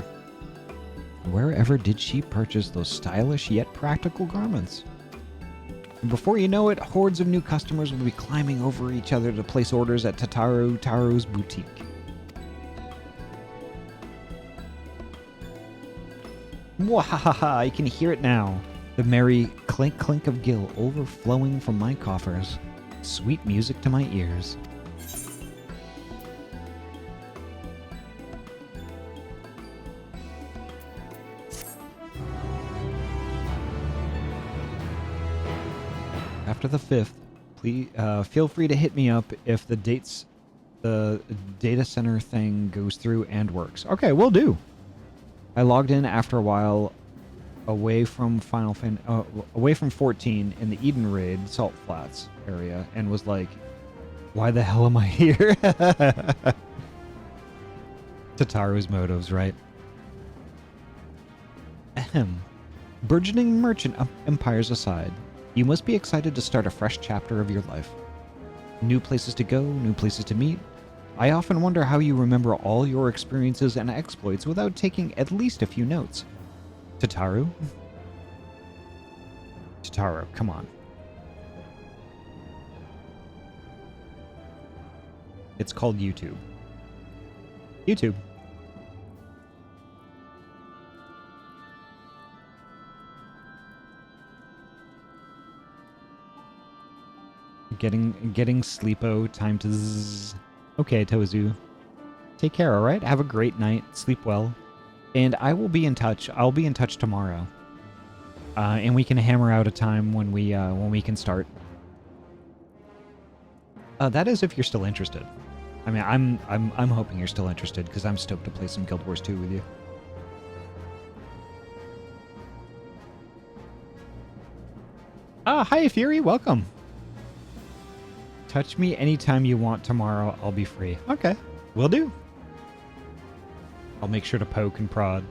wherever did she purchase those stylish yet practical garments? And before you know it, hordes of new customers will be climbing over each other to place orders at Taru's boutique. Mwahaha, I can hear it now. The merry clink-clink of gill overflowing from my coffers. Sweet music to my ears. After the 5th, please feel free to hit me up if the data center thing goes through and works. Okay, will do. I logged in after a while away from 14 in the Eden raid Salt Flats area and was like, why the hell am I here? Tataru's motives, right? Ahem. Burgeoning merchant empires aside, you must be excited to start a fresh chapter of your life. New places to go, new places to meet. I often wonder how you remember all your experiences and exploits without taking at least a few notes. Tataru? Tataru, come on. It's called YouTube. YouTube. Getting sleepo. Time to zzz. Okay, Tozu. Take care, alright? Have a great night. Sleep well. And I will be in touch. I'll be in touch tomorrow. And we can hammer out a time when we can start. That is if you're still interested. I mean, I'm hoping you're still interested because I'm stoked to play some Guild Wars 2 with you. Hi Fury, welcome. Touch me anytime you want tomorrow. I'll be free. Okay, will do. I'll make sure to poke and prod.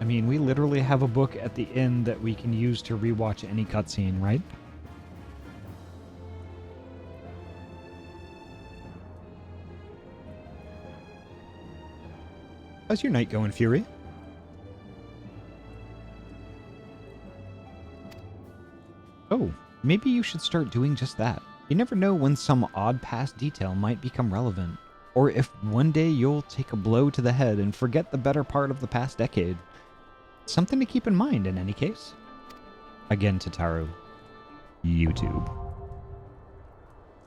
I mean, we literally have a book at the end that we can use to rewatch any cutscene, right? How's your night going, Fury? Oh, maybe you should start doing just that. You never know when some odd past detail might become relevant, or if one day you'll take a blow to the head and forget the better part of the past decade. Something to keep in mind in any case. Again, Tataru. YouTube.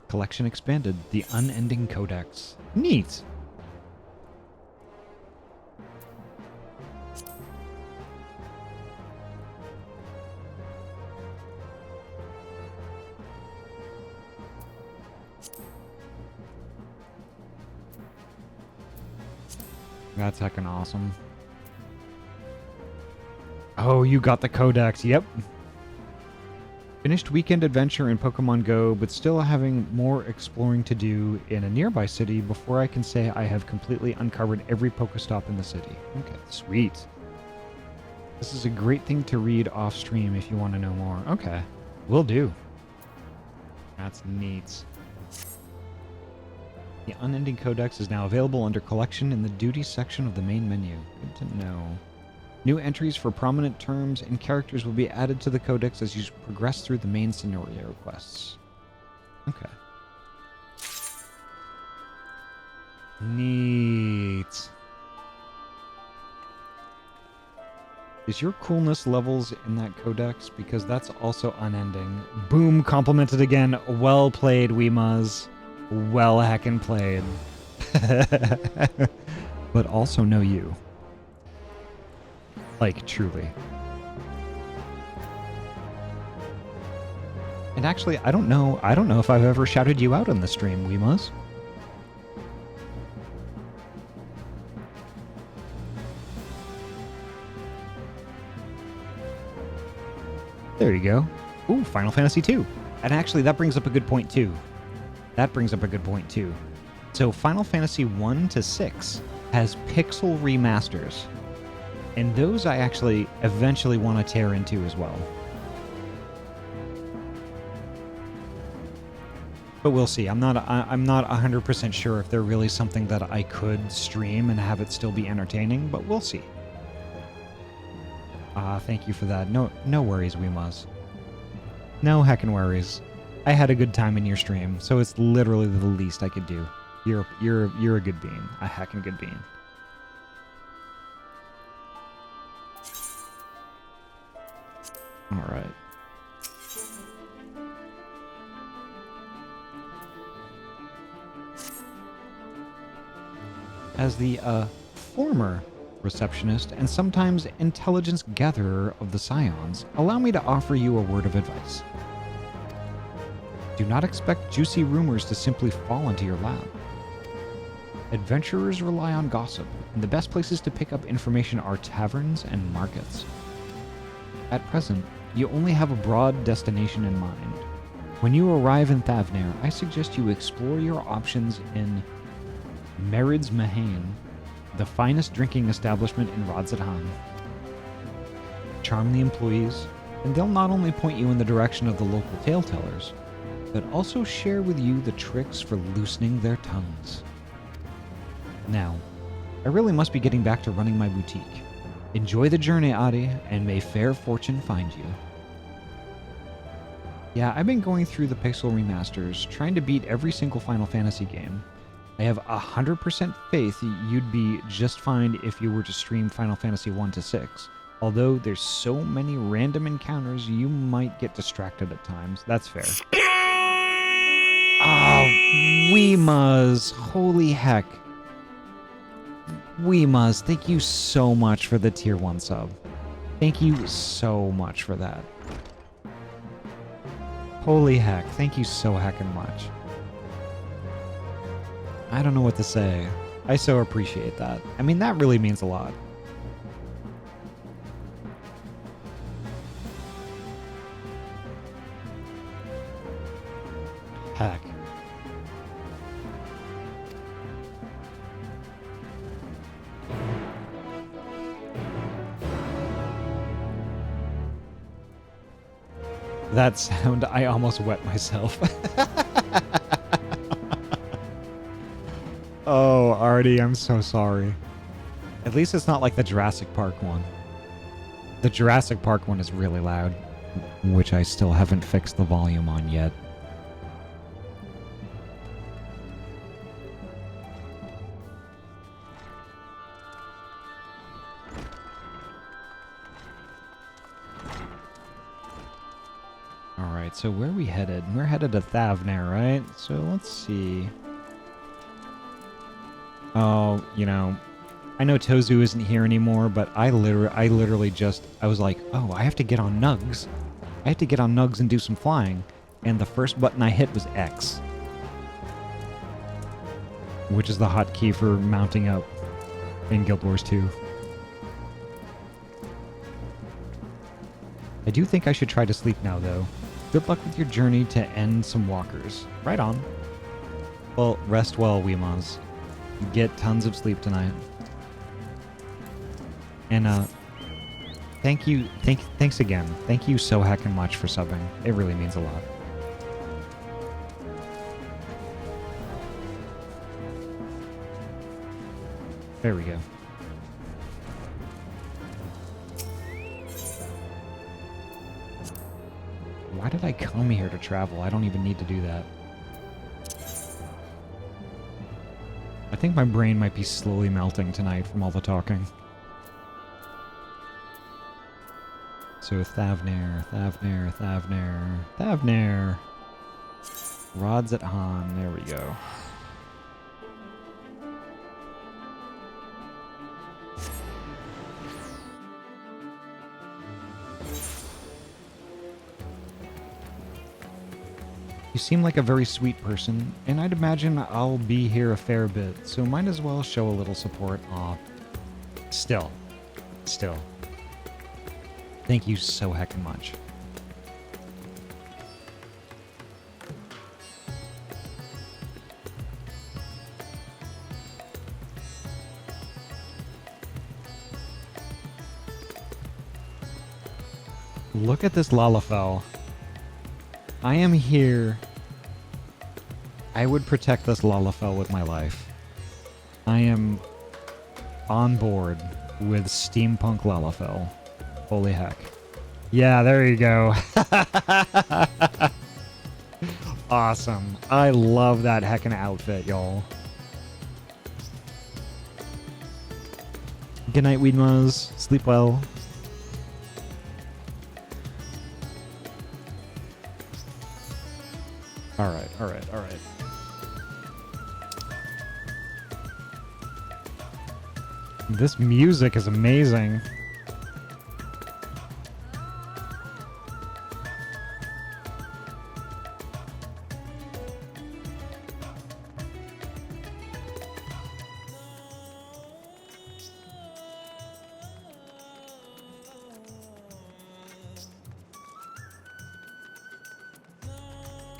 Collection expanded. The Unending Codex. Neat! That's heckin' awesome. Oh, you got the Codex, yep. Finished Weekend Adventure in Pokemon Go, but still having more exploring to do in a nearby city before I can say I have completely uncovered every Pokestop in the city. Okay, sweet. This is a great thing to read off stream if you want to know more. Okay, will do. That's neat. The Unending Codex is now available under Collection in the Duties section of the main menu. Good to know. New entries for prominent terms and characters will be added to the Codex as you progress through the main scenario quests. Okay. Neat. Is your coolness levels in that Codex? Because that's also unending. Boom, complimented again. Well played, Weemaz. Well heckin' played. But also know you. Like, truly. And actually, I don't know if I've ever shouted you out on the stream, Weemaz. There you go. Ooh, Final Fantasy II. And actually, that brings up a good point, too. So, Final Fantasy 1 to 6 has pixel remasters. And those I actually eventually want to tear into as well. But we'll see. I'm not 100% sure if they're really something that I could stream and have it still be entertaining, but we'll see. Thank you for that. No worries, Weemaz. No heckin' worries. I had a good time in your stream, so it's literally the least I could do. You're a good bean. A heckin' good bean. All right. As the former receptionist and sometimes intelligence gatherer of the Scions, allow me to offer you a word of advice. Do not expect juicy rumors to simply fall into your lap. Adventurers rely on gossip, and the best places to pick up information are taverns and markets. At present, you only have a broad destination in mind. When you arrive in Thavnair, I suggest you explore your options in Merid's Mahane, the finest drinking establishment in Radzatan. Charm the employees, and they'll not only point you in the direction of the local tale-tellers, but also share with you the tricks for loosening their tongues. Now, I really must be getting back to running my boutique. Enjoy the journey, Ahty, and may fair fortune find you. Yeah, I've been going through the Pixel remasters, trying to beat every single Final Fantasy game. I have 100% faith you'd be just fine if you were to stream Final Fantasy 1 to 6. Although there's so many random encounters, you might get distracted at times. That's fair. Oh, Weemaz. Holy heck. Weemaz, thank you so much for the tier 1 sub. Thank you so much for that. Holy heck, thank you so heckin' much. I don't know what to say. I so appreciate that. I mean, that really means a lot. Heck. That sound, I almost wet myself. Oh, Ahty, I'm so sorry. At least it's not like the Jurassic Park one. The Jurassic Park one is really loud, which I still haven't fixed the volume on yet. Alright, so where are we headed? We're headed to Thavner, right? So let's see. Oh, you know, I know Tozu isn't here anymore, but I literally just, I was like, oh, I have to get on Nugs. I have to get on Nugs and do some flying. And the first button I hit was X. Which is the hotkey for mounting up in Guild Wars 2. I do think I should try to sleep now, though. Good luck with your journey to end some walkers. Right on. Well, rest well, Weemaz. Get tons of sleep tonight. And, thanks again. Thank you so heckin' much for subbing. It really means a lot. There we go. Why did I come here to travel? I don't even need to do that. I think my brain might be slowly melting tonight from all the talking. So Thavner. Rods at Han. There we go. You seem like a very sweet person, and I'd imagine I'll be here a fair bit, so might as well show a little support. Aw. Still. Thank you so heckin' much. Look at this Lalafell. I am here. I would protect this Lalafell with my life. I am on board with Steampunk Lalafell. Holy heck. Yeah, there you go. Awesome. I love that heckin' outfit, y'all. Good night, Weedmos. Sleep well. Alright. This music is amazing.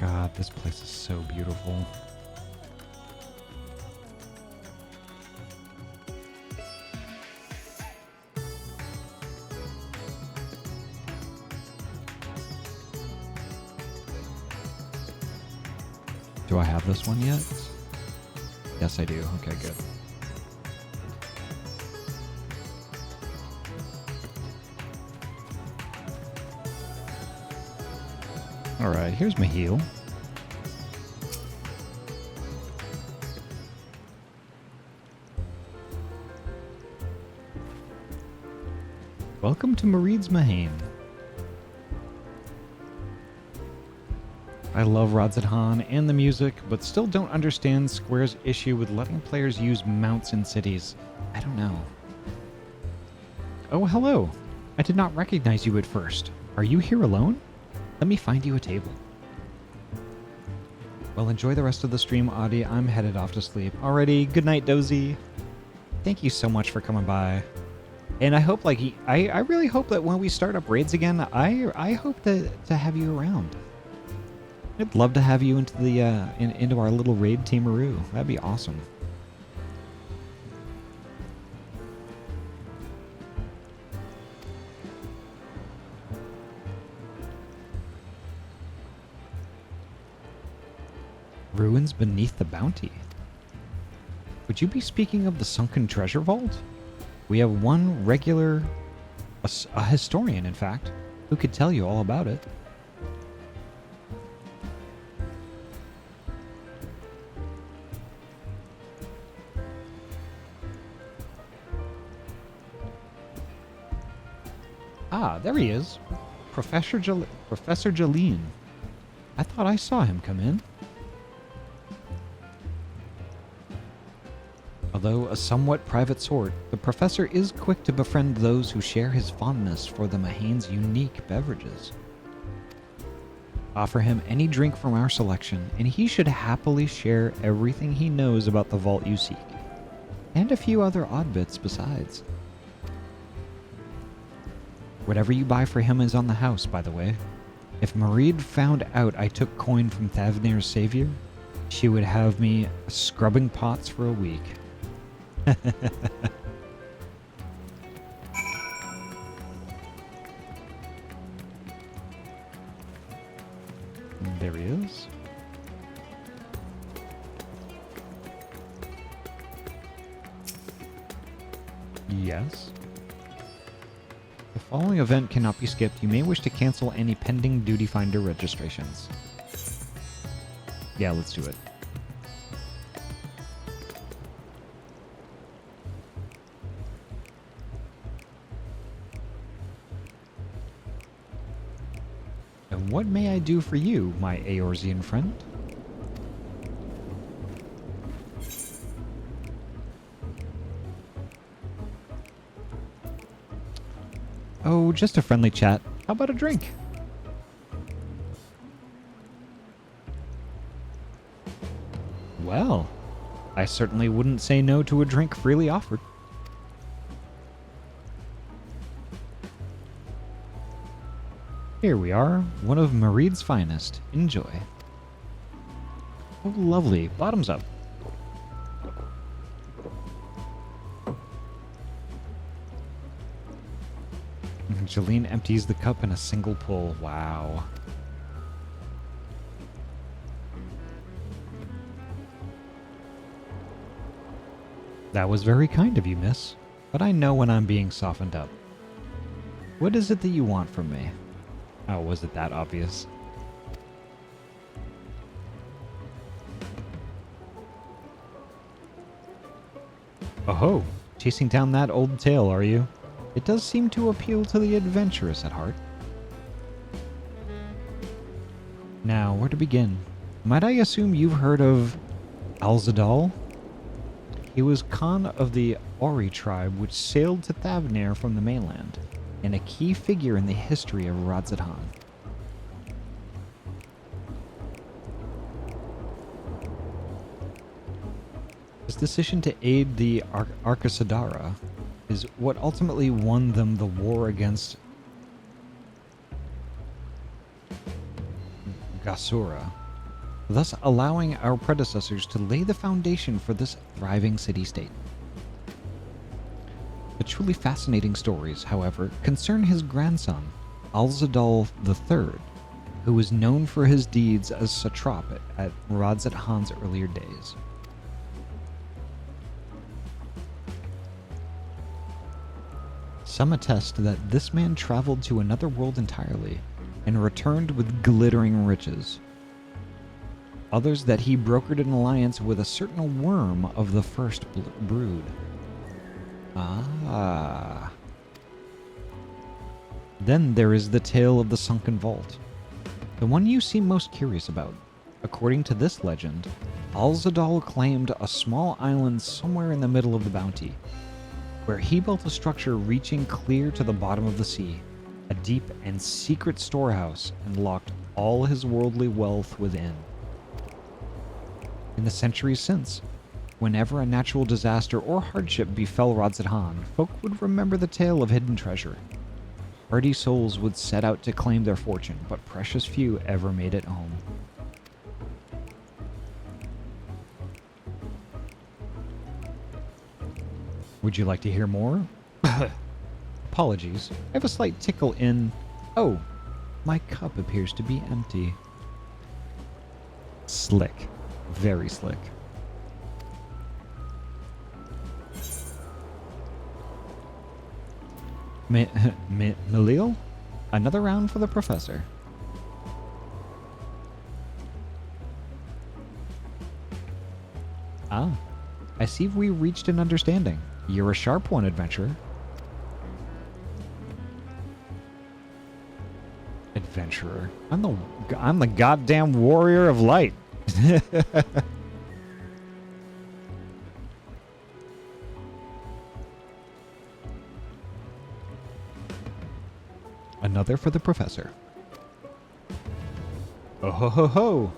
God, this place is so beautiful. Do I have this one yet? Yes, I do. Okay, good. Alright, here's my heal. Welcome to Mareed's Mahane. I love Radzadhan and the music, but still don't understand Square's issue with letting players use mounts in cities. I don't know. Oh, hello. I did not recognize you at first. Are you here alone? Let me find you a table. Well, enjoy the rest of the stream, Ahty. I'm headed off to sleep. Alrighty, good night, Dozy. Thank you so much for coming by. And I hope, like, I really hope that when we start up raids again, I hope to have you around. I'd love to have you into the into our little raid teamaroo. That'd be awesome. Ruins beneath the bounty. Would you be speaking of the sunken treasure vault? We have one regular, a historian in fact, who could tell you all about it. Ah, there he is. Professor Jalene. I thought I saw him come in. Although a somewhat private sort, the professor is quick to befriend those who share his fondness for the Mahane's unique beverages. Offer him any drink from our selection, and he should happily share everything he knows about the vault you seek. And a few other odd bits besides. Whatever you buy for him is on the house, by the way. If Mareed found out I took coin from Thavnir's savior, she would have me scrubbing pots for a week. There he is. Yes. The following event cannot be skipped. You may wish to cancel any pending Duty Finder registrations. Yeah, let's do it. And what may I do for you, my Eorzean friend? Oh, just a friendly chat. How about a drink? Well, I certainly wouldn't say no to a drink freely offered. Here we are, one of Mareed's finest. Enjoy. Oh, lovely. Bottoms up. Jalene empties the cup in a single pull. Wow. That was very kind of you, miss. But I know when I'm being softened up. What is it that you want from me? Oh, was it that obvious? Oh-ho! Chasing down that old tale, are you? It does seem to appeal to the adventurous at heart. Now, where to begin? Might I assume you've heard of Alzadal? He was Khan of the Ori tribe which sailed to Thavnir from the mainland, and a key figure in the history of Radzadhan. His decision to aid the Arkasadara is what ultimately won them the war against Gasura, thus allowing our predecessors to lay the foundation for this thriving city-state. The truly fascinating stories, however, concern his grandson, Alzadal III, who was known for his deeds as satrap at Radzadhan's earlier days. Some attest that this man traveled to another world entirely, and returned with glittering riches. Others that he brokered an alliance with a certain worm of the first brood. Ah. Then there is the tale of the sunken vault, the one you seem most curious about. According to this legend, Al-Zadal claimed a small island somewhere in the middle of the bounty, where he built a structure reaching clear to the bottom of the sea, a deep and secret storehouse, and locked all his worldly wealth within. In the centuries since, whenever a natural disaster or hardship befell Radzadhan, folk would remember the tale of hidden treasure. Hardy souls would set out to claim their fortune, but precious few ever made it home. Would you like to hear more? Apologies. I have a slight tickle in... Oh, my cup appears to be empty. Slick. Very slick. Malil? Another round for the professor. Ah, I see we reached an understanding. You're a sharp one, adventurer. Adventurer. I'm the goddamn warrior of light. Another for the professor. Oh ho ho ho!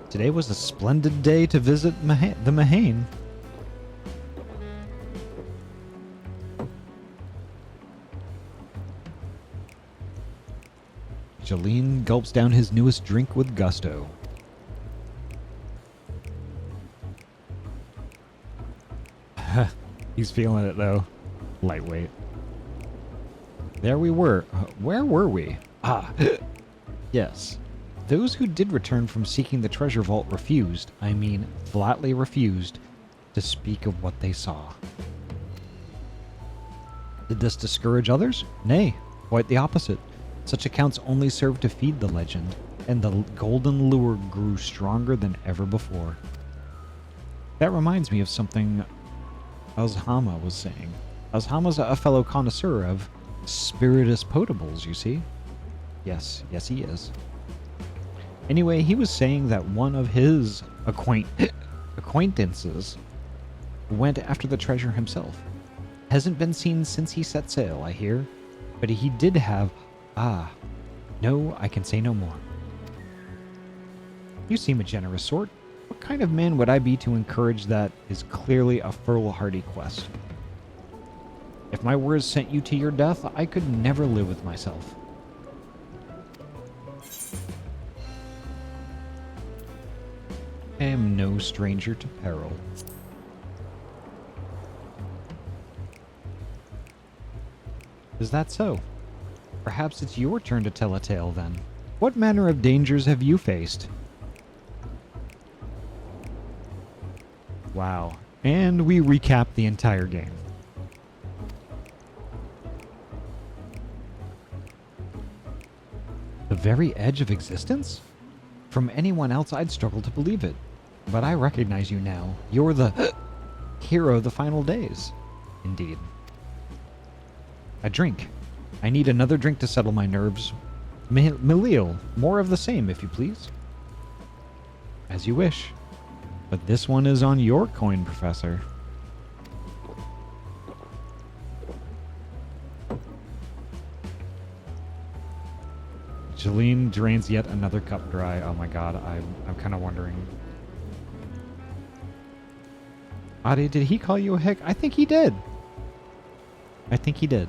Today was a splendid day to visit the Mahane. Jalene gulps down his newest drink with gusto. He's feeling it though. Lightweight. There we were. Where were we? Ah, yes. Those who did return from seeking the treasure vault refused, I mean flatly refused, to speak of what they saw. Did this discourage others? Nay, quite the opposite. Such accounts only served to feed the legend, and the golden lure grew stronger than ever before. That reminds me of something Azhama was saying. Azhama's a fellow connoisseur of spiritus potables, you see. Yes, he is. Anyway, he was saying that one of his acquaintances went after the treasure himself. Hasn't been seen since he set sail, I hear, but he did have... Ah, no, I can say no more. You seem a generous sort. What kind of man would I be to encourage that is clearly a foolhardy quest? If my words sent you to your death, I could never live with myself. I am no stranger to peril. Is that so? Perhaps it's your turn to tell a tale then. What manner of dangers have you faced? Wow. And we recap the entire game. The very edge of existence? From anyone else, I'd struggle to believe it. But I recognize you now. You're the hero of the final days. Indeed. A drink. I need another drink to settle my nerves. Malil, more of the same, if you please. As you wish. But this one is on your coin, Professor. Jalene drains yet another cup dry. Oh my god, I'm kind of wondering. Ahty, did he call you a hick? I think he did. I think he did.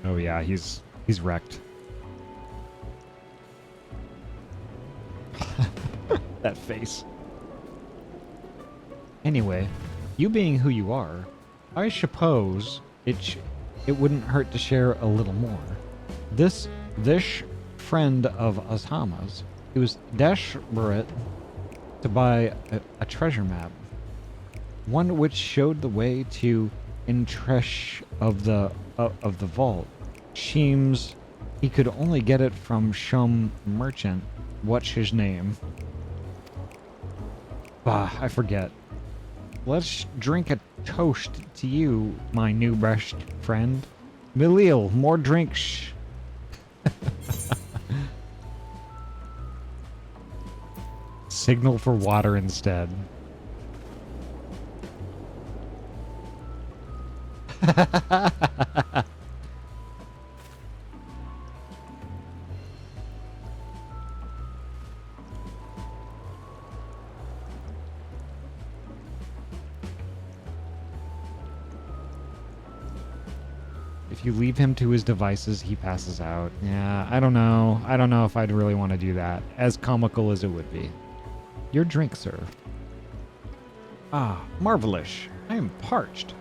Oh yeah, he's wrecked. That face. Anyway, you being who you are, I suppose it wouldn't hurt to share a little more. This friend of Azhama's, he was desperate to buy a treasure map, one which showed the way to Intresh of the vault, Seems he could only get it from some merchant. What's his name? Bah, I forget. Let's drink a toast to you, my new best friend. Milil, more drinks. Signal for water instead. If you leave him to his devices, he passes out. Yeah, I don't know. I don't know if I'd really want to do that, as comical as it would be. Your drink, sir. Ah, marvelous. I am parched.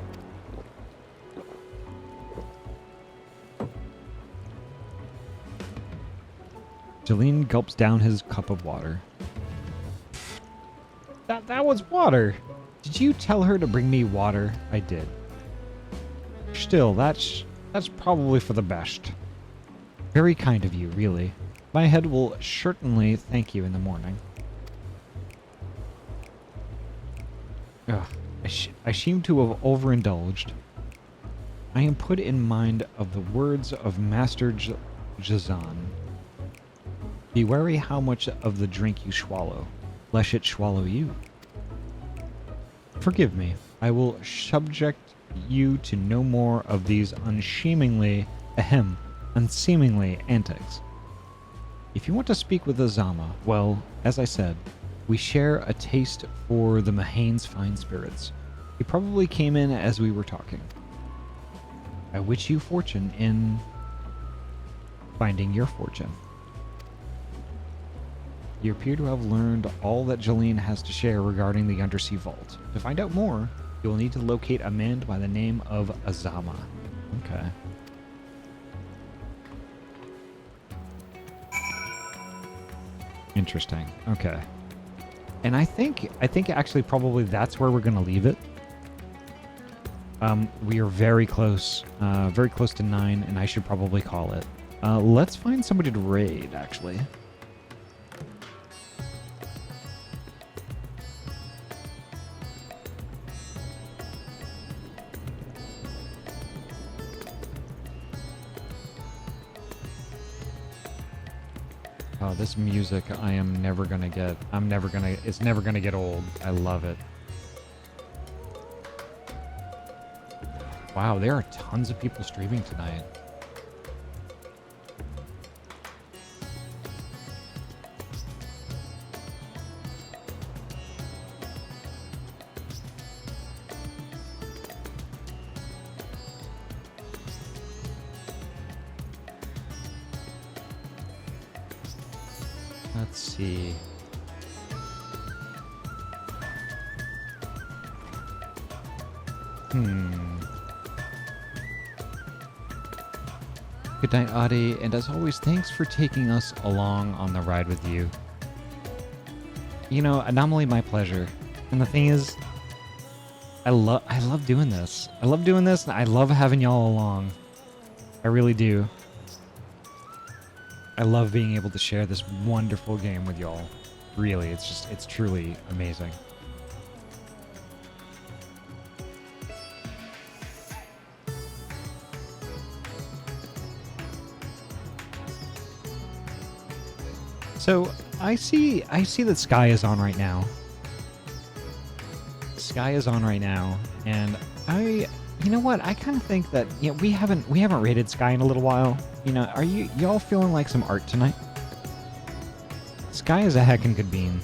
Jolene gulps down his cup of water. That was water. Did you tell her to bring me water? I did. Still, that's probably for the best. Very kind of you, really. My head will certainly thank you in the morning. Ugh, I seem to have overindulged. I am put in mind of the words of Master Jazan. Be wary how much of the drink you swallow, lest it swallow you. Forgive me, I will subject you to no more of these unseemingly antics. If you want to speak with Azama, well, as I said, we share a taste for the Mahane's fine spirits. He probably came in as we were talking. I wish you fortune in finding your fortune. You appear to have learned all that Jolene has to share regarding the undersea vault. To find out more, you will need to locate a man by the name of Azama. Okay. Interesting. Okay. And I think actually probably that's where we're going to leave it. We are very close to 9, and I should probably call it. Let's find somebody to raid, actually. Oh, this music I'm never gonna get. It's never gonna get old. I love it. Wow, there are tons of people streaming tonight. Let's see. Good night, Ahty, and as always, thanks for taking us along on the ride with you. You know, anomaly, my pleasure. And the thing is, I love doing this. I love doing this, and I love having y'all along. I really do. I love being able to share this wonderful game with y'all. Really, it's truly amazing. So, I see that Sky is on right now. Sky is on right now, and you know what? I kind of think that we haven't rated Sky in a little while. You know, are y'all feeling like some art tonight? Sky is a heckin' good bean.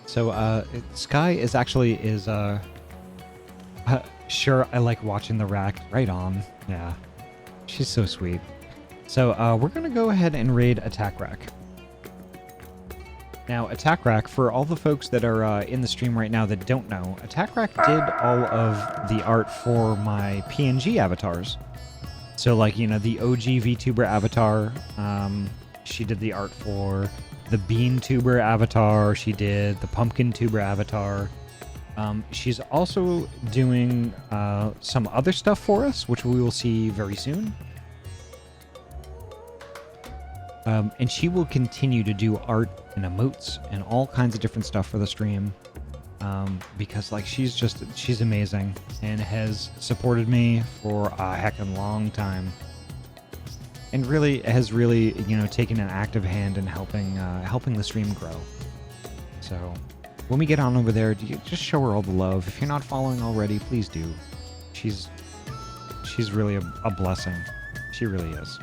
So Sky is sure, I like watching the rack. Right on. Yeah. She's so sweet. So we're going to go ahead and raid Attack Rack. Now, Attack Rack, for all the folks that are in the stream right now that don't know, Attack Rack did all of the art for my PNG avatars. So, like, you know, the OG VTuber avatar, she did the art for. the bean tuber avatar. She did the pumpkin tuber avatar. She's also doing some other stuff for us, which we will see very soon. And she will continue to do art and emotes and all kinds of different stuff for the stream. Because like she's amazing and has supported me for a heckin' long time. And really has really, taken an active hand in helping the stream grow. So when we get on over there, just show her all the love. If you're not following already, please do. She's really a blessing. She really is.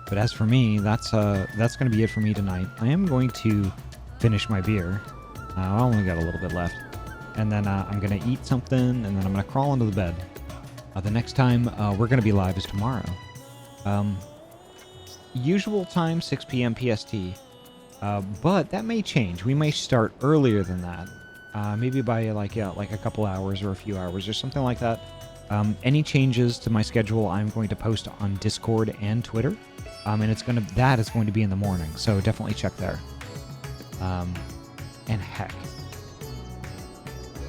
But as for me, that's going to be it for me tonight. I am going to finish my beer. I only got a little bit left. And then I'm going to eat something, and then I'm going to crawl into the bed. The next time we're going to be live is tomorrow. Usual time, 6 p.m. PST. But that may change. We may start earlier than that. Maybe by like a couple hours or a few hours or something like that. Any changes to my schedule, I'm going to post on Discord and Twitter. And that is going to be in the morning. So definitely check there. And heck,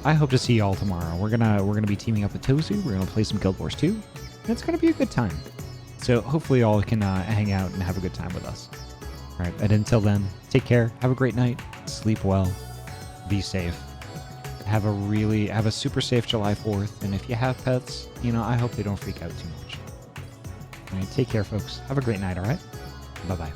I hope to see y'all tomorrow. We're gonna be teaming up with Tozu. We're gonna play some Guild Wars 2. And it's gonna be a good time. So hopefully y'all can hang out and have a good time with us. All right, and until then, take care. Have a great night. Sleep well. Be safe. Have a super safe July 4th. And if you have pets, I hope they don't freak out too much. All right, take care, folks. Have a great night. All right. Bye bye.